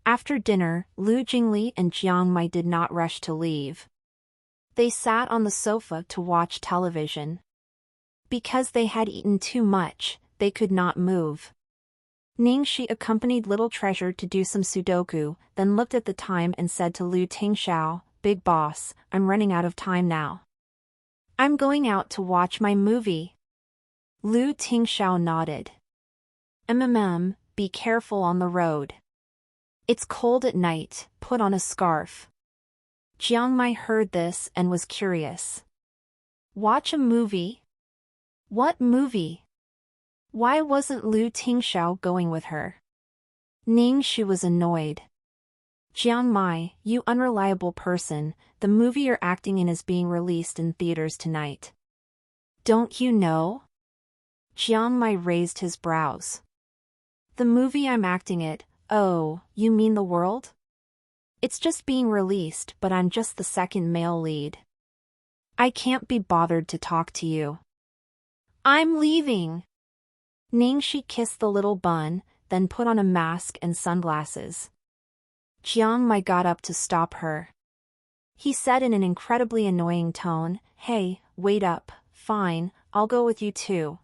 After dinner, Lu Jingli and Jiang Mai did not rush to leave. They sat on the sofa to watch television. Because they had eaten too much, they could not move. Ningxi accompanied Little Treasure to do some Sudoku, then looked at the time and said to Lu Tingxiao, Big boss, I'm running out of time now. I'm going out to watch my movie. Lu Tingxiao nodded. Be careful on the road. It's cold at night, put on a scarf. Jiang Mai heard this and was curious. Watch a movie? What movie? Why wasn't Lu Tingxiao going with her? Ningxi was annoyed. Jiang Mai, you unreliable person, the movie you're acting in is being released in theaters tonight. Don't you know? Jiang Mai raised his brows. The movie I'm acting it, oh, you mean The World? It's just being released, but I'm just the second male lead. I can't be bothered to talk to you. I'm leaving. Ningxi kissed the little bun, then put on a mask and sunglasses. Jiang Mai got up to stop her. He said in an incredibly annoying tone, Hey, wait up, fine, I'll go with you too.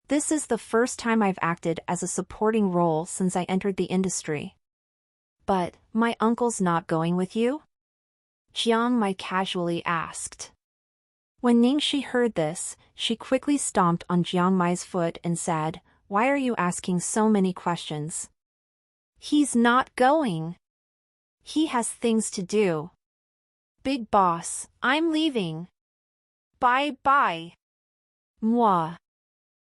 This is the first time I've acted as a supporting role since I entered the industry. But, my uncle's not going with you? Jiang Mai casually asked. When Ningxi heard this, she quickly stomped on Jiang Mai's foot and said, Why are you asking so many questions? He's not going. He has things to do. Big boss, I'm leaving. Bye-bye. Mwah.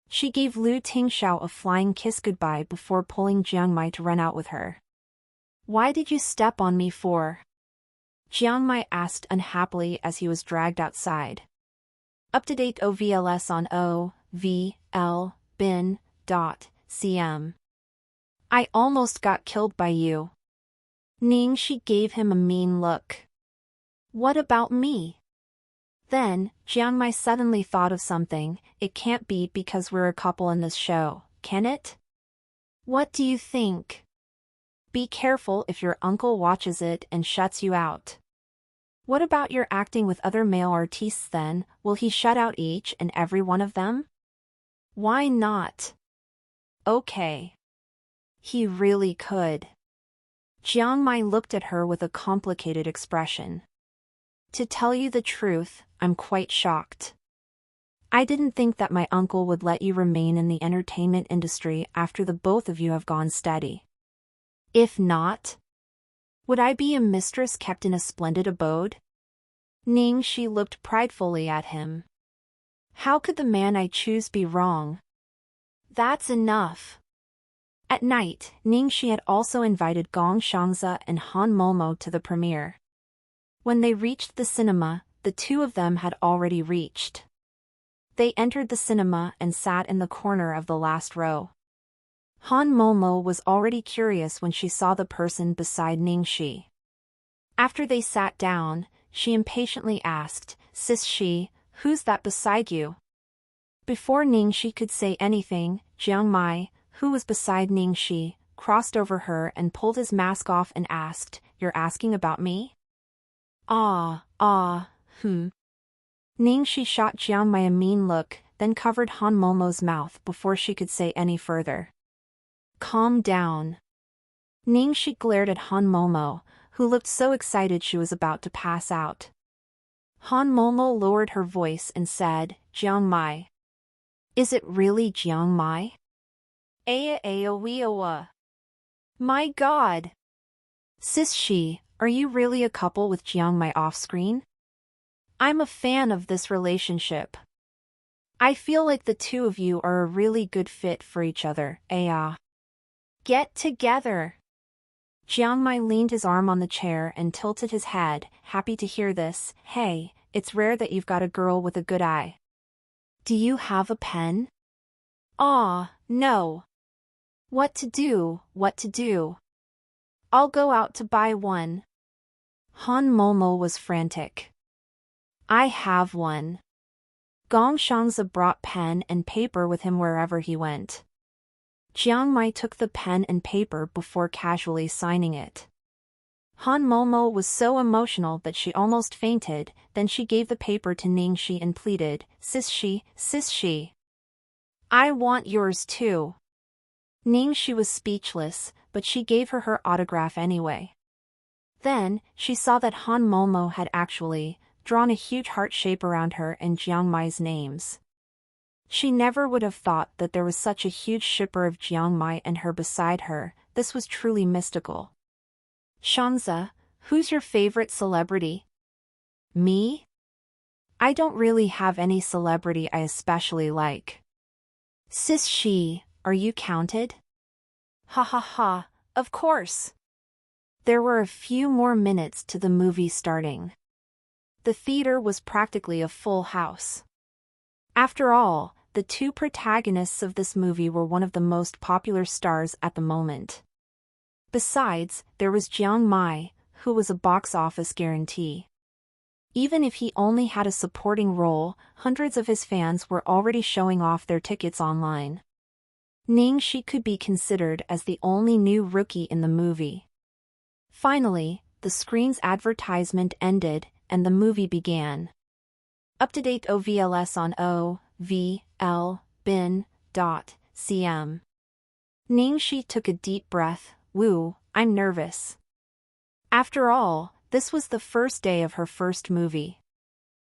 She gave Lu Tingxiao a flying kiss goodbye before pulling Jiang Mai to run out with her. Why did you step on me for? Jiang Mai asked unhappily as he was dragged outside. Up-to-date OVLS on OVL bin.cm. I almost got killed by you. Ningxi gave him a mean look. What about me? Then, Jiang Mai suddenly thought of something. It can't be because we're a couple in this show, can it? What do you think? Be careful if your uncle watches it and shuts you out. What about your acting with other male artists then? Will he shut out each and every one of them? Why not? Okay. He really could. Jiang Mai looked at her with a complicated expression. To tell you the truth, I'm quite shocked. I didn't think that my uncle would let you remain in the entertainment industry after the both of you have gone steady. If not, would I be a mistress kept in a splendid abode? Ningxi looked pridefully at him. How could the man I choose be wrong? That's enough. At night, Ningxi had also invited Gong Xiangze and Han Momo to the premiere. When they reached the cinema, the two of them had already reached. They entered the cinema and sat in the corner of the last row. Han Momo was already curious when she saw the person beside Ningxi. After they sat down, she impatiently asked, Sis Shi, who's that beside you? Before Ningxi could say anything, Jiang Mai, who was beside Ningxi, crossed over her and pulled his mask off and asked, You're asking about me? Ningxi shot Jiang Mai a mean look, then covered Han Momo's mouth before she could say any further. Calm down. Ningxi glared at Han Momo, who looked so excited she was about to pass out. Han Momo lowered her voice and said, Jiang Mai. Is it really Jiang Mai? Aya. My God. Sis Shi, are you really a couple with Jiang Mai off-screen? I'm a fan of this relationship. I feel like the two of you are a really good fit for each other, Aya. Get together. Jiang Mai leaned his arm on the chair and tilted his head, happy to hear this. Hey, it's rare that you've got a girl with a good eye. Do you have a pen? Aw, no. What to do, what to do? I'll go out to buy one. Han Momo was frantic. I have one. Gong Xiangzi brought pen and paper with him wherever he went. Jiang Mai took the pen and paper before casually signing it. Han Momo was so emotional that she almost fainted, then she gave the paper to Ningxi and pleaded, Sis. I want yours too. Ningxi was speechless, but she gave her autograph anyway. Then, she saw that Han Momo had actually drawn a huge heart shape around her and Jiang Mai's names. She never would have thought that there was such a huge shipper of Jiang Mai and her beside her. This was truly mystical. Xiangzi, who's your favorite celebrity? Me? I don't really have any celebrity I especially like. Sis Shi, are you counted? Ha ha ha, of course. There were a few more minutes to the movie starting. The theater was practically a full house. After all, the two protagonists of this movie were one of the most popular stars at the moment. Besides, there was Jiang Mai, who was a box office guarantee. Even if he only had a supporting role, hundreds of his fans were already showing off their tickets online. Ningxi could be considered as the only new rookie in the movie. Finally, the screen's advertisement ended, and the movie began. Up-to-date OVLS on OVL-bin.cm. Ningxi took a deep breath. Woo, I'm nervous. After all, this was the first day of her first movie.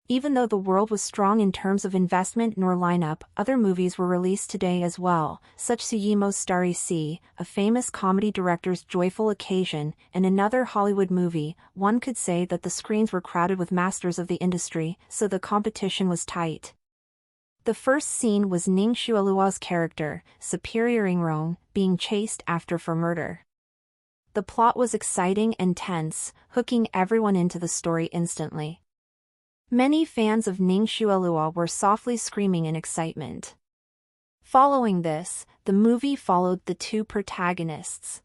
Even though the world was strong in terms of investment nor lineup, other movies were released today as well, such Suyimo's Starry Sea, a famous comedy director's Joyful Occasion, and another Hollywood movie. One could say that the screens were crowded with masters of the industry, so the competition was tight. The first scene was Ning Xuelua's character, Superior Ingrong, being chased after for murder. The plot was exciting and tense, hooking everyone into the story instantly. Many fans of Ning Xuelua were softly screaming in excitement. Following this, the movie followed the two protagonists.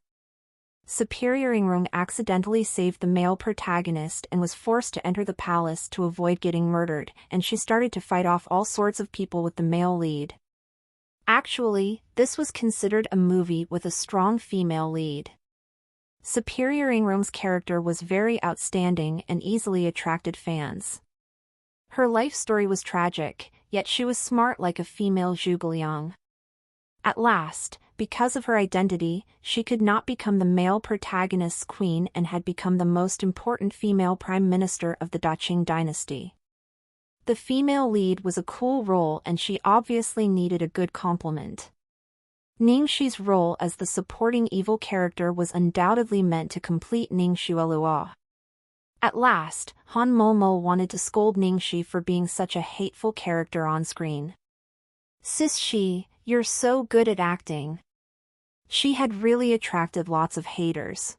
Superior Ingrong accidentally saved the male protagonist and was forced to enter the palace to avoid getting murdered, and she started to fight off all sorts of people with the male lead. Actually, this was considered a movie with a strong female lead. Superior Ingrong's character was very outstanding and easily attracted fans. Her life story was tragic, yet she was smart like a female Zhuge Liang. At last, because of her identity, she could not become the male protagonist's queen and had become the most important female prime minister of the Daqing dynasty. The female lead was a cool role and she obviously needed a good complement. Ningxi's role as the supporting evil character was undoubtedly meant to complete Ning Xuelua. At last, Han Momo wanted to scold Ningxi for being such a hateful character on screen. Sis Shi, you're so good at acting. She had really attracted lots of haters.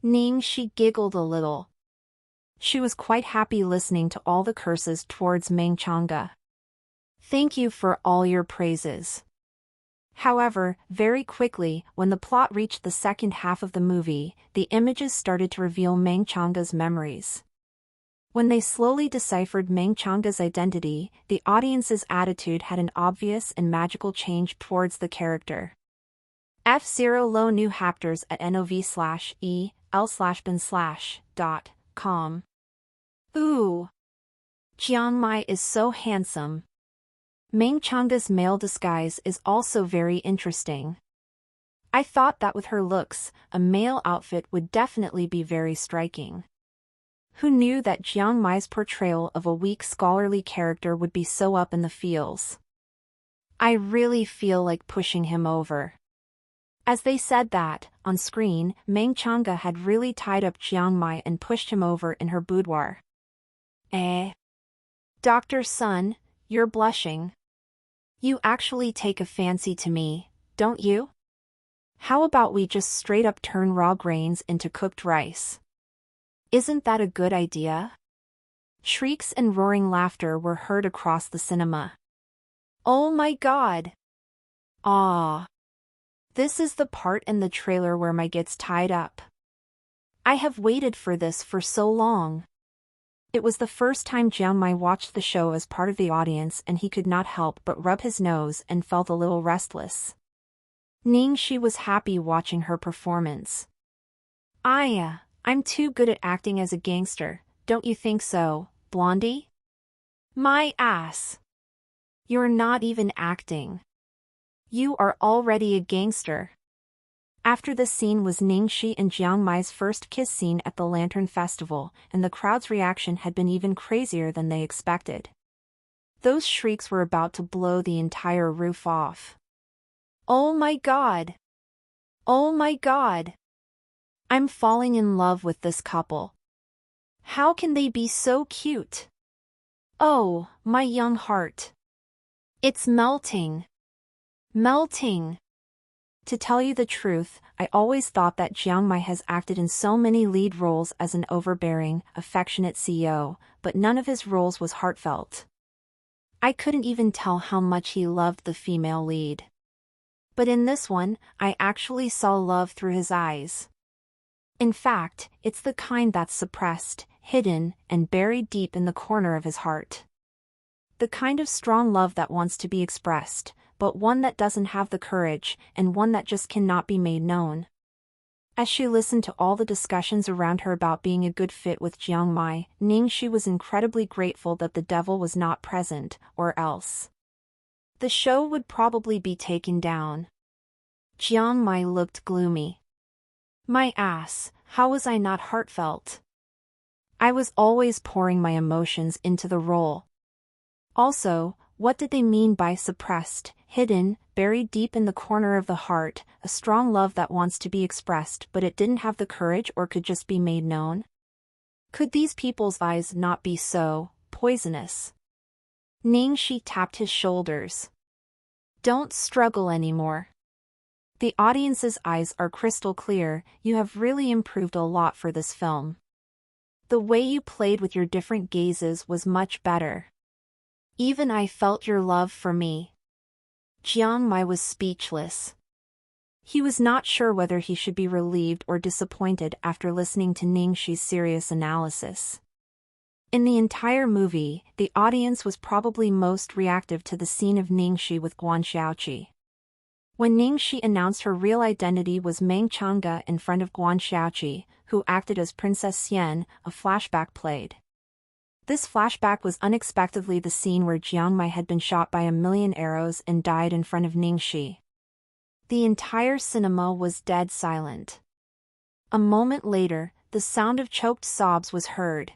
Ningxi giggled a little. She was quite happy listening to all the curses towards Meng Changge. Thank you for all your praises. However, very quickly, when the plot reached the second half of the movie, the images started to reveal Meng Changge's memories. When they slowly deciphered Meng Changge's identity, the audience's attitude had an obvious and magical change towards the character. F0 Low New Hapters at NOV/EL/bin/.com. Ooh! Jiang Mai is so handsome. Meng Changge's male disguise is also very interesting. I thought that with her looks, a male outfit would definitely be very striking. Who knew that Jiang Mai's portrayal of a weak scholarly character would be so up in the feels? I really feel like pushing him over. As they said that, on screen, Meng Changge had really tied up Jiang Mai and pushed him over in her boudoir. Dr. Sun, you're blushing. You actually take a fancy to me, don't you? How about we just straight up turn raw grains into cooked rice? Isn't that a good idea? Shrieks and roaring laughter were heard across the cinema. Oh my god! Ah! This is the part in the trailer where my gets tied up. I have waited for this for so long. It was the first time Jiang Mai watched the show as part of the audience, and he could not help but rub his nose and felt a little restless. Ningxi was happy watching her performance. I'm too good at acting as a gangster, don't you think so, Blondie? My ass! You're not even acting. You are already a gangster. After this scene was Ningxi and Jiang Mai's first kiss scene at the Lantern Festival, and the crowd's reaction had been even crazier than they expected. Those shrieks were about to blow the entire roof off. Oh my god! Oh my god! I'm falling in love with this couple. How can they be so cute? Oh, my young heart. It's melting. Melting. To tell you the truth, I always thought that Jiang Mai has acted in so many lead roles as an overbearing, affectionate CEO, but none of his roles was heartfelt. I couldn't even tell how much he loved the female lead. But in this one, I actually saw love through his eyes. In fact, it's the kind that's suppressed, hidden, and buried deep in the corner of his heart. The kind of strong love that wants to be expressed, but one that doesn't have the courage, and one that just cannot be made known. As she listened to all the discussions around her about being a good fit with Jiang Mai, Ningxi was incredibly grateful that the devil was not present, or else the show would probably be taken down. Jiang Mai looked gloomy. My ass, how was I not heartfelt? I was always pouring my emotions into the role. Also, what did they mean by suppressed, hidden, buried deep in the corner of the heart, a strong love that wants to be expressed but it didn't have the courage or could just be made known? Could these people's eyes not be so poisonous? Ningxi tapped his shoulders. Don't struggle anymore. The audience's eyes are crystal clear, you have really improved a lot for this film. The way you played with your different gazes was much better. Even I felt your love for me. Jiang Mai was speechless. He was not sure whether he should be relieved or disappointed after listening to Ningxi's serious analysis. In the entire movie, the audience was probably most reactive to the scene of Ningxi with Guan Xiaoqi. When Ningxi announced her real identity was Meng Changge in front of Guan Xiaoqi, who acted as Princess Xian, a flashback played. This flashback was unexpectedly the scene where Jiang Mai had been shot by 1,000,000 arrows and died in front of Ningxi. The entire cinema was dead silent. A moment later, the sound of choked sobs was heard.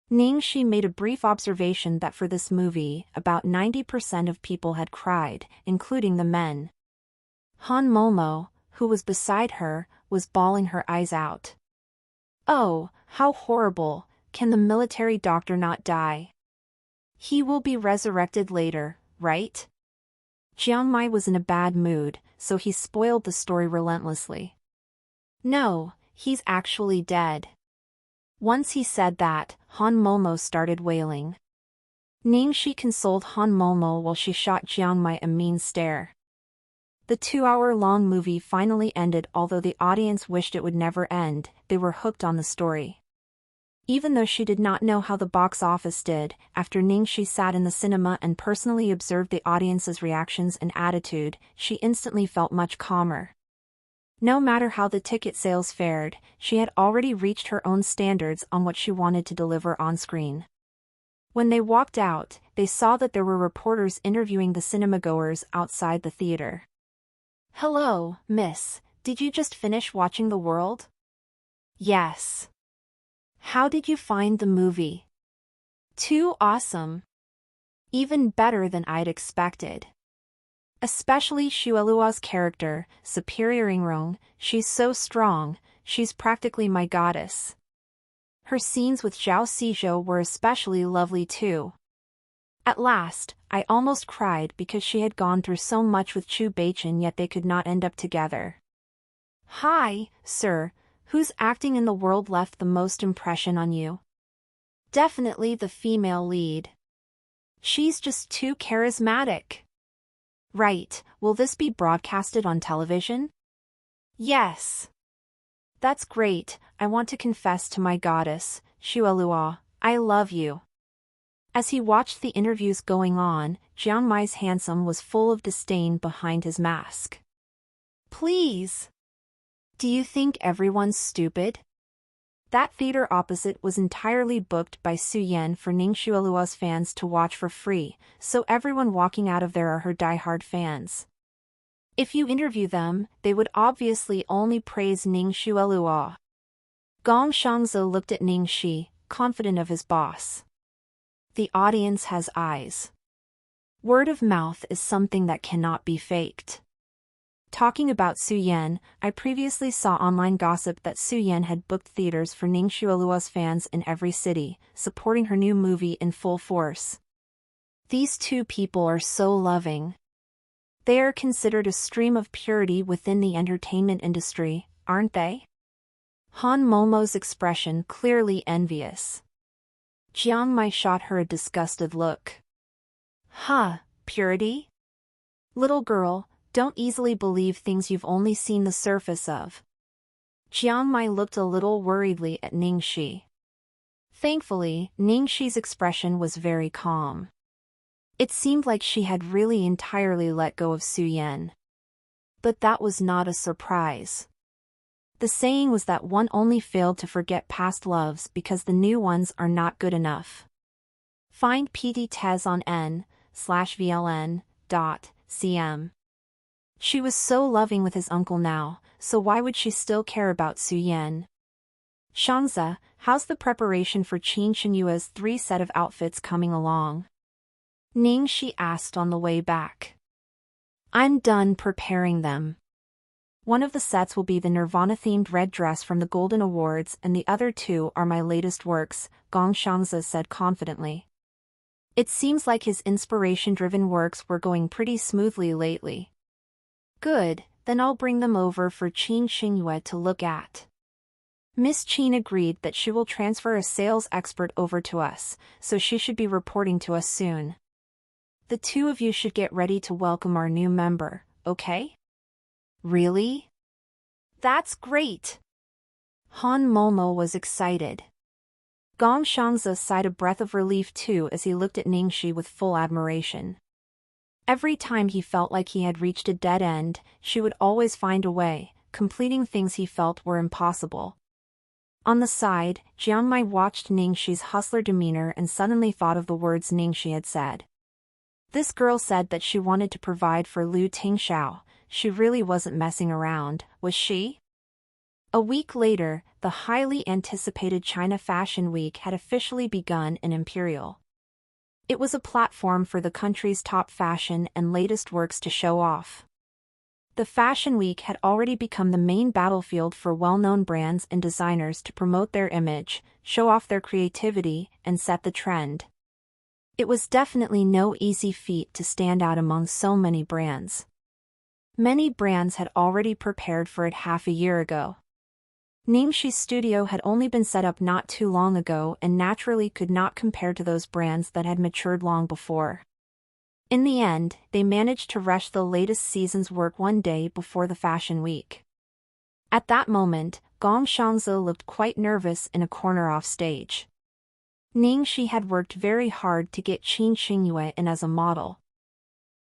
Ningxi made a brief observation that for this movie, about 90% of people had cried, including the men. Han Momo, who was beside her, was bawling her eyes out. Oh, how horrible, can the military doctor not die? He will be resurrected later, right? Jiang Mai was in a bad mood, so he spoiled the story relentlessly. No, he's actually dead. Once he said that, Han Momo started wailing. Ningxi consoled Han Momo while she shot Jiang Mai a mean stare. The 2-hour-long movie finally ended. Although the audience wished it would never end, they were hooked on the story. Even though she did not know how the box office did, after Ningxi sat in the cinema and personally observed the audience's reactions and attitude, she instantly felt much calmer. No matter how the ticket sales fared, she had already reached her own standards on what she wanted to deliver on screen. When they walked out, they saw that there were reporters interviewing the cinemagoers outside the theater. Hello, miss, did you just finish watching The World? Yes. How did you find the movie? Too awesome. Even better than I'd expected. Especially Xuelua's character, Superior Ingrong, she's so strong, she's practically my goddess. Her scenes with Zhao Xizhou were especially lovely too. At last, I almost cried because she had gone through so much with Chu Beichen yet they could not end up together. Hi, sir. Whose acting in the world left the most impression on you? Definitely the female lead. She's just too charismatic. Right, will this be broadcasted on television? Yes. That's great, I want to confess to my goddess, Xuelua, I love you. As he watched the interviews going on, Jiang Mai's handsome was full of disdain behind his mask. Please. Do you think everyone's stupid? That theater opposite was entirely booked by Su Yan for Ning Xuelua's fans to watch for free, so everyone walking out of there are her die-hard fans. If you interview them, they would obviously only praise Ning Xuelua. Gong Shangzi looked at Ning Shi, confident of his boss. The audience has eyes. Word of mouth is something that cannot be faked. Talking about Su Yan, I previously saw online gossip that Su Yan had booked theaters for Ning Xuelua's fans in every city, supporting her new movie in full force. These two people are so loving. They are considered a stream of purity within the entertainment industry, aren't they? Han Momo's expression clearly envious. Jiang Mai shot her a disgusted look. Huh, purity? Little girl, don't easily believe things you've only seen the surface of. Jiang Mai looked a little worriedly at Ning Shi. Thankfully, Ning Shi's expression was very calm. It seemed like she had really entirely let go of Su Yan. But that was not a surprise. The saying was that one only failed to forget past loves because the new ones are not good enough. Find PT Tez on n/VLN.cm. She was so loving with his uncle now, so why would she still care about Su Yan? Shangzi, how's the preparation for Qin Shinyue's 3 set of outfits coming along? Ning Shi asked on the way back. I'm done preparing them. One of the sets will be the Nirvana-themed red dress from the Golden Awards and the other 2 are my latest works, Gong Shangzi said confidently. It seems like his inspiration-driven works were going pretty smoothly lately. Good, then I'll bring them over for Qin Shinyue to look at. Miss Qin agreed that she will transfer a sales expert over to us, so she should be reporting to us soon. The 2 of you should get ready to welcome our new member, okay? Really? That's great! Han Momo was excited. Gong Shangzi sighed a breath of relief too as he looked at Ning Shi with full admiration. Every time he felt like he had reached a dead end, she would always find a way, completing things he felt were impossible. On the side, Jiang Mai watched Ning Shi's hustler demeanor and suddenly thought of the words Ning Shi had said. This girl said that she wanted to provide for Lu Tingxiao. She really wasn't messing around, was she? A week later, the highly anticipated China Fashion Week had officially begun in Imperial. It was a platform for the country's top fashion and latest works to show off. The Fashion Week had already become the main battlefield for well-known brands and designers to promote their image, show off their creativity, and set the trend. It was definitely no easy feat to stand out among so many brands. Many brands had already prepared for it half a year ago. Ning Shi's studio had only been set up not too long ago and naturally could not compare to those brands that had matured long before. In the end, they managed to rush the latest season's work one day before the Fashion Week. At that moment, Gong Shangzi looked quite nervous in a corner off stage. Ning Shi had worked very hard to get Qin Shinyue in as a model.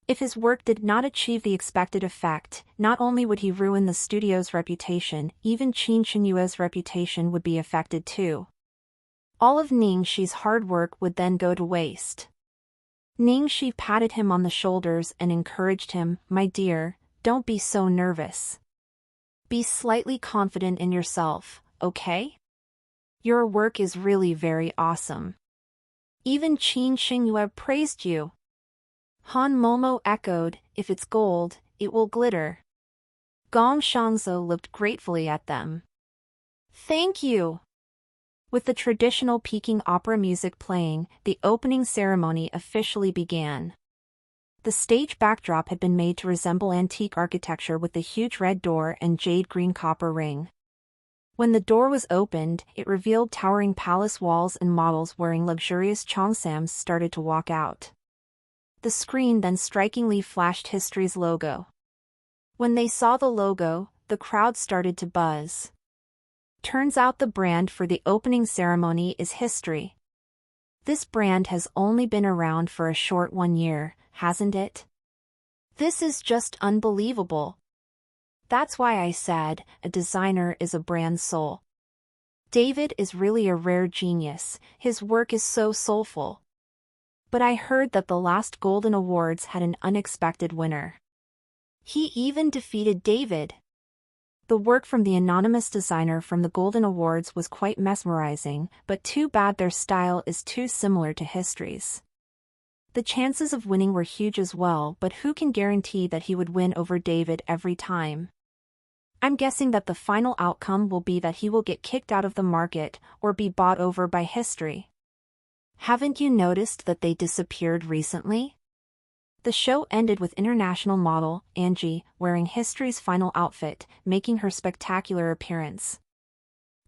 If his work did not achieve the expected effect, not only would he ruin the studio's reputation, even Qin Shinyue's reputation would be affected too. All of Ning Shi's hard work would then go to waste. Ning Shi patted him on the shoulders and encouraged him, "My dear, don't be so nervous. Be slightly confident in yourself, okay? Your work is really very awesome. Even Qin Shinyue praised you." Han Momo echoed, "If it's gold, it will glitter." Gong Shangzi looked gratefully at them. "Thank you." With the traditional Peking opera music playing, the opening ceremony officially began. The stage backdrop had been made to resemble antique architecture with the huge red door and jade green copper ring. When the door was opened, it revealed towering palace walls and models wearing luxurious cheongsams started to walk out. The screen then strikingly flashed History's logo. When they saw the logo, the crowd started to buzz. Turns out the brand for the opening ceremony is History. This brand has only been around for a short 1 year, hasn't it? This is just unbelievable. That's why I said, a designer is a brand's soul. David is really a rare genius, his work is so soulful. But I heard that the last Golden Awards had an unexpected winner. He even defeated David. The work from the anonymous designer from the Golden Awards was quite mesmerizing, but too bad their style is too similar to History's. The chances of winning were huge as well, but who can guarantee that he would win over David every time? I'm guessing that the final outcome will be that he will get kicked out of the market or be bought over by History. Haven't you noticed that they disappeared recently? The show ended with international model, Angie, wearing History's final outfit, making her spectacular appearance.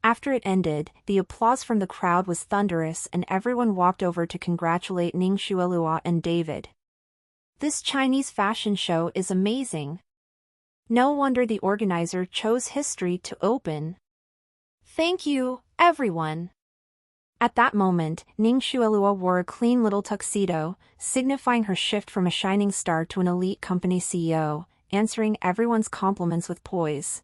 After it ended, the applause from the crowd was thunderous and everyone walked over to congratulate Ning Xuelua and David. This Chinese fashion show is amazing. No wonder the organizer chose History to open. Thank you, everyone. At that moment, Ning Xuelua wore a clean little tuxedo, signifying her shift from a shining star to an elite company CEO, answering everyone's compliments with poise.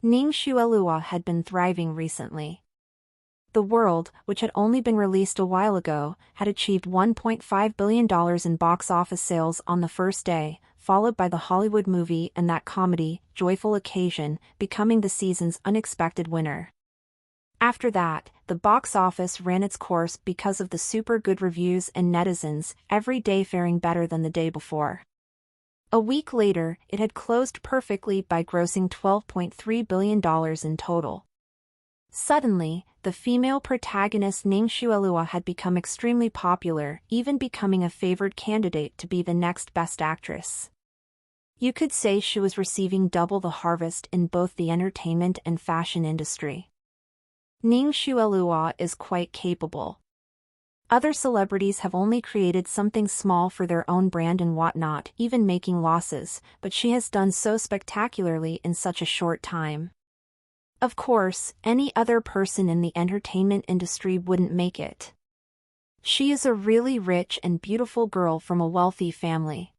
Ning Xuelua had been thriving recently. The World, which had only been released a while ago, had achieved $1.5 billion in box office sales on the first day, followed by the Hollywood movie and that comedy, Joyful Occasion, becoming the season's unexpected winner. After that, the box office ran its course because of the super good reviews and netizens, every day faring better than the day before. A week later, it had closed perfectly by grossing $12.3 billion in total. Suddenly, the female protagonist Ning Xuelua had become extremely popular, even becoming a favored candidate to be the next best actress. You could say she was receiving double the harvest in both the entertainment and fashion industry. Ning Xuelua is quite capable. Other celebrities have only created something small for their own brand and whatnot, even making losses, but she has done so spectacularly in such a short time. Of course, any other person in the entertainment industry wouldn't make it. She is a really rich and beautiful girl from a wealthy family.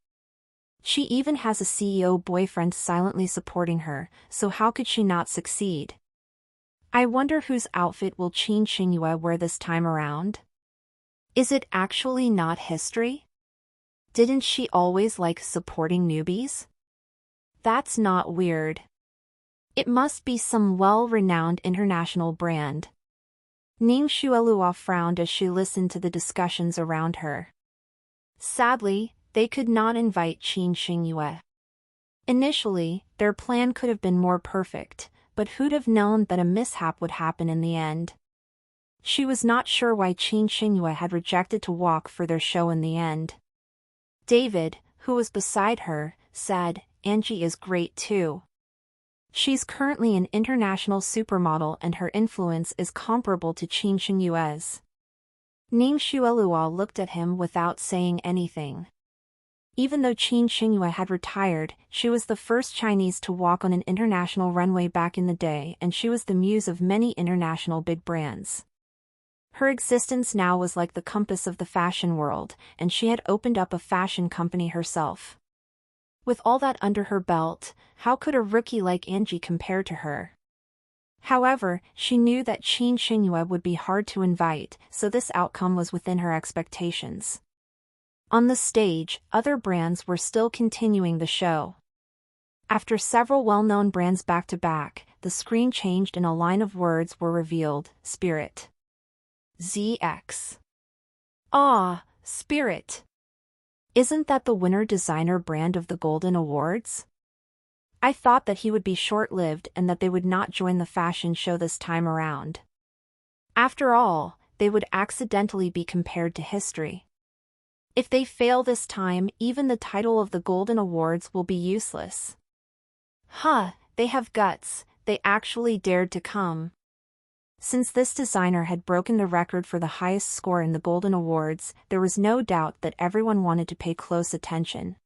She even has a CEO boyfriend silently supporting her, so how could she not succeed? I wonder whose outfit will Qin Xingyue wear this time around? Is it actually not History? Didn't she always like supporting newbies? That's not weird. It must be some well-renowned international brand. Ning Xuelua frowned as she listened to the discussions around her. Sadly, they could not invite Qin Xingyue. Initially, their plan could have been more perfect, but who'd have known that a mishap would happen in the end? She was not sure why Qin Xingyue had rejected to walk for their show in the end. David, who was beside her, said, "Angie is great too. She's currently an international supermodel and her influence is comparable to Qin Xingyue's." Ning Xuelua looked at him without saying anything. Even though Qin Xingyue had retired, she was the first Chinese to walk on an international runway back in the day and she was the muse of many international big brands. Her existence now was like the compass of the fashion world, and she had opened up a fashion company herself. With all that under her belt, how could a rookie like Angie compare to her? However, she knew that Qin Xingyue would be hard to invite, so this outcome was within her expectations. On the stage, other brands were still continuing the show. After several well-known brands back-to-back, the screen changed and a line of words were revealed: Spirit. ZX. Ah, Spirit. Isn't that the winner designer brand of the Golden Awards? I thought that he would be short-lived and that they would not join the fashion show this time around. After all, they would accidentally be compared to History. If they fail this time, even the title of the Golden Awards will be useless. Huh, they have guts, they actually dared to come. Since this designer had broken the record for the highest score in the Golden Awards, there was no doubt that everyone wanted to pay close attention.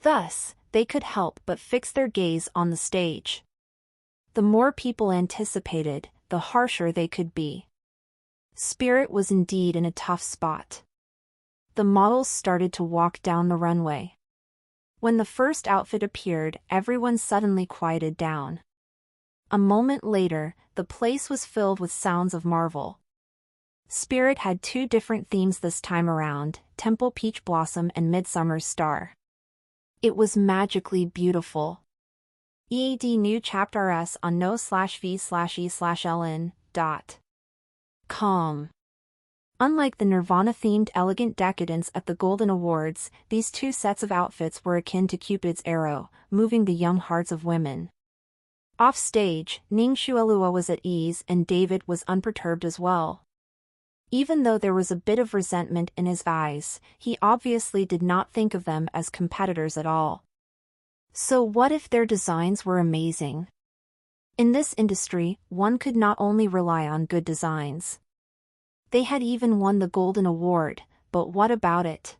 Thus, they could help but fix their gaze on the stage. The more people anticipated, the harsher they could be. Spirit was indeed in a tough spot. The models started to walk down the runway. When the first outfit appeared, everyone suddenly quieted down. A moment later, the place was filled with sounds of marvel. Spirit had two different themes this time around, Temple Peach Blossom and Midsummer's Star. It was magically beautiful. EAD new chapter S on no/v/e/ln.com. Unlike the Nirvana-themed Elegant Decadence at the Golden Awards, these two sets of outfits were akin to Cupid's arrow, moving the young hearts of women. Off stage, Ningxue Elua was at ease and David was unperturbed as well. Even though there was a bit of resentment in his eyes, he obviously did not think of them as competitors at all. So what if their designs were amazing? In this industry, one could not only rely on good designs. They had even won the Golden Award, but what about it?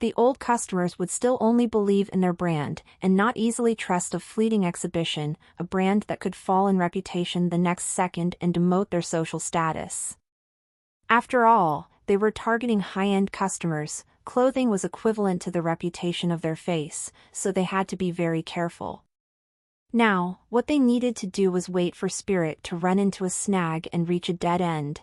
The old customers would still only believe in their brand and not easily trust a fleeting exhibition, a brand that could fall in reputation the next second and demote their social status. After all, they were targeting high-end customers, clothing was equivalent to the reputation of their face, so they had to be very careful. Now, what they needed to do was wait for Spirit to run into a snag and reach a dead end.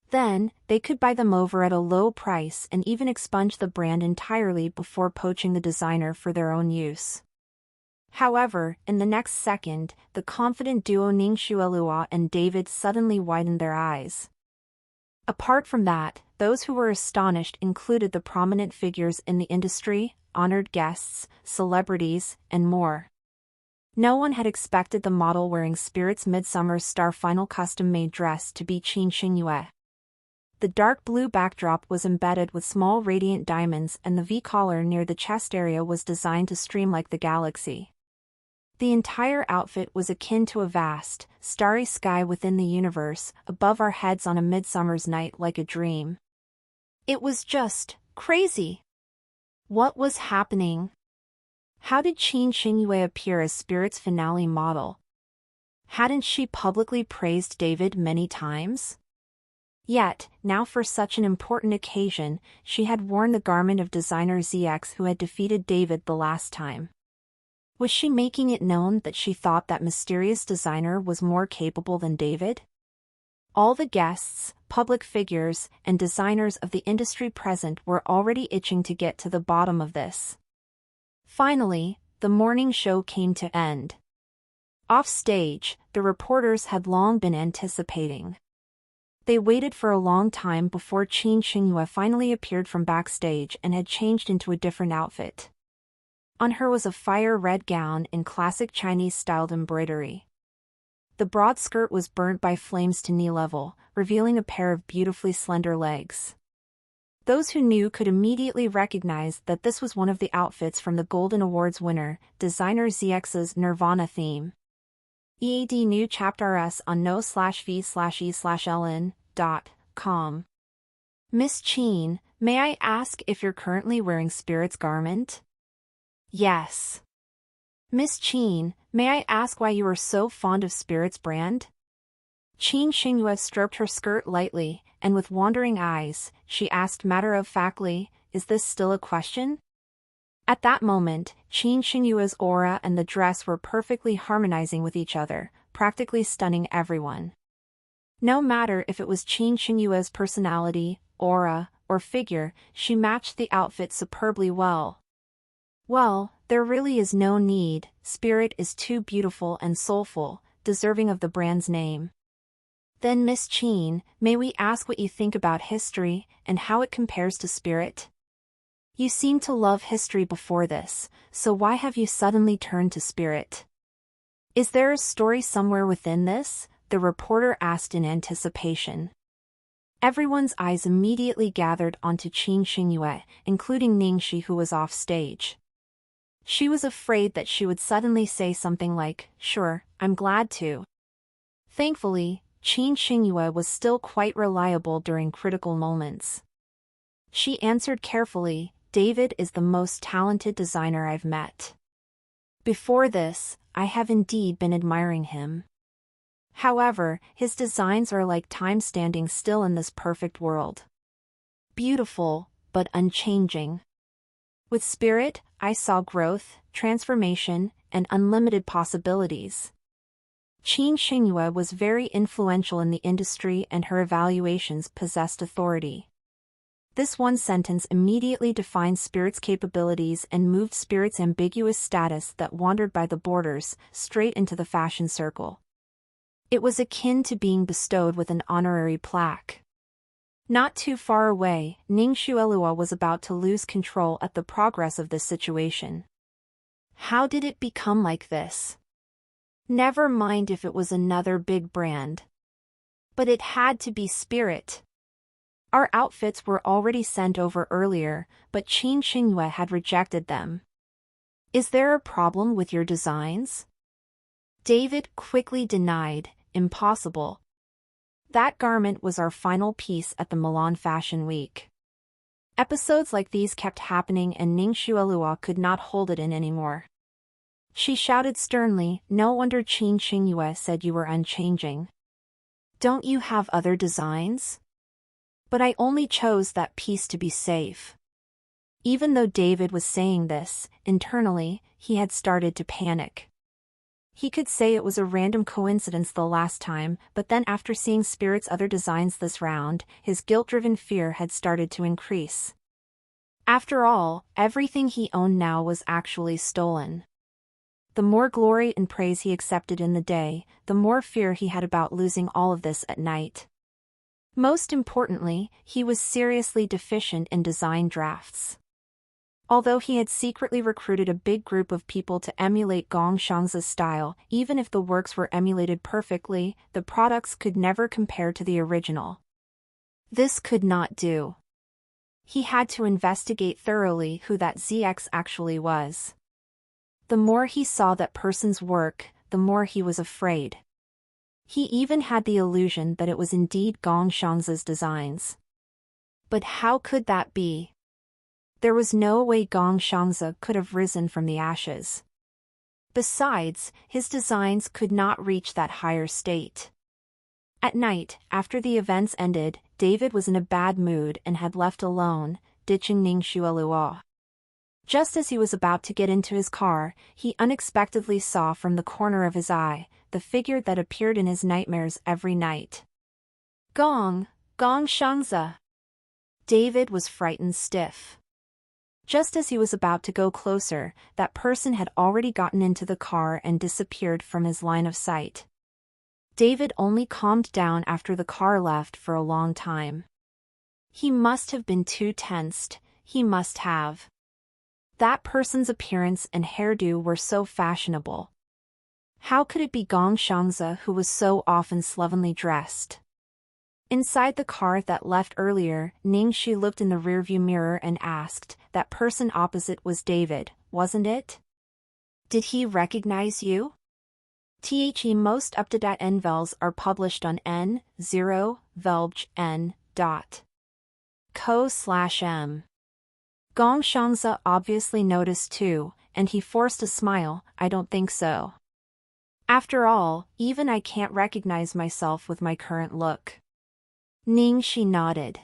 Then, they could buy them over at a low price and even expunge the brand entirely before poaching the designer for their own use. However, in the next second, the confident duo Ningxue Elua and David suddenly widened their eyes. Apart from that, those who were astonished included the prominent figures in the industry, honored guests, celebrities, and more. No one had expected the model wearing Spirit's Midsummer's Star final custom-made dress to be Qin Xingyue. The dark blue backdrop was embedded with small radiant diamonds and the V-collar near the chest area was designed to stream like the galaxy. The entire outfit was akin to a vast, starry sky within the universe, above our heads on a midsummer's night like a dream. It was just crazy. What was happening? How did Qin Xingyue appear as Spirit's finale model? Hadn't she publicly praised David many times? Yet, now for such an important occasion, she had worn the garment of designer ZX who had defeated David the last time. Was she making it known that she thought that mysterious designer was more capable than David? All the guests, public figures, and designers of the industry present were already itching to get to the bottom of this. Finally, the morning show came to end. Off stage, the reporters had long been anticipating. They waited for a long time before Qin Xingyue finally appeared from backstage and had changed into a different outfit. On her was a fire-red gown in classic Chinese-styled embroidery. The broad skirt was burnt by flames to knee level, revealing a pair of beautifully slender legs. Those who knew could immediately recognize that this was one of the outfits from the Golden Awards winner, designer ZX's Nirvana theme. EAD new chapter S on no/v/e/ln.com. Miss Qin, may I ask if you're currently wearing Spirit's garment? Yes. Miss Qin, may I ask why you are so fond of Spirit's brand? Qin Xingyue stroked her skirt lightly, and with wandering eyes, she asked matter-of-factly, "Is this still a question?" At that moment, Qin Xingyue's aura and the dress were perfectly harmonizing with each other, practically stunning everyone. No matter if it was Qin Xingyue's personality, aura, or figure, she matched the outfit superbly well. Well, there really is no need, Spirit is too beautiful and soulful, deserving of the brand's name. Then Miss Qin, may we ask what you think about history, and how it compares to Spirit? You seemed to love history before this, so why have you suddenly turned to Spirit? Is there a story somewhere within this? The reporter asked in anticipation. Everyone's eyes immediately gathered onto Qin Xingyue, including Ningxi, who was off stage. She was afraid that she would suddenly say something like, "Sure, I'm glad to." Thankfully, Qin Xingyue was still quite reliable during critical moments. She answered carefully, "David is the most talented designer I've met. Before this, I have indeed been admiring him. However, his designs are like time standing still in this perfect world. Beautiful, but unchanging. With spirit, I saw growth, transformation, and unlimited possibilities." Qin Xingyue was very influential in the industry, and her evaluations possessed authority. This one sentence immediately defined Spirit's capabilities and moved Spirit's ambiguous status that wandered by the borders straight into the fashion circle. It was akin to being bestowed with an honorary plaque. Not too far away, Ning Xuelua was about to lose control at the progress of this situation. How did it become like this? Never mind if it was another big brand. But it had to be Spirit. Our outfits were already sent over earlier, but Qin Xingyue had rejected them. Is there a problem with your designs? David quickly denied, impossible. That garment was our final piece at the Milan Fashion Week. Episodes like these kept happening, and Ning Xuelua could not hold it in anymore. She shouted sternly, "No wonder Qin Xingyue said you were unchanging. Don't you have other designs?" But I only chose that piece to be safe. Even though David was saying this, internally, he had started to panic. He could say it was a random coincidence the last time, but then after seeing Spirit's other designs this round, his guilt-driven fear had started to increase. After all, everything he owned now was actually stolen. The more glory and praise he accepted in the day, the more fear he had about losing all of this at night. Most importantly, he was seriously deficient in design drafts. Although he had secretly recruited a big group of people to emulate Gong Xiang's style, even if the works were emulated perfectly, the products could never compare to the original. This could not do. He had to investigate thoroughly who that ZX actually was. The more he saw that person's work, the more he was afraid. He even had the illusion that it was indeed Gong Xiang's designs. But how could that be? There was no way Gong Xiangzi could have risen from the ashes. Besides, his designs could not reach that higher state. At night, after the events ended, David was in a bad mood and had left alone, ditching Ning Xuelua. Just as he was about to get into his car, he unexpectedly saw from the corner of his eye the figure that appeared in his nightmares every night. Gong Xiangzi. David was frightened stiff. Just as he was about to go closer, that person had already gotten into the car and disappeared from his line of sight. David only calmed down after the car left for a long time. He must have been too tensed, he must have. That person's appearance and hairdo were so fashionable. How could it be Gong Xiangzi, who was so often slovenly dressed? Inside the car that left earlier, Ningxi looked in the rearview mirror and asked, "That person opposite was David, wasn't it? Did he recognize you?" Most up-to-date NVELs are published on n0velgen.co/m. Gong Xiangzi obviously noticed too, and he forced a smile. "I don't think so. After all, even I can't recognize myself with my current look." Ningxi nodded.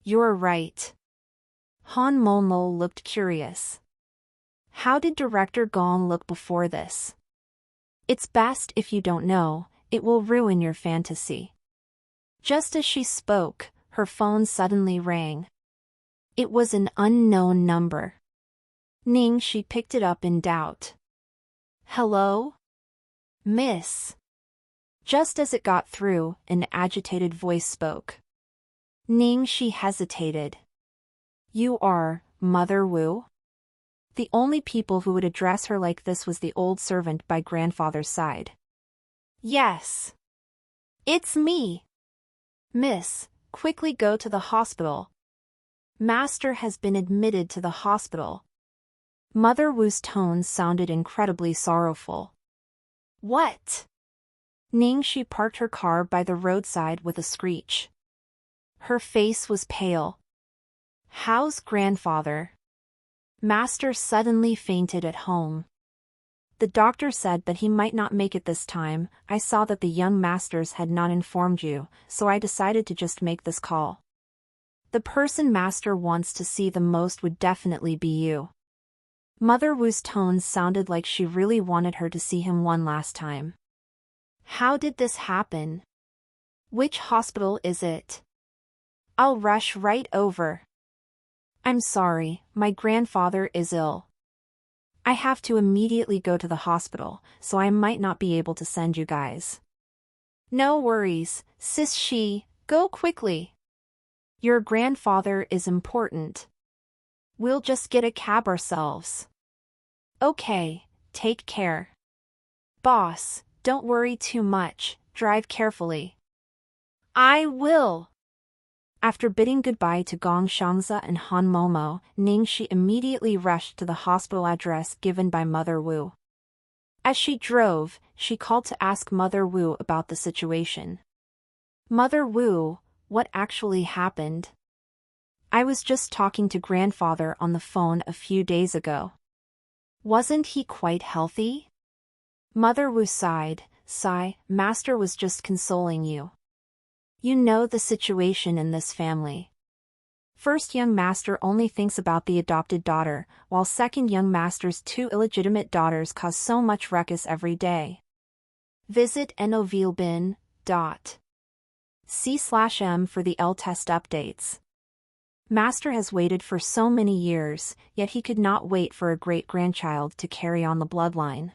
"You're right." Han Monlo looked curious. How did Director Gong look before this? It's best if you don't know, it will ruin your fantasy. Just as she spoke, her phone suddenly rang. It was an unknown number. Ningxi picked it up in doubt. "Hello? Miss?" Just as it got through, an agitated voice spoke. Ningxi hesitated. "You are Mother Wu?" The only people who would address her like this was the old servant by grandfather's side. "Yes. It's me. Miss, quickly go to the hospital. Master has been admitted to the hospital. Mother Wu's tones sounded incredibly sorrowful. What? Ningxi parked her car by the roadside with a screech. Her face was pale. How's grandfather? Master suddenly fainted at home. The doctor said that he might not make it this time. I saw that the young masters had not informed you, so I decided to just make this call. The person Master wants to see the most would definitely be you. Mother Wu's tones sounded like she really wanted her to see him one last time. How did this happen? Which hospital is it? I'll rush right over. I'm sorry, my grandfather is ill. I have to immediately go to the hospital, so I might not be able to send you guys. No worries, Sis Shi, go quickly. Your grandfather is important. We'll just get a cab ourselves. Okay, take care. Boss, don't worry too much, drive carefully. I will. After bidding goodbye to Gong Xiangzi and Han Momo, Ningxi immediately rushed to the hospital address given by Mother Wu. As she drove, she called to ask Mother Wu about the situation. Mother Wu, what actually happened? I was just talking to grandfather on the phone a few days ago. Wasn't he quite healthy? Mother Wu sighed. Master was just consoling you. You know the situation in this family. First young master only thinks about the adopted daughter, while second young master's two illegitimate daughters cause so much ruckus every day. Visit novilbin.c/m for the L-test updates. Master has waited for so many years, yet he could not wait for a great-grandchild to carry on the bloodline.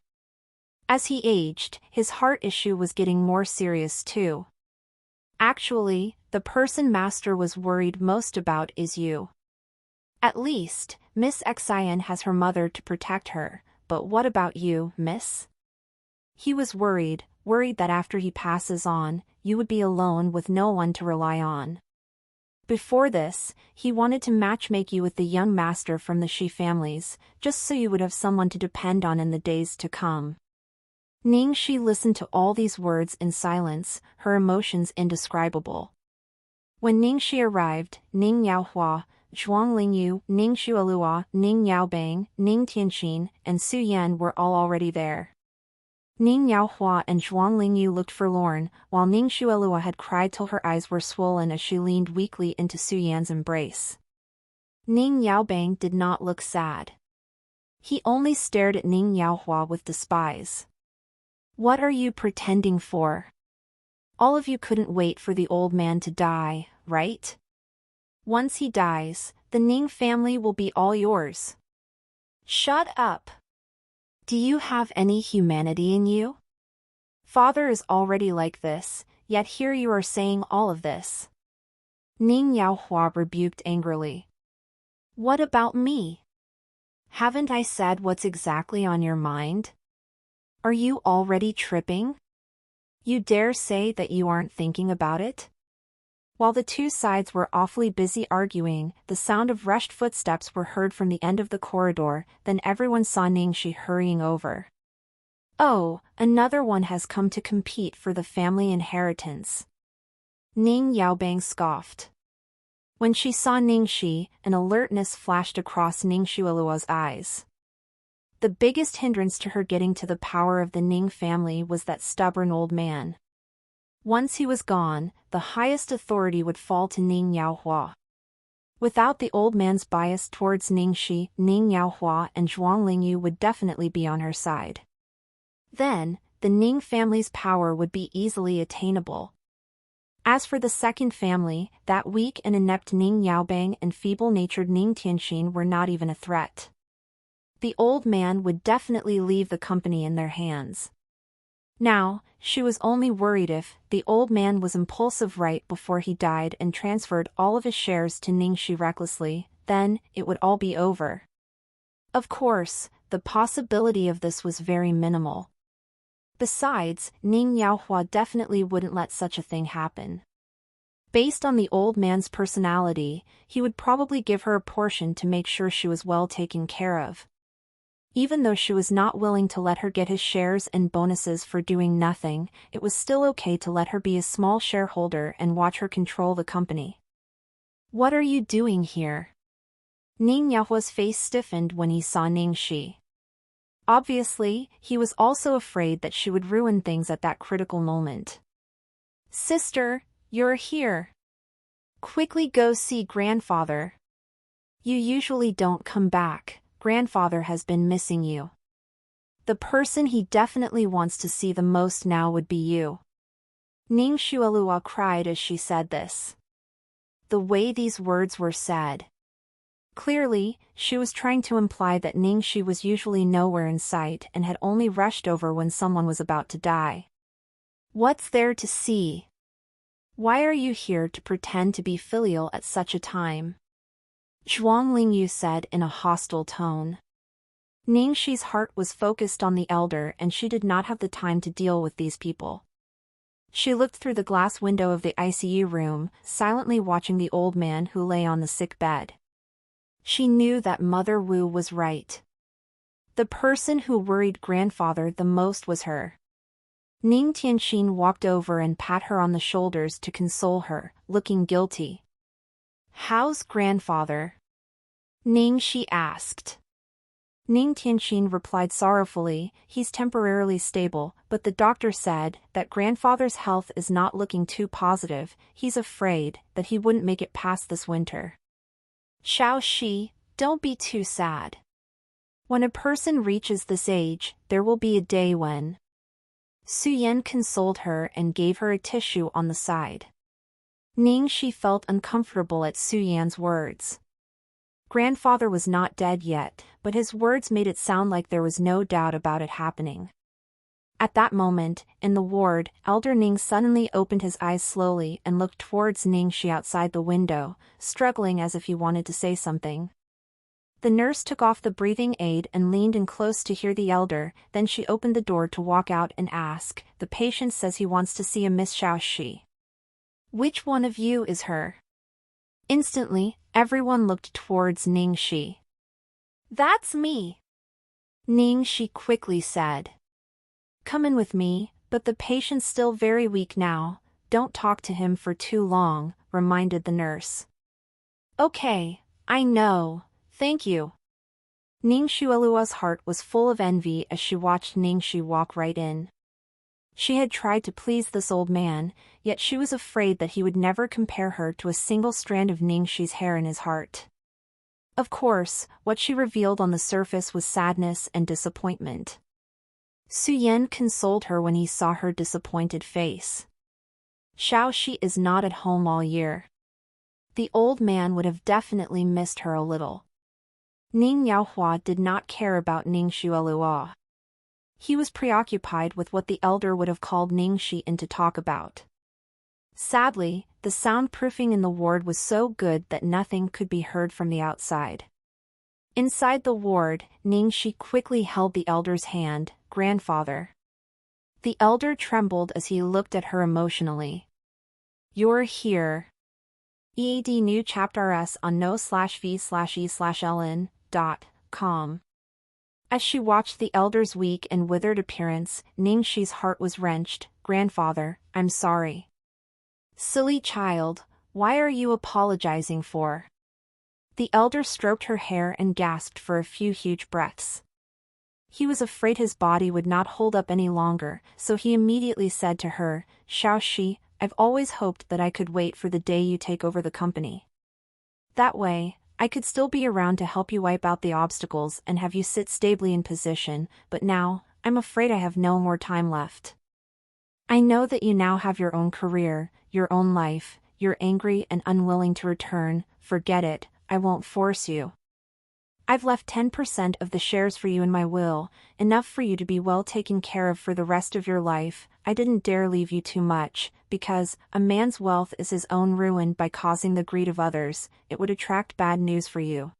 As he aged, his heart issue was getting more serious too. Actually, the person Master was worried most about is you. At least, Miss Xian has her mother to protect her, but what about you, miss? He was worried that after he passes on, you would be alone with no one to rely on. Before this, he wanted to matchmake you with the young master from the Shi families, just so you would have someone to depend on in the days to come. Ningxi listened to all these words in silence, her emotions indescribable. When Ningxi arrived, Ning Yaohua, Zhuang Lingyu, Ning Xuelua, Ning Yaobang, Ning Tianxin, and Su Yan were all already there. Ning Yaohua and Zhuang Lingyu looked forlorn, while Ning Xuelua had cried till her eyes were swollen as she leaned weakly into Su Yan's embrace. Ning Yaobang did not look sad. He only stared at Ning Yaohua with despise. What are you pretending for? All of you couldn't wait for the old man to die, right? Once he dies, the Ning family will be all yours. Shut up. Do you have any humanity in you? Father is already like this, yet here you are saying all of this. Ning Yaohua rebuked angrily. What about me? Haven't I said what's exactly on your mind? Are you already tripping? You dare say that you aren't thinking about it? While the two sides were awfully busy arguing, the sound of rushed footsteps were heard from the end of the corridor, then everyone saw Ningxi hurrying over. Oh, another one has come to compete for the family inheritance. Ning Yaobang scoffed. When she saw Ningxi, an alertness flashed across Ning Xuelua's eyes. The biggest hindrance to her getting to the power of the Ning family was that stubborn old man. Once he was gone, the highest authority would fall to Ning Yaohua. Without the old man's bias towards Ningxi, Ning Yaohua and Zhuang Lingyu would definitely be on her side. Then, the Ning family's power would be easily attainable. As for the second family, that weak and inept Ning Yaobang and feeble-natured Ning Tianxin were not even a threat. The old man would definitely leave the company in their hands. Now, she was only worried if the old man was impulsive right before he died and transferred all of his shares to Ningxi recklessly, then it would all be over. Of course, the possibility of this was very minimal. Besides, Ning Yaohua definitely wouldn't let such a thing happen. Based on the old man's personality, he would probably give her a portion to make sure she was well taken care of. Even though she was not willing to let her get his shares and bonuses for doing nothing, it was still okay to let her be a small shareholder and watch her control the company. "What are you doing here?" Ning Yahua's face stiffened when he saw Ning Shi. Obviously, he was also afraid that she would ruin things at that critical moment. "Sister, you're here. Quickly go see grandfather. You usually don't come back. Grandfather has been missing you. The person he definitely wants to see the most now would be you." Ning Xuelua cried as she said this. The way these words were said. Clearly, she was trying to imply that Ning Shi was usually nowhere in sight and had only rushed over when someone was about to die. "What's there to see? Why are you here to pretend to be filial at such a time?" Zhuang Lingyu said in a hostile tone. Ning Shi's heart was focused on the elder and she did not have the time to deal with these people. She looked through the glass window of the ICU room, silently watching the old man who lay on the sick bed. She knew that Mother Wu was right. The person who worried grandfather the most was her. Ning Tianxin walked over and pat her on the shoulders to console her, looking guilty. "How's grandfather?" Ning Shi asked. Ning Tianxin replied sorrowfully, "He's temporarily stable, but the doctor said that grandfather's health is not looking too positive. He's afraid that he wouldn't make it past this winter." "Xiao Shi, don't be too sad. When a person reaches this age, there will be a day when." Su Yan consoled her and gave her a tissue on the side. Ning Shi felt uncomfortable at Su Yan's words. Grandfather was not dead yet, but his words made it sound like there was no doubt about it happening. At that moment, in the ward, Elder Ning suddenly opened his eyes slowly and looked towards Ning Shi outside the window, struggling as if he wanted to say something. The nurse took off the breathing aid and leaned in close to hear the elder, then she opened the door to walk out and ask, "The patient says he wants to see a Miss Xiao Shi. Which one of you is her?" Instantly, everyone looked towards Ning Shi. "That's me," Ning Shi quickly said. "Come in with me, but the patient's still very weak now, don't talk to him for too long," reminded the nurse. "Okay, I know, thank you." Ning Xuelua's heart was full of envy as she watched Ning Shi walk right in. She had tried to please this old man, yet she was afraid that he would never compare her to a single strand of Ning Shi's hair in his heart. Of course, what she revealed on the surface was sadness and disappointment. Su Yan consoled her when he saw her disappointed face. "Xiao Shi is not at home all year." The old man would have definitely missed her a little. Ning Yaohua did not care about Ning Xuelua. He was preoccupied with what the elder would have called Ning Shi in to talk about. Sadly, the soundproofing in the ward was so good that nothing could be heard from the outside. Inside the ward, Ning Shi quickly held the elder's hand. "Grandfather." The elder trembled as he looked at her emotionally. "You're here." EAD new chapter S on no/v/e/ln.com. As she watched the elder's weak and withered appearance, Ning Shi's heart was wrenched. "Grandfather, I'm sorry." "Silly child, why are you apologizing for?" The elder stroked her hair and gasped for a few huge breaths. He was afraid his body would not hold up any longer, so he immediately said to her, "Xiao Shi, I've always hoped that I could wait for the day you take over the company. That way, I could still be around to help you wipe out the obstacles and have you sit stably in position, but now, I'm afraid I have no more time left. I know that you now have your own career, your own life, you're angry and unwilling to return, forget it, I won't force you. I've left 10% of the shares for you in my will, enough for you to be well taken care of for the rest of your life. I didn't dare leave you too much, because a man's wealth is his own ruin by causing the greed of others, it would attract bad news for you.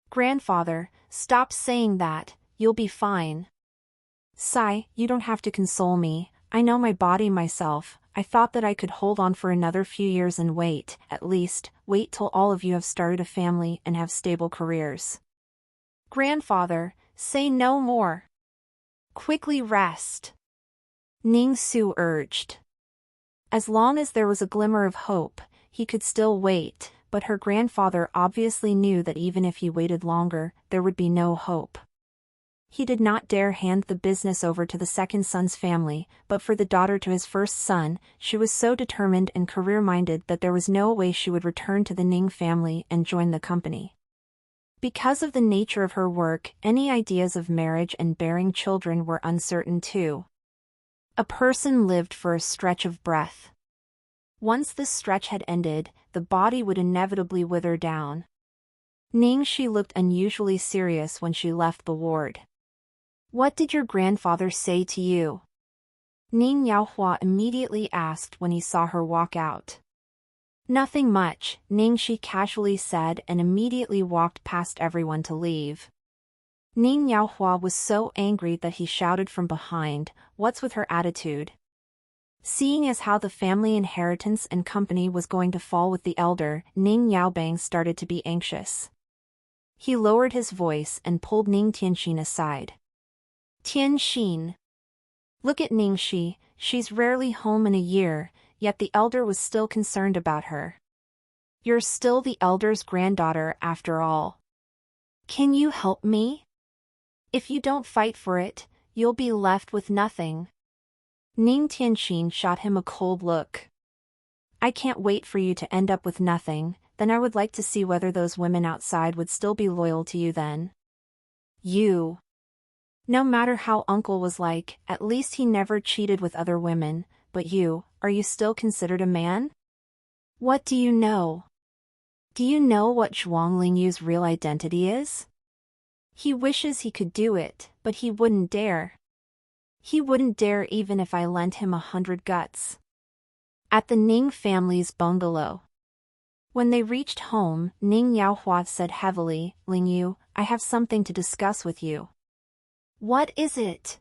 Grandfather, stop saying that, you'll be fine. Sai, you don't have to console me, I know my body myself, I thought that I could hold on for another few years and wait, at least, wait till all of you have started a family and have stable careers. Grandfather, say no more. Quickly rest. Ning Su urged. As long as there was a glimmer of hope, he could still wait, but her grandfather obviously knew that even if he waited longer, there would be no hope. He did not dare hand the business over to the second son's family, but for the daughter to his first son, she was so determined and career-minded that there was no way she would return to the Ning family and join the company. Because of the nature of her work, any ideas of marriage and bearing children were uncertain too. A person lived for a stretch of breath. Once this stretch had ended, the body would inevitably wither down. Ning Shi looked unusually serious when she left the ward. What did your grandfather say to you? Ning Yaohua immediately asked when he saw her walk out. Nothing much, Ning Shi casually said and immediately walked past everyone to leave. Ning Yaohua was so angry that he shouted from behind, "What's with her attitude?" Seeing as how the family inheritance and company was going to fall with the elder, Ning Yaobang started to be anxious. He lowered his voice and pulled Ning Tianxin aside. Tianxin. Look at Ning Shi, she's rarely home in a year, yet the elder was still concerned about her. You're still the elder's granddaughter after all. Can you help me? If you don't fight for it, you'll be left with nothing. Ning Tianxin shot him a cold look. I can't wait for you to end up with nothing, then I would like to see whether those women outside would still be loyal to you then. You. No matter how uncle was like, at least he never cheated with other women, but you, are you still considered a man? What do you know? Do you know what Zhuang Lingyu's real identity is? He wishes he could do it, but he wouldn't dare. He wouldn't dare even if I lent him 100 guts. At the Ning family's bungalow. When they reached home, Ning Yaohua said heavily, Lingyu, I have something to discuss with you. What is it?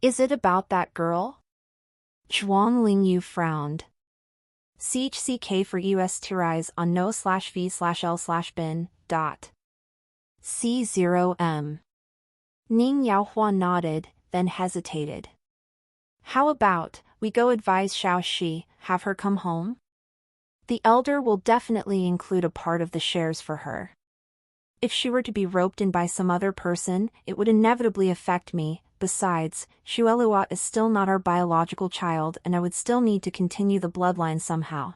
Is it about that girl? Zhuang Lingyu frowned. CHCK for US to rise on no/v/l/bin. C0M. Ning Yaohua nodded, then hesitated. How about, we go advise Xiao Shi, have her come home? The elder will definitely include a part of the shares for her. If she were to be roped in by some other person, it would inevitably affect me. Besides, Xuelua is still not our biological child and I would still need to continue the bloodline somehow.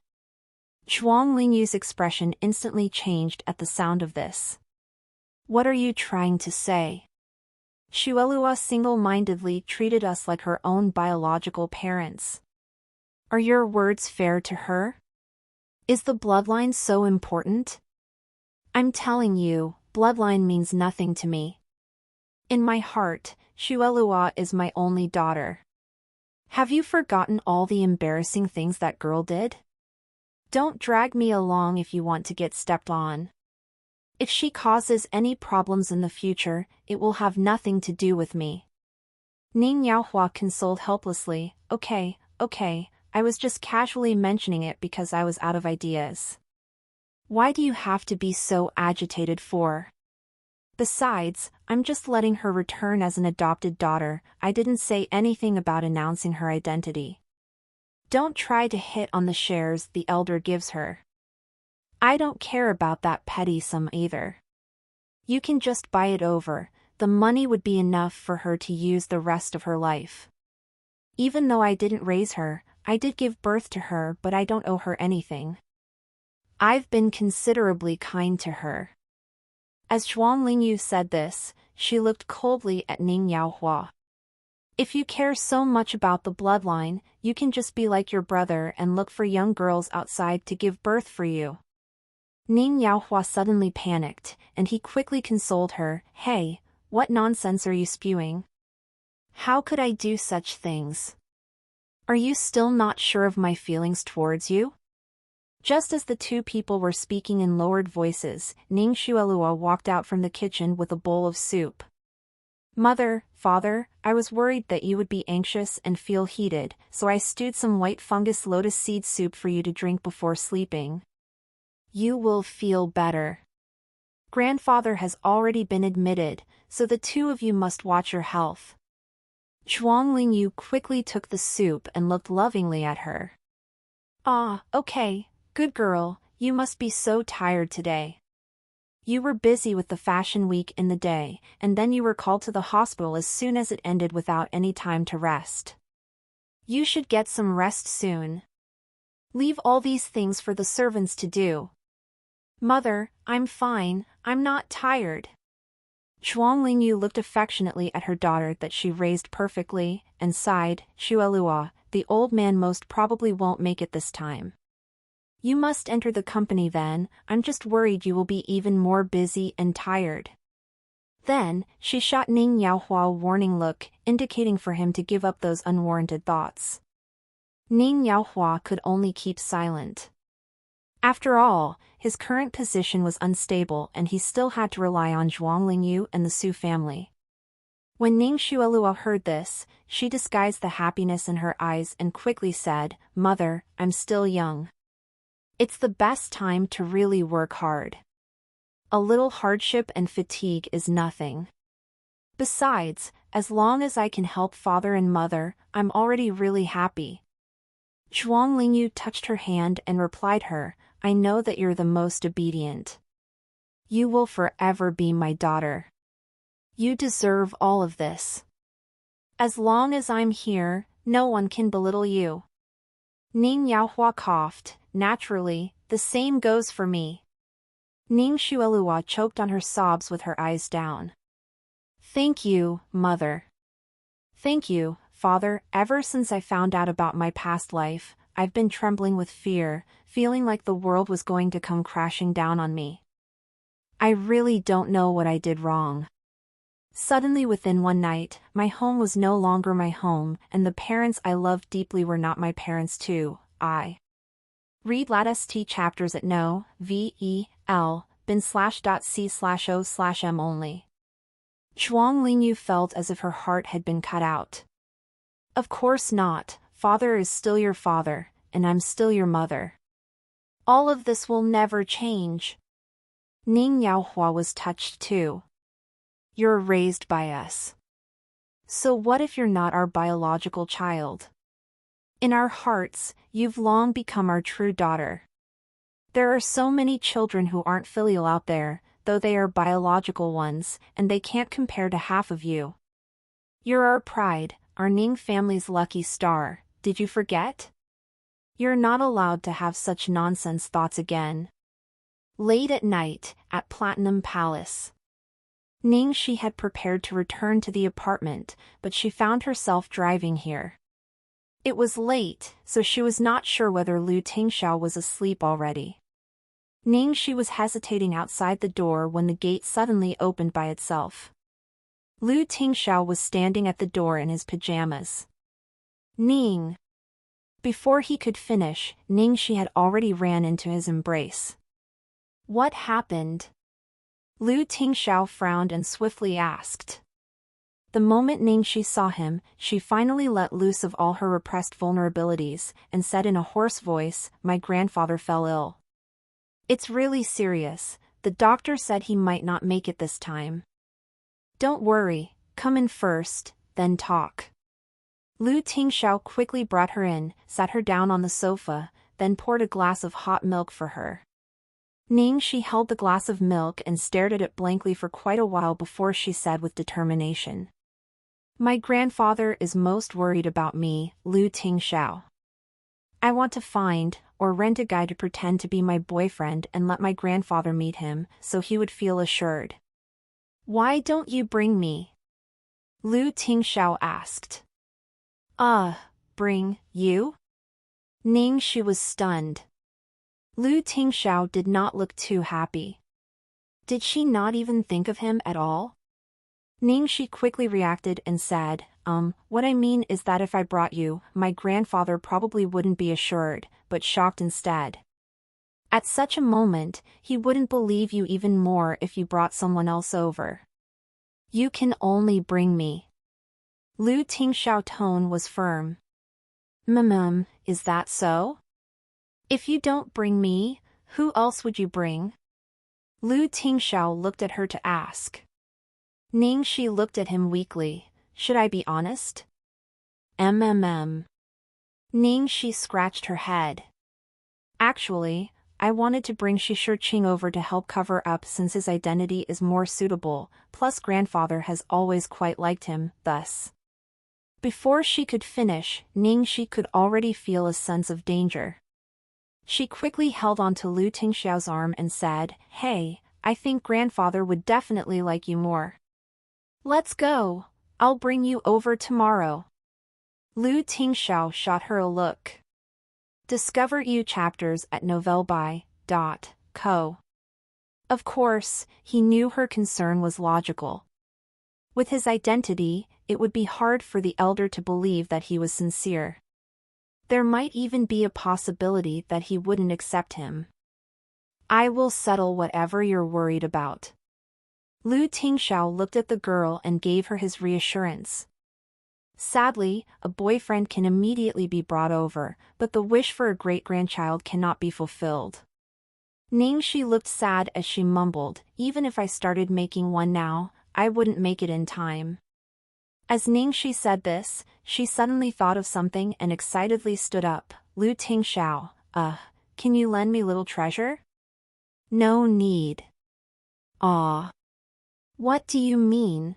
Zhuang Lingyu's expression instantly changed at the sound of this. What are you trying to say? Xuelua single-mindedly treated us like her own biological parents. Are your words fair to her? Is the bloodline so important? I'm telling you, bloodline means nothing to me. In my heart, Xuelua is my only daughter. Have you forgotten all the embarrassing things that girl did? Don't drag me along if you want to get stepped on. If she causes any problems in the future, it will have nothing to do with me. Ning Yaohua consoled helplessly, okay, I was just casually mentioning it because I was out of ideas. Why do you have to be so agitated for? Besides, I'm just letting her return as an adopted daughter, I didn't say anything about announcing her identity. Don't try to hit on the shares the elder gives her. I don't care about that petty sum either. You can just buy it over, the money would be enough for her to use the rest of her life. Even though I didn't raise her, I did give birth to her but I don't owe her anything. I've been considerably kind to her. As Zhuang Lingyu said this, she looked coldly at Ning Yaohua. If you care so much about the bloodline, you can just be like your brother and look for young girls outside to give birth for you. Ning Yaohua suddenly panicked, and he quickly consoled her, Hey, what nonsense are you spewing? How could I do such things? Are you still not sure of my feelings towards you? Just as the two people were speaking in lowered voices, Ning Xuelua walked out from the kitchen with a bowl of soup. Mother, father, I was worried that you would be anxious and feel heated, so I stewed some white fungus lotus seed soup for you to drink before sleeping. You will feel better. Grandfather has already been admitted, so the two of you must watch your health. Zhuang Lingyu quickly took the soup and looked lovingly at her. Ah, okay, good girl, you must be so tired today. You were busy with the fashion week in the day, and then you were called to the hospital as soon as it ended without any time to rest. You should get some rest soon. Leave all these things for the servants to do. Mother, I'm fine, I'm not tired. Zhuang Lingyu looked affectionately at her daughter that she raised perfectly, and sighed, Xuelua, the old man most probably won't make it this time. You must enter the company then, I'm just worried you will be even more busy and tired. Then, she shot Ning Yaohua a warning look, indicating for him to give up those unwarranted thoughts. Ning Yaohua could only keep silent. After all, his current position was unstable and he still had to rely on Zhuang Lingyu and the Su family. When Ning Xuelua heard this, she disguised the happiness in her eyes and quickly said, Mother, I'm still young. It's the best time to really work hard. A little hardship and fatigue is nothing. Besides, as long as I can help father and mother, I'm already really happy. Zhuang Lingyu touched her hand and replied her, I know that you're the most obedient. You will forever be my daughter. You deserve all of this. As long as I'm here, no one can belittle you. Ning Yaohua coughed. Naturally, the same goes for me. Ning Xuelua choked on her sobs with her eyes down. Thank you, Mother. Thank you, Father. Ever since I found out about my past life, I've been trembling with fear, feeling like the world was going to come crashing down on me. I really don't know what I did wrong. Suddenly within one night, my home was no longer my home, and the parents I loved deeply were not my parents too. Read latest chapters at bin/c/o/m only. Zhuang Lingyu felt as if her heart had been cut out. Of course not, father is still your father, and I'm still your mother. All of this will never change. Ning Yaohua was touched too. You're raised by us. So what if you're not our biological child? In our hearts, you've long become our true daughter. There are so many children who aren't filial out there, though they are biological ones, and they can't compare to half of you. You're our pride, our Ning family's lucky star, did you forget? You're not allowed to have such nonsense thoughts again. Late at night, at Platinum Palace. Ning Shi had prepared to return to the apartment, but she found herself driving here. It was late, so she was not sure whether Lu Tingxiao was asleep already. Ning Shi was hesitating outside the door when the gate suddenly opened by itself. Lu Tingxiao was standing at the door in his pajamas. Ning! Before he could finish, Ning Shi had already ran into his embrace. What happened? Lu Tingxiao frowned and swiftly asked. The moment Ning Shi saw him, she finally let loose of all her repressed vulnerabilities, and said in a hoarse voice, My grandfather fell ill. It's really serious, the doctor said he might not make it this time. Don't worry, come in first, then talk. Lu Tingxiao quickly brought her in, sat her down on the sofa, then poured a glass of hot milk for her. Ning Shi held the glass of milk and stared at it blankly for quite a while before she said with determination. My grandfather is most worried about me, Lu Tingxiao. I want to find, or rent a guy to pretend to be my boyfriend and let my grandfather meet him, so he would feel assured. Why don't you bring me? Lu Tingxiao asked. Bring you? Ning Shi was stunned. Lu Tingxiao did not look too happy. Did she not even think of him at all? Ning Shi quickly reacted and said, what I mean is that if I brought you, my grandfather probably wouldn't be assured, but shocked instead. At such a moment, he wouldn't believe you even more if you brought someone else over. You can only bring me. Lu Tingxiao's tone was firm. Is that so? If you don't bring me, who else would you bring? Lu Tingxiao looked at her to ask. Ningxi looked at him weakly. Should I be honest? Ningxi scratched her head. Actually, I wanted to bring Shi Shiqing over to help cover up since his identity is more suitable, plus grandfather has always quite liked him, thus. Before she could finish, Ningxi could already feel a sense of danger. She quickly held onto Lu Tingxiao's arm and said, Hey, I think grandfather would definitely like you more. Let's go. I'll bring you over tomorrow. Lu Tingxiao shot her a look. Discover new chapters at novelby.co. Of course, he knew her concern was logical. With his identity, it would be hard for the elder to believe that he was sincere. There might even be a possibility that he wouldn't accept him. I will settle whatever you're worried about. Lu Tingxiao looked at the girl and gave her his reassurance. Sadly, a boyfriend can immediately be brought over, but the wish for a great-grandchild cannot be fulfilled. Ningxi looked sad as she mumbled, even if I started making one now, I wouldn't make it in time. As Ningxi said this, she suddenly thought of something and excitedly stood up. Lu Tingxiao, can you lend me little treasure? No need. Aw. What do you mean?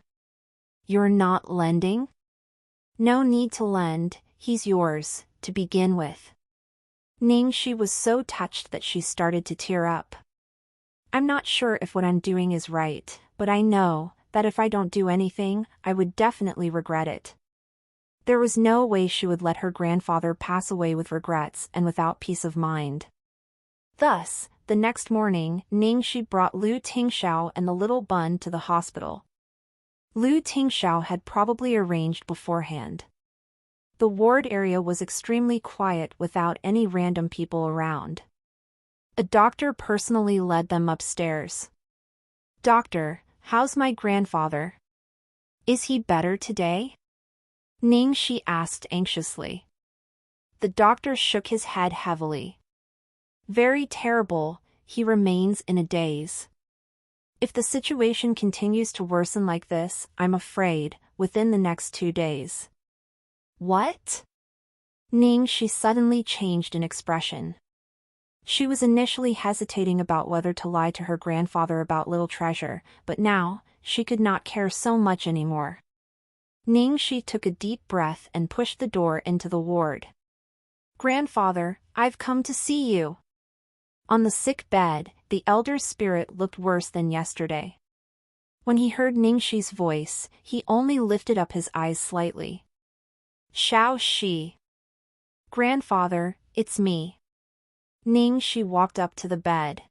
You're not lending? No need to lend, he's yours, to begin with. Ningxi was so touched that she started to tear up. I'm not sure if what I'm doing is right, but I know that if I don't do anything, I would definitely regret it. There was no way she would let her grandfather pass away with regrets and without peace of mind. Thus, the next morning, Ningxi brought Lu Tingxiao and the little bun to the hospital. Lu Tingxiao had probably arranged beforehand. The ward area was extremely quiet without any random people around. A doctor personally led them upstairs. Doctor, how's my grandfather? Is he better today? Ningxi asked anxiously. The doctor shook his head heavily. Very terrible, he remains in a daze. If the situation continues to worsen like this, I'm afraid, within the next 2 days. What? Ningxi suddenly changed in expression. She was initially hesitating about whether to lie to her grandfather about little treasure, but now, she could not care so much anymore. Ningxi took a deep breath and pushed the door into the ward. Grandfather, I've come to see you. On the sick bed, the elder's spirit looked worse than yesterday. When he heard Ningxi's voice, he only lifted up his eyes slightly. Shao Shi. Grandfather, it's me. Ningxi walked up to the bed.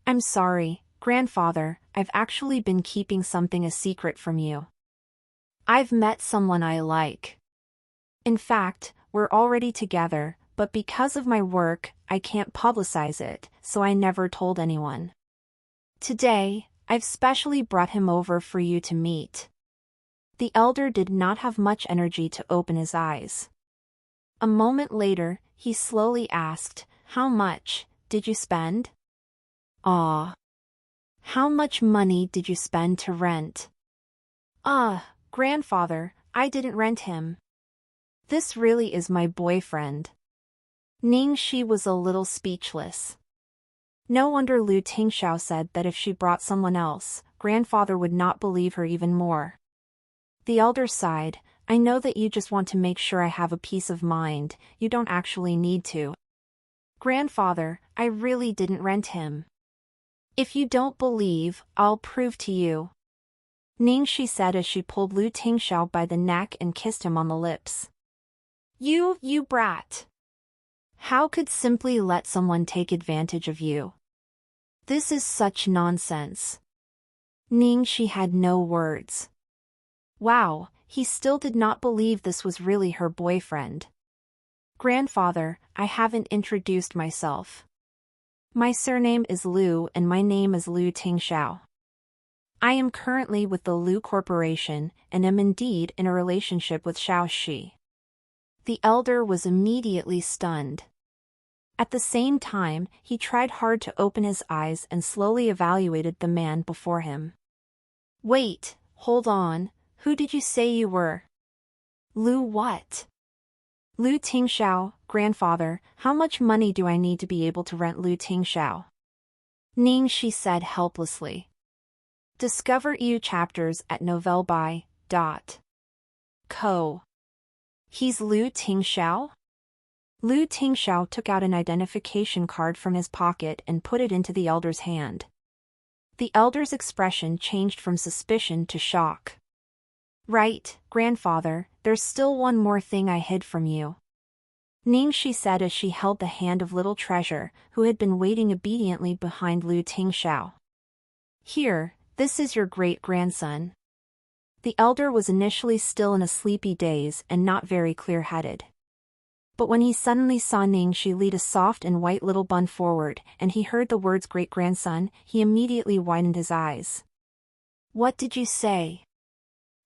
I'm sorry, grandfather, I've actually been keeping something a secret from you. I've met someone I like. In fact, we're already together, but because of my work, I can't publicize it, so I never told anyone. Today, I've specially brought him over for you to meet. The elder did not have much energy to open his eyes. A moment later, he slowly asked, How much did you spend? How much money did you spend to rent? Grandfather, I didn't rent him. This really is my boyfriend. Ningxi was a little speechless. No wonder Lu Tingxiao said that if she brought someone else, grandfather would not believe her even more. The elder sighed, I know that you just want to make sure I have a peace of mind, you don't actually need to. Grandfather, I really didn't rent him. If you don't believe, I'll prove to you. Ningxi said as she pulled Lu Tingxiao by the neck and kissed him on the lips. You brat! How could simply let someone take advantage of you? This is such nonsense. Ningxi had no words. Wow, he still did not believe this was really her boyfriend. Grandfather, I haven't introduced myself. My surname is Lu and my name is Lu Tingxiao. I am currently with the Lu Corporation and am indeed in a relationship with Xiao Shi. The elder was immediately stunned. At the same time, he tried hard to open his eyes and slowly evaluated the man before him. Wait, hold on, who did you say you were? Lu what? Lu Tingxiao, grandfather, how much money do I need to be able to rent Lu Tingxiao? Ning Shi said helplessly. Discover EU chapters at novellebuy.co. He's Lu Tingxiao? Lu Tingxiao took out an identification card from his pocket and put it into the elder's hand. The elder's expression changed from suspicion to shock. Right, grandfather, there's still one more thing I hid from you. Ning Shi said as she held the hand of little treasure, who had been waiting obediently behind Lu Tingxiao. Here, this is your great-grandson. The elder was initially still in a sleepy daze and not very clear-headed. But when he suddenly saw Ning Shi lead a soft and white little bun forward, and he heard the words great-grandson, he immediately widened his eyes. What did you say?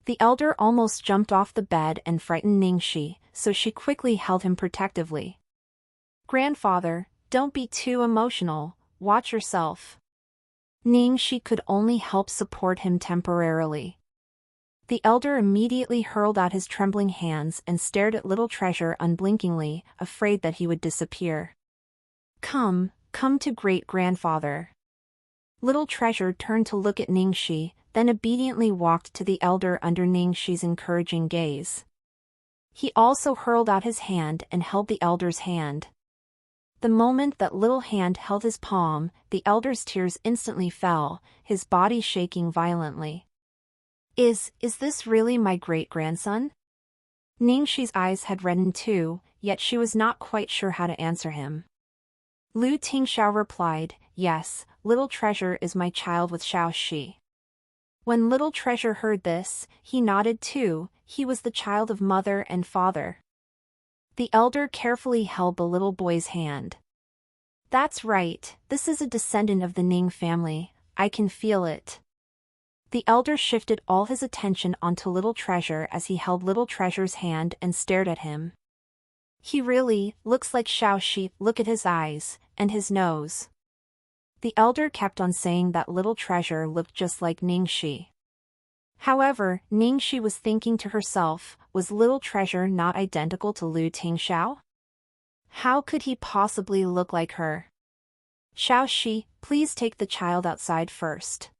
The elder almost jumped off the bed and frightened Ning Shi, so she quickly held him protectively. Grandfather, don't be too emotional, watch yourself. Ning Shi could only help support him temporarily. The elder immediately hurled out his trembling hands and stared at little treasure unblinkingly, afraid that he would disappear. Come to great-grandfather. Little treasure turned to look at Ning Shi, then obediently walked to the elder under Ning Shi's encouraging gaze. He also hurled out his hand and held the elder's hand. The moment that little hand held his palm, the elder's tears instantly fell, his body shaking violently. Is this really my great-grandson? Ning Shi's eyes had reddened too, yet she was not quite sure how to answer him. Lu Tingxiao replied, yes, little treasure is my child with Xiao Shi. When little treasure heard this, he nodded too, he was the child of mother and father. The elder carefully held the little boy's hand. That's right, this is a descendant of the Ning family, I can feel it. The elder shifted all his attention onto little treasure as he held little treasure's hand and stared at him. He really looks like Xiao Shi, look at his eyes, and his nose. The elder kept on saying that little treasure looked just like Ning Shi. However, Ning Shi was thinking to herself, was little treasure not identical to Lu Tingxiao? How could he possibly look like her? Xiao Shi, please take the child outside first.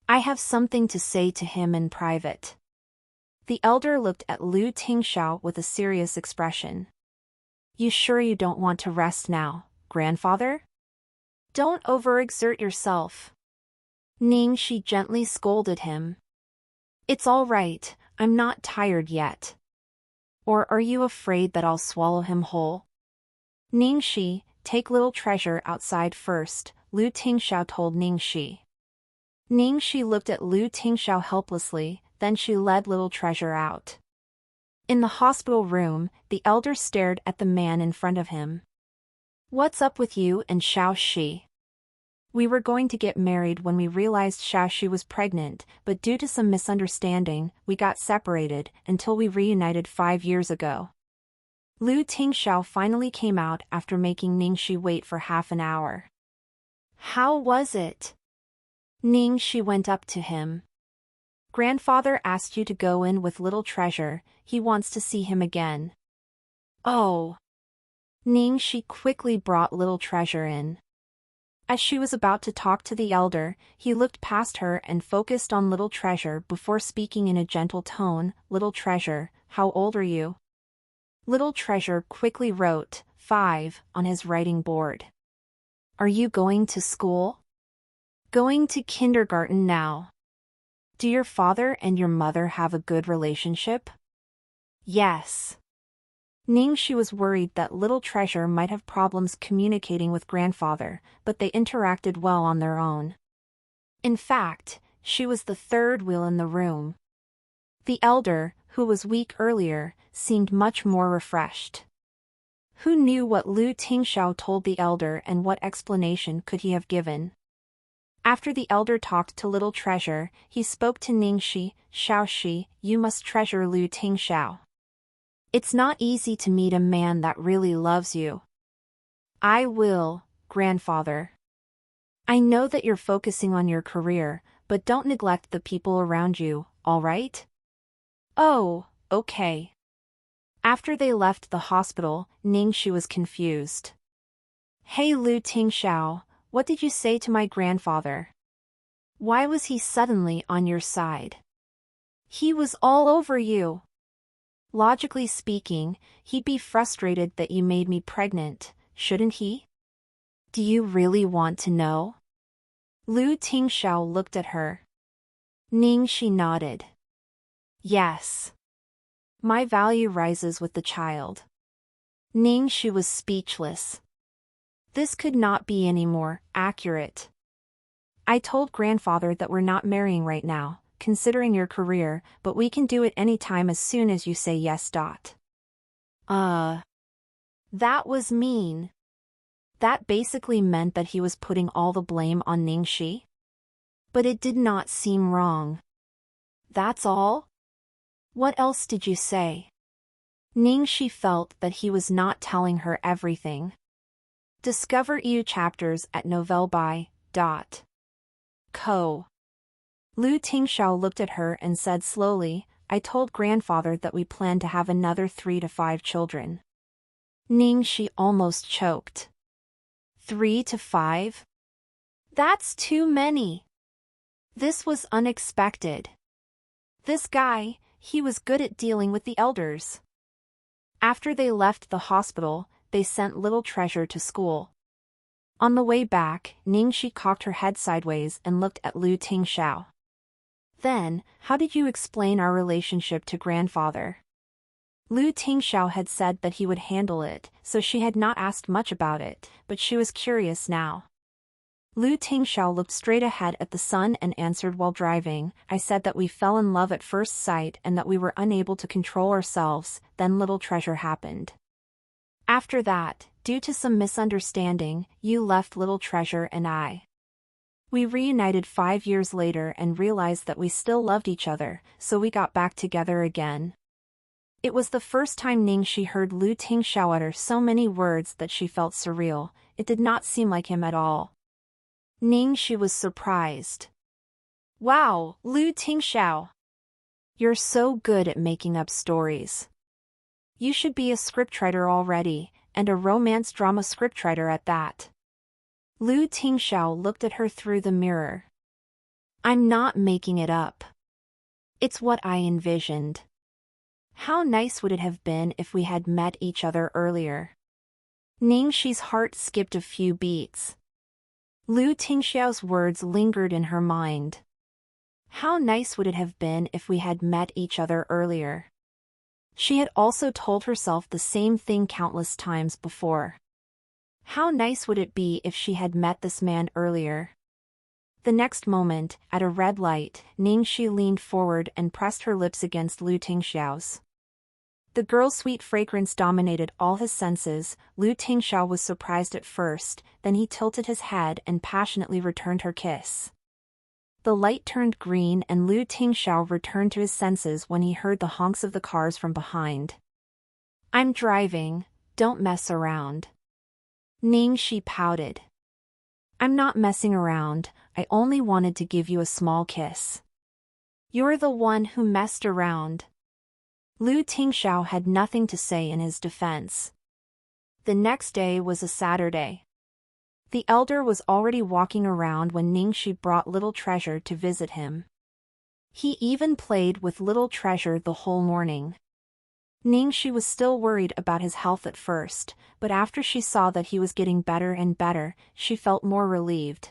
I have something to say to him in private. The elder looked at Lu Tingxiao with a serious expression. You sure you don't want to rest now, grandfather? Don't overexert yourself. Ning Shi gently scolded him. It's all right, I'm not tired yet. Or are you afraid that I'll swallow him whole? Ning Shi, take little treasure outside first, Lu Tingxiao told Ning Shi. Ning Shi looked at Lu Tingxiao helplessly, then she led little treasure out. In the hospital room, the elder stared at the man in front of him. What's up with you and Xiao Shi? We were going to get married when we realized Xiao Shi was pregnant, but due to some misunderstanding, we got separated until we reunited 5 years ago. Lu Tingxiao finally came out after making Ning Shi wait for half an hour. How was it? Ning Shi went up to him. Grandfather asked you to go in with little treasure, he wants to see him again. Oh. Ning Shi quickly brought little treasure in. As she was about to talk to the elder, he looked past her and focused on little treasure before speaking in a gentle tone, Little treasure, how old are you? Little treasure quickly wrote, 5, on his writing board. Are you going to school? Going to kindergarten now. Do your father and your mother have a good relationship? Yes. Ning Shi was worried that little treasure might have problems communicating with grandfather, but they interacted well on their own. In fact, she was the third wheel in the room. The elder, who was weak earlier, seemed much more refreshed. Who knew what Lu Tingxiao told the elder and what explanation could he have given? After the elder talked to little treasure, he spoke to Ningxi, Xiaoxi, you must treasure Lu Tingxiao. It's not easy to meet a man that really loves you. I will, grandfather. I know that you're focusing on your career, but don't neglect the people around you, all right? Oh, okay. After they left the hospital, Ningxi was confused. Hey Lu Tingxiao, what did you say to my grandfather? Why was he suddenly on your side? He was all over you. Logically speaking, he'd be frustrated that you made me pregnant, shouldn't he? Do you really want to know? Lu Tingxiao looked at her. Ningxi nodded. Yes. My value rises with the child. Ningxi was speechless. This could not be any more accurate. I told grandfather that we're not marrying right now, considering your career, but we can do it anytime as soon as you say yes. That was mean. That basically meant that he was putting all the blame on Ningxi. But it did not seem wrong. That's all? What else did you say? Ningxi felt that he was not telling her everything. Discover EU chapters at novelby.co. Lu Tingxiao looked at her and said slowly, I told grandfather that we plan to have another 3 to 5 children. Ningxi almost choked. 3 to 5? That's too many. This was unexpected. This guy, he was good at dealing with the elders. After they left the hospital, they sent little treasure to school. On the way back, Ningxi cocked her head sideways and looked at Lu Tingxiao. Then, how did you explain our relationship to grandfather? Lu Tingxiao had said that he would handle it, so she had not asked much about it, but she was curious now. Lu Tingxiao looked straight ahead at the sun and answered while driving, I said that we fell in love at first sight and that we were unable to control ourselves, then little treasure happened. After that, due to some misunderstanding, you left little treasure and I. We reunited 5 years later and realized that we still loved each other, so we got back together again. It was the first time Ningxi heard Lu Tingxiao utter so many words that she felt surreal. It did not seem like him at all. Ningxi was surprised. Wow, Lu Tingxiao! You're so good at making up stories. You should be a scriptwriter already, and a romance drama scriptwriter at that. Lu Tingxiao looked at her through the mirror. I'm not making it up. It's what I envisioned. How nice would it have been if we had met each other earlier? Ningxi's heart skipped a few beats. Lu Tingxiao's words lingered in her mind. How nice would it have been if we had met each other earlier? She had also told herself the same thing countless times before. How nice would it be if she had met this man earlier? The next moment, at a red light, Ningxi leaned forward and pressed her lips against Lu Tingxiao's. The girl's sweet fragrance dominated all his senses. Lu Tingxiao was surprised at first, then he tilted his head and passionately returned her kiss. The light turned green and Lu Tingxiao returned to his senses when he heard the honks of the cars from behind. I'm driving, don't mess around. Ningxi pouted. I'm not messing around, I only wanted to give you a small kiss. You're the one who messed around. Lu Tingxiao had nothing to say in his defense. The next day was a Saturday. The elder was already walking around when Ningxi brought little treasure to visit him. He even played with little treasure the whole morning. Ningxi was still worried about his health at first, but after she saw that he was getting better and better, she felt more relieved.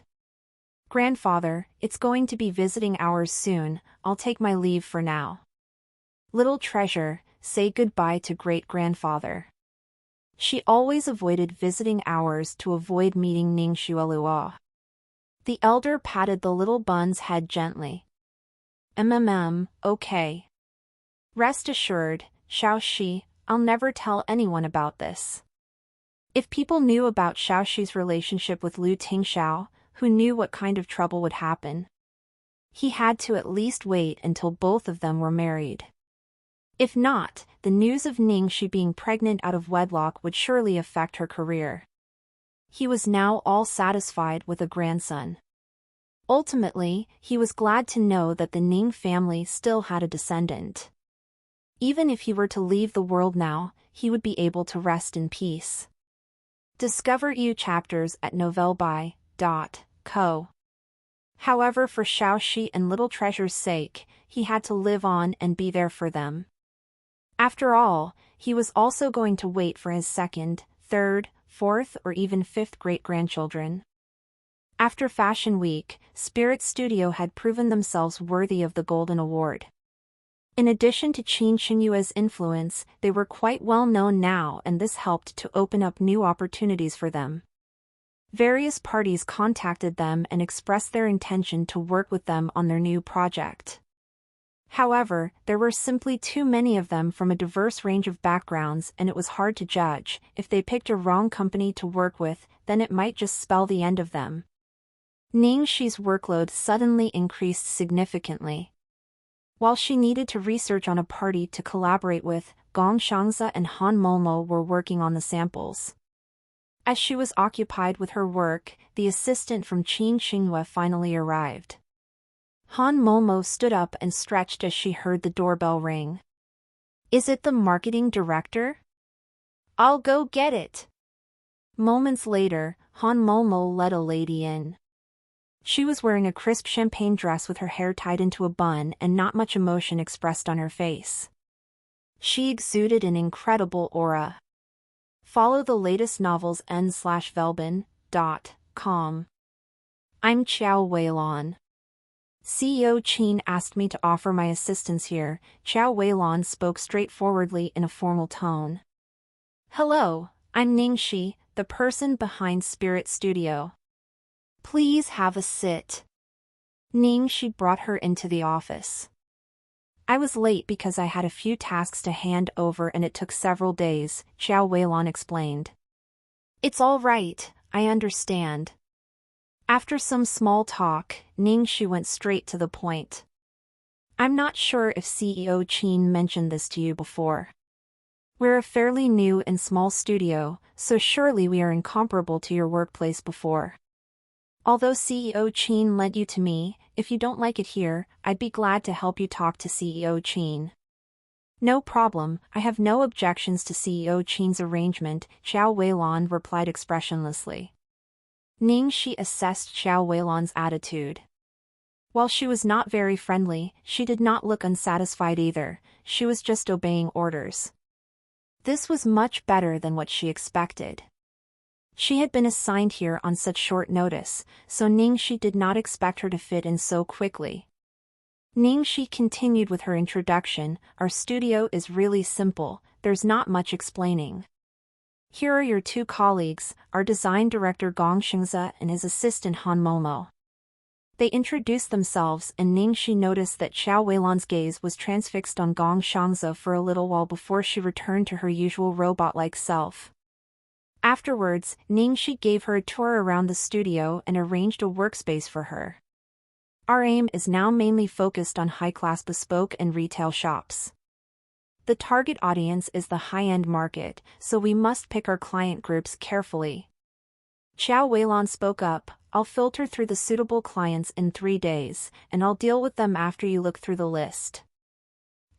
Grandfather, it's going to be visiting hours soon, I'll take my leave for now. Little treasure, say goodbye to great-grandfather. She always avoided visiting hours to avoid meeting Ningxi Luo. The elder patted the little bun's head gently. Okay. Rest assured, Xiaoxi, I'll never tell anyone about this. If people knew about Xiaoxi's relationship with Lu Tingxiao, who knew what kind of trouble would happen? He had to at least wait until both of them were married. If not, the news of Ningxi being pregnant out of wedlock would surely affect her career. He was now all satisfied with a grandson. Ultimately, he was glad to know that the Ning family still had a descendant. Even if he were to leave the world now, he would be able to rest in peace. Discover new chapters at novelby.co. However, for Xiaoxi and Little Treasure's sake, he had to live on and be there for them. After all, he was also going to wait for his second, third, fourth or even fifth great-grandchildren. After Fashion Week, Spirit Studio had proven themselves worthy of the Golden Award. In addition to Qin Xinyue's influence, they were quite well known now, and this helped to open up new opportunities for them. Various parties contacted them and expressed their intention to work with them on their new project. However, there were simply too many of them from a diverse range of backgrounds, and it was hard to judge. If they picked a wrong company to work with, then it might just spell the end of them. Ningxi's workload suddenly increased significantly. While she needed to research on a party to collaborate with, Gong Xiangze and Han Momo were working on the samples. As she was occupied with her work, the assistant from Qin Xinhua finally arrived. Han Momo stood up and stretched as she heard the doorbell ring. "Is it the marketing director?" "I'll go get it." Moments later, Han Momo led a lady in. She was wearing a crisp champagne dress with her hair tied into a bun and not much emotion expressed on her face. She exuded an incredible aura. Follow the latest novels n/velbin.com. I'm Qiao Weilan. CEO Qin asked me to offer my assistance here. Qiao Weilan spoke straightforwardly in a formal tone. "Hello, I'm Ningxi, the person behind Spirit Studio. Please have a sit." Ningxi brought her into the office. "I was late because I had a few tasks to hand over and it took several days," Qiao Weilan explained. "It's all right, I understand." After some small talk, Ningxi went straight to the point. "I'm not sure if CEO Qin mentioned this to you before. We're a fairly new and small studio, so surely we are incomparable to your workplace before. Although CEO Qin lent you to me, if you don't like it here, I'd be glad to help you talk to CEO Qin." "No problem, I have no objections to CEO Qin's arrangement," Qiao Weilan replied expressionlessly. Ningxi assessed Qiao Weilan's attitude. While she was not very friendly, she did not look unsatisfied either. She was just obeying orders. This was much better than what she expected. She had been assigned here on such short notice, so Ningxi did not expect her to fit in so quickly. Ningxi continued with her introduction. "Our studio is really simple, there's not much explaining. Here are your two colleagues, our design director Gong Xiangze and his assistant Han Momo." They introduced themselves, and Ningxi noticed that Qiao Weilan's gaze was transfixed on Gong Xiangze for a little while before she returned to her usual robot-like self. Afterwards, Ningxi gave her a tour around the studio and arranged a workspace for her. "Our aim is now mainly focused on high-class bespoke and retail shops. The target audience is the high-end market, so we must pick our client groups carefully." Qiao Weilan spoke up. "I'll filter through the suitable clients in 3 days, and I'll deal with them after you look through the list.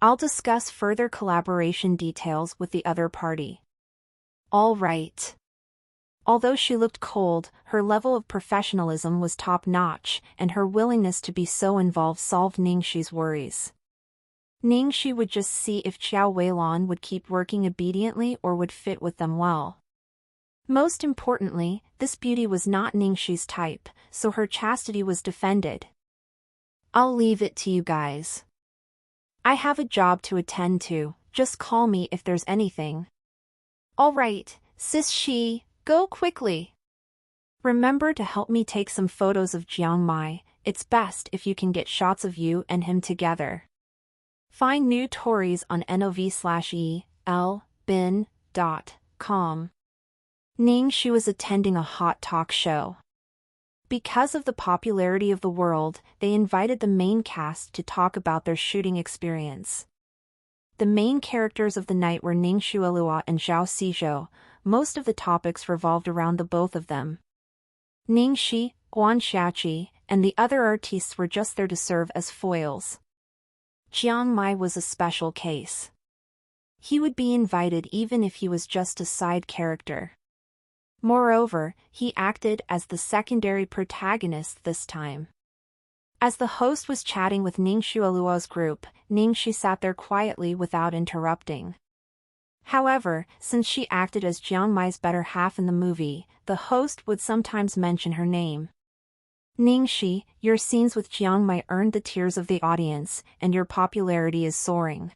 I'll discuss further collaboration details with the other party." "All right." Although she looked cold, her level of professionalism was top-notch, and her willingness to be so involved solved Ningxi's worries. Ningxi would just see if Qiao Weilan would keep working obediently or would fit with them well. Most importantly, this beauty was not Ningxi's type, so her chastity was defended. "I'll leave it to you guys. I have a job to attend to, just call me if there's anything." "All right, Sis Shi, go quickly. Remember to help me take some photos of Jiang Mai, it's best if you can get shots of you and him together. Find new stories on nov/elbin.com. Ningxi was attending a hot talk show. Because of the popularity of the world, they invited the main cast to talk about their shooting experience. The main characters of the night were Ning Xuelua and Zhao Xizhou. Most of the topics revolved around the both of them. Ning Shi, Guan Xiaqi, and the other artistes were just there to serve as foils. Jiang Mai was a special case. He would be invited even if he was just a side character. Moreover, he acted as the secondary protagonist this time. As the host was chatting with Ning Xuelua's group, Ning Shi sat there quietly without interrupting. However, since she acted as Jiang Mai's better half in the movie, the host would sometimes mention her name. Ning Shi, your scenes with Jiang Mai earned the tears of the audience, and your popularity is soaring.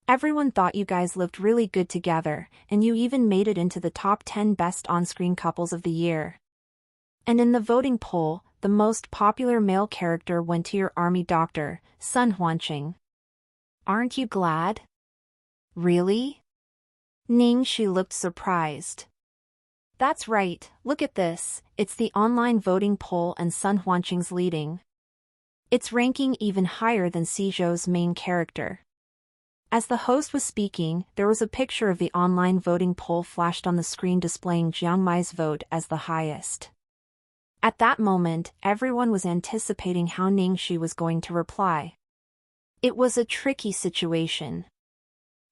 Everyone thought you guys looked really good together, and you even made it into the top 10 best on-screen couples of the year. And in the voting poll, the most popular male character went to your army doctor, Sun Huanqing. Aren't you glad? Really? Ning Shi looked surprised. That's right, look at this, it's the online voting poll and Sun Huanqing's leading. It's ranking even higher than Xizhou's main character. As the host was speaking, there was a picture of the online voting poll flashed on the screen displaying Jiang Mai's vote as the highest. At that moment, everyone was anticipating how Ning Shi was going to reply. It was a tricky situation.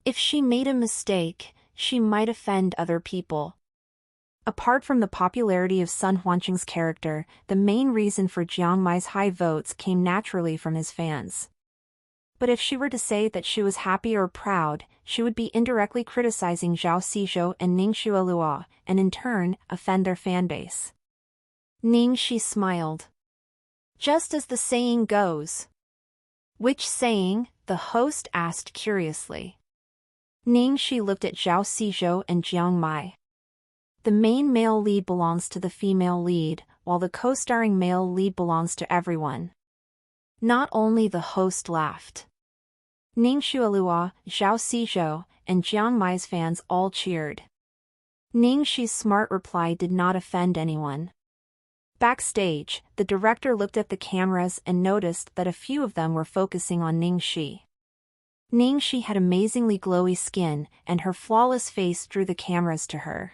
If she made a mistake, she might offend other people. Apart from the popularity of Sun Huanqing's character, the main reason for Jiang Mai's high votes came naturally from his fans. But if she were to say that she was happy or proud, she would be indirectly criticizing Zhao Xizhou and Ning Xuelua, and in turn, offend their fanbase. Ning Shi smiled. Just as the saying goes. Which saying? The host asked curiously. Ning Shi looked at Zhao Xizhou and Jiang Mai. The main male lead belongs to the female lead, while the co-starring male lead belongs to everyone. Not only the host laughed. Ning Xuelua, Zhao Xizhou, and Jiang Mai's fans all cheered. Ning Shi's smart reply did not offend anyone. Backstage, the director looked at the cameras and noticed that a few of them were focusing on Ning Shi. Ning Shi had amazingly glowy skin, and her flawless face drew the cameras to her.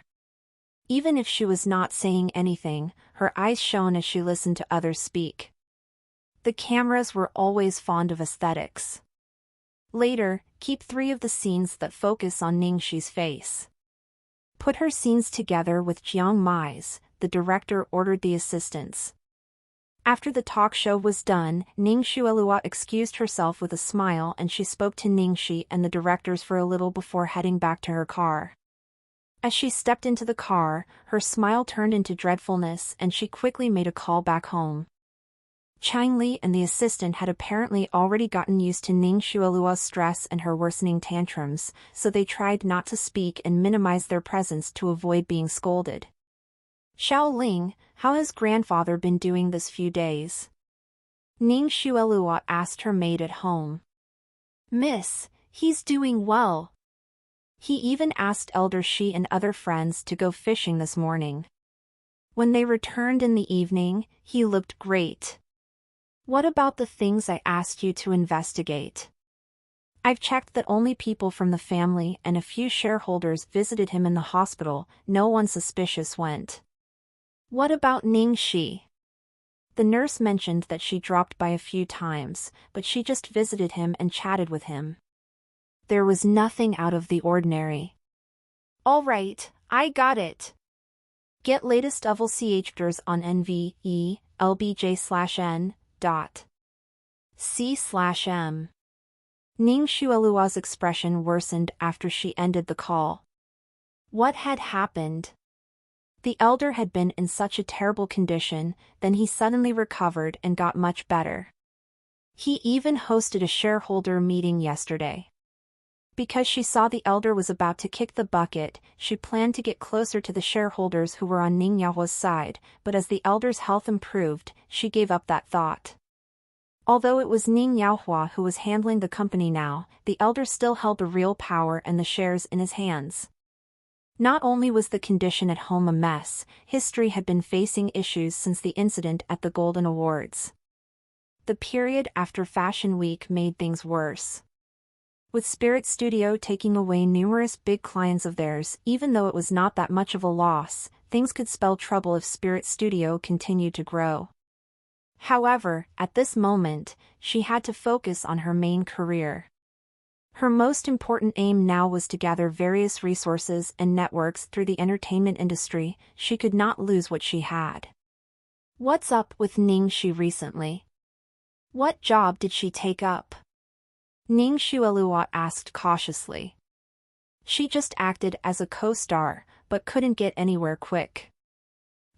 Even if she was not saying anything, her eyes shone as she listened to others speak. The cameras were always fond of aesthetics. Later, keep 3 of the scenes that focus on Ning Shi's face. Put her scenes together with Jiang Mai's, the director ordered the assistants. After the talk show was done, Ning Xuelua excused herself with a smile and she spoke to Ning Shi and the directors for a little before heading back to her car. As she stepped into the car, her smile turned into dreadfulness and she quickly made a call back home. Chang Li and the assistant had apparently already gotten used to Ning Xuelua's stress and her worsening tantrums, so they tried not to speak and minimize their presence to avoid being scolded. Xiao Ling, how has grandfather been doing this few days? Ning Xuelua asked her maid at home. Miss, he's doing well. He even asked Elder Shi and other friends to go fishing this morning. When they returned in the evening, he looked great. What about the things I asked you to investigate? I've checked that only people from the family and a few shareholders visited him in the hospital, no one suspicious went. What about Ning Shi? The nurse mentioned that she dropped by a few times, but she just visited him and chatted with him. There was nothing out of the ordinary. All right, I got it. Get latest CHDers on NVE, LBJ/N. C/M. Ning Xuelua's expression worsened after she ended the call. What had happened? The elder had been in such a terrible condition, then he suddenly recovered and got much better. He even hosted a shareholder meeting yesterday. Because she saw the elder was about to kick the bucket, she planned to get closer to the shareholders who were on Ning Yaohua's side, but as the elder's health improved, she gave up that thought. Although it was Ning Yaohua who was handling the company now, the elder still held the real power and the shares in his hands. Not only was the condition at home a mess, history had been facing issues since the incident at the Golden Awards. The period after Fashion Week made things worse. With Spirit Studio taking away numerous big clients of theirs, even though it was not that much of a loss, things could spell trouble if Spirit Studio continued to grow. However, at this moment, she had to focus on her main career. Her most important aim now was to gather various resources and networks through the entertainment industry. She could not lose what she had. What's up with Ning Xu recently? What job did she take up? Ning Xuelua asked cautiously. She just acted as a co-star, but couldn't get anywhere quick.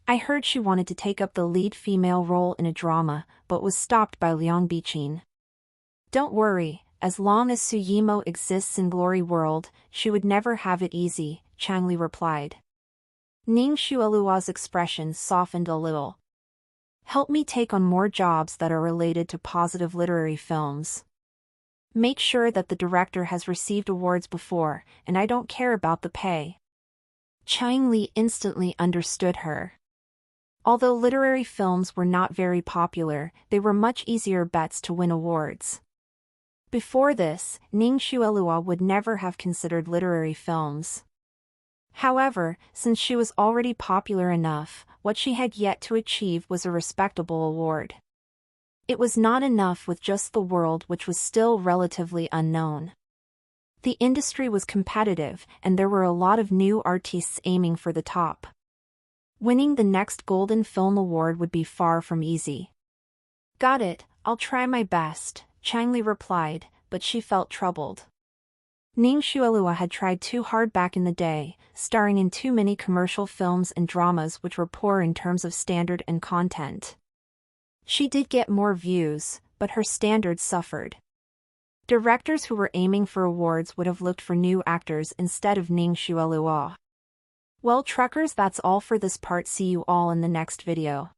I heard she wanted to take up the lead female role in a drama, but was stopped by Liang Biqin. Don't worry, as long as Su Yimo exists in Glory World, she would never have it easy, Chang Li replied. Ning Xuelua's expression softened a little. Help me take on more jobs that are related to positive literary films. Make sure that the director has received awards before, and I don't care about the pay. Chang Li instantly understood her. Although literary films were not very popular, they were much easier bets to win awards. Before this, Ning Xuelua would never have considered literary films. However, since she was already popular enough, what she had yet to achieve was a respectable award. It was not enough with just the world, which was still relatively unknown. The industry was competitive, and there were a lot of new artists aiming for the top. Winning the next Golden Film Award would be far from easy. Got it, I'll try my best, Chang Li replied, but she felt troubled. Ning Xuelua had tried too hard back in the day, starring in too many commercial films and dramas which were poor in terms of standard and content. She did get more views, but her standards suffered. Directors who were aiming for awards would have looked for new actors instead of Ning Xuelua. Well, truckers, that's all for this part. See you all in the next video.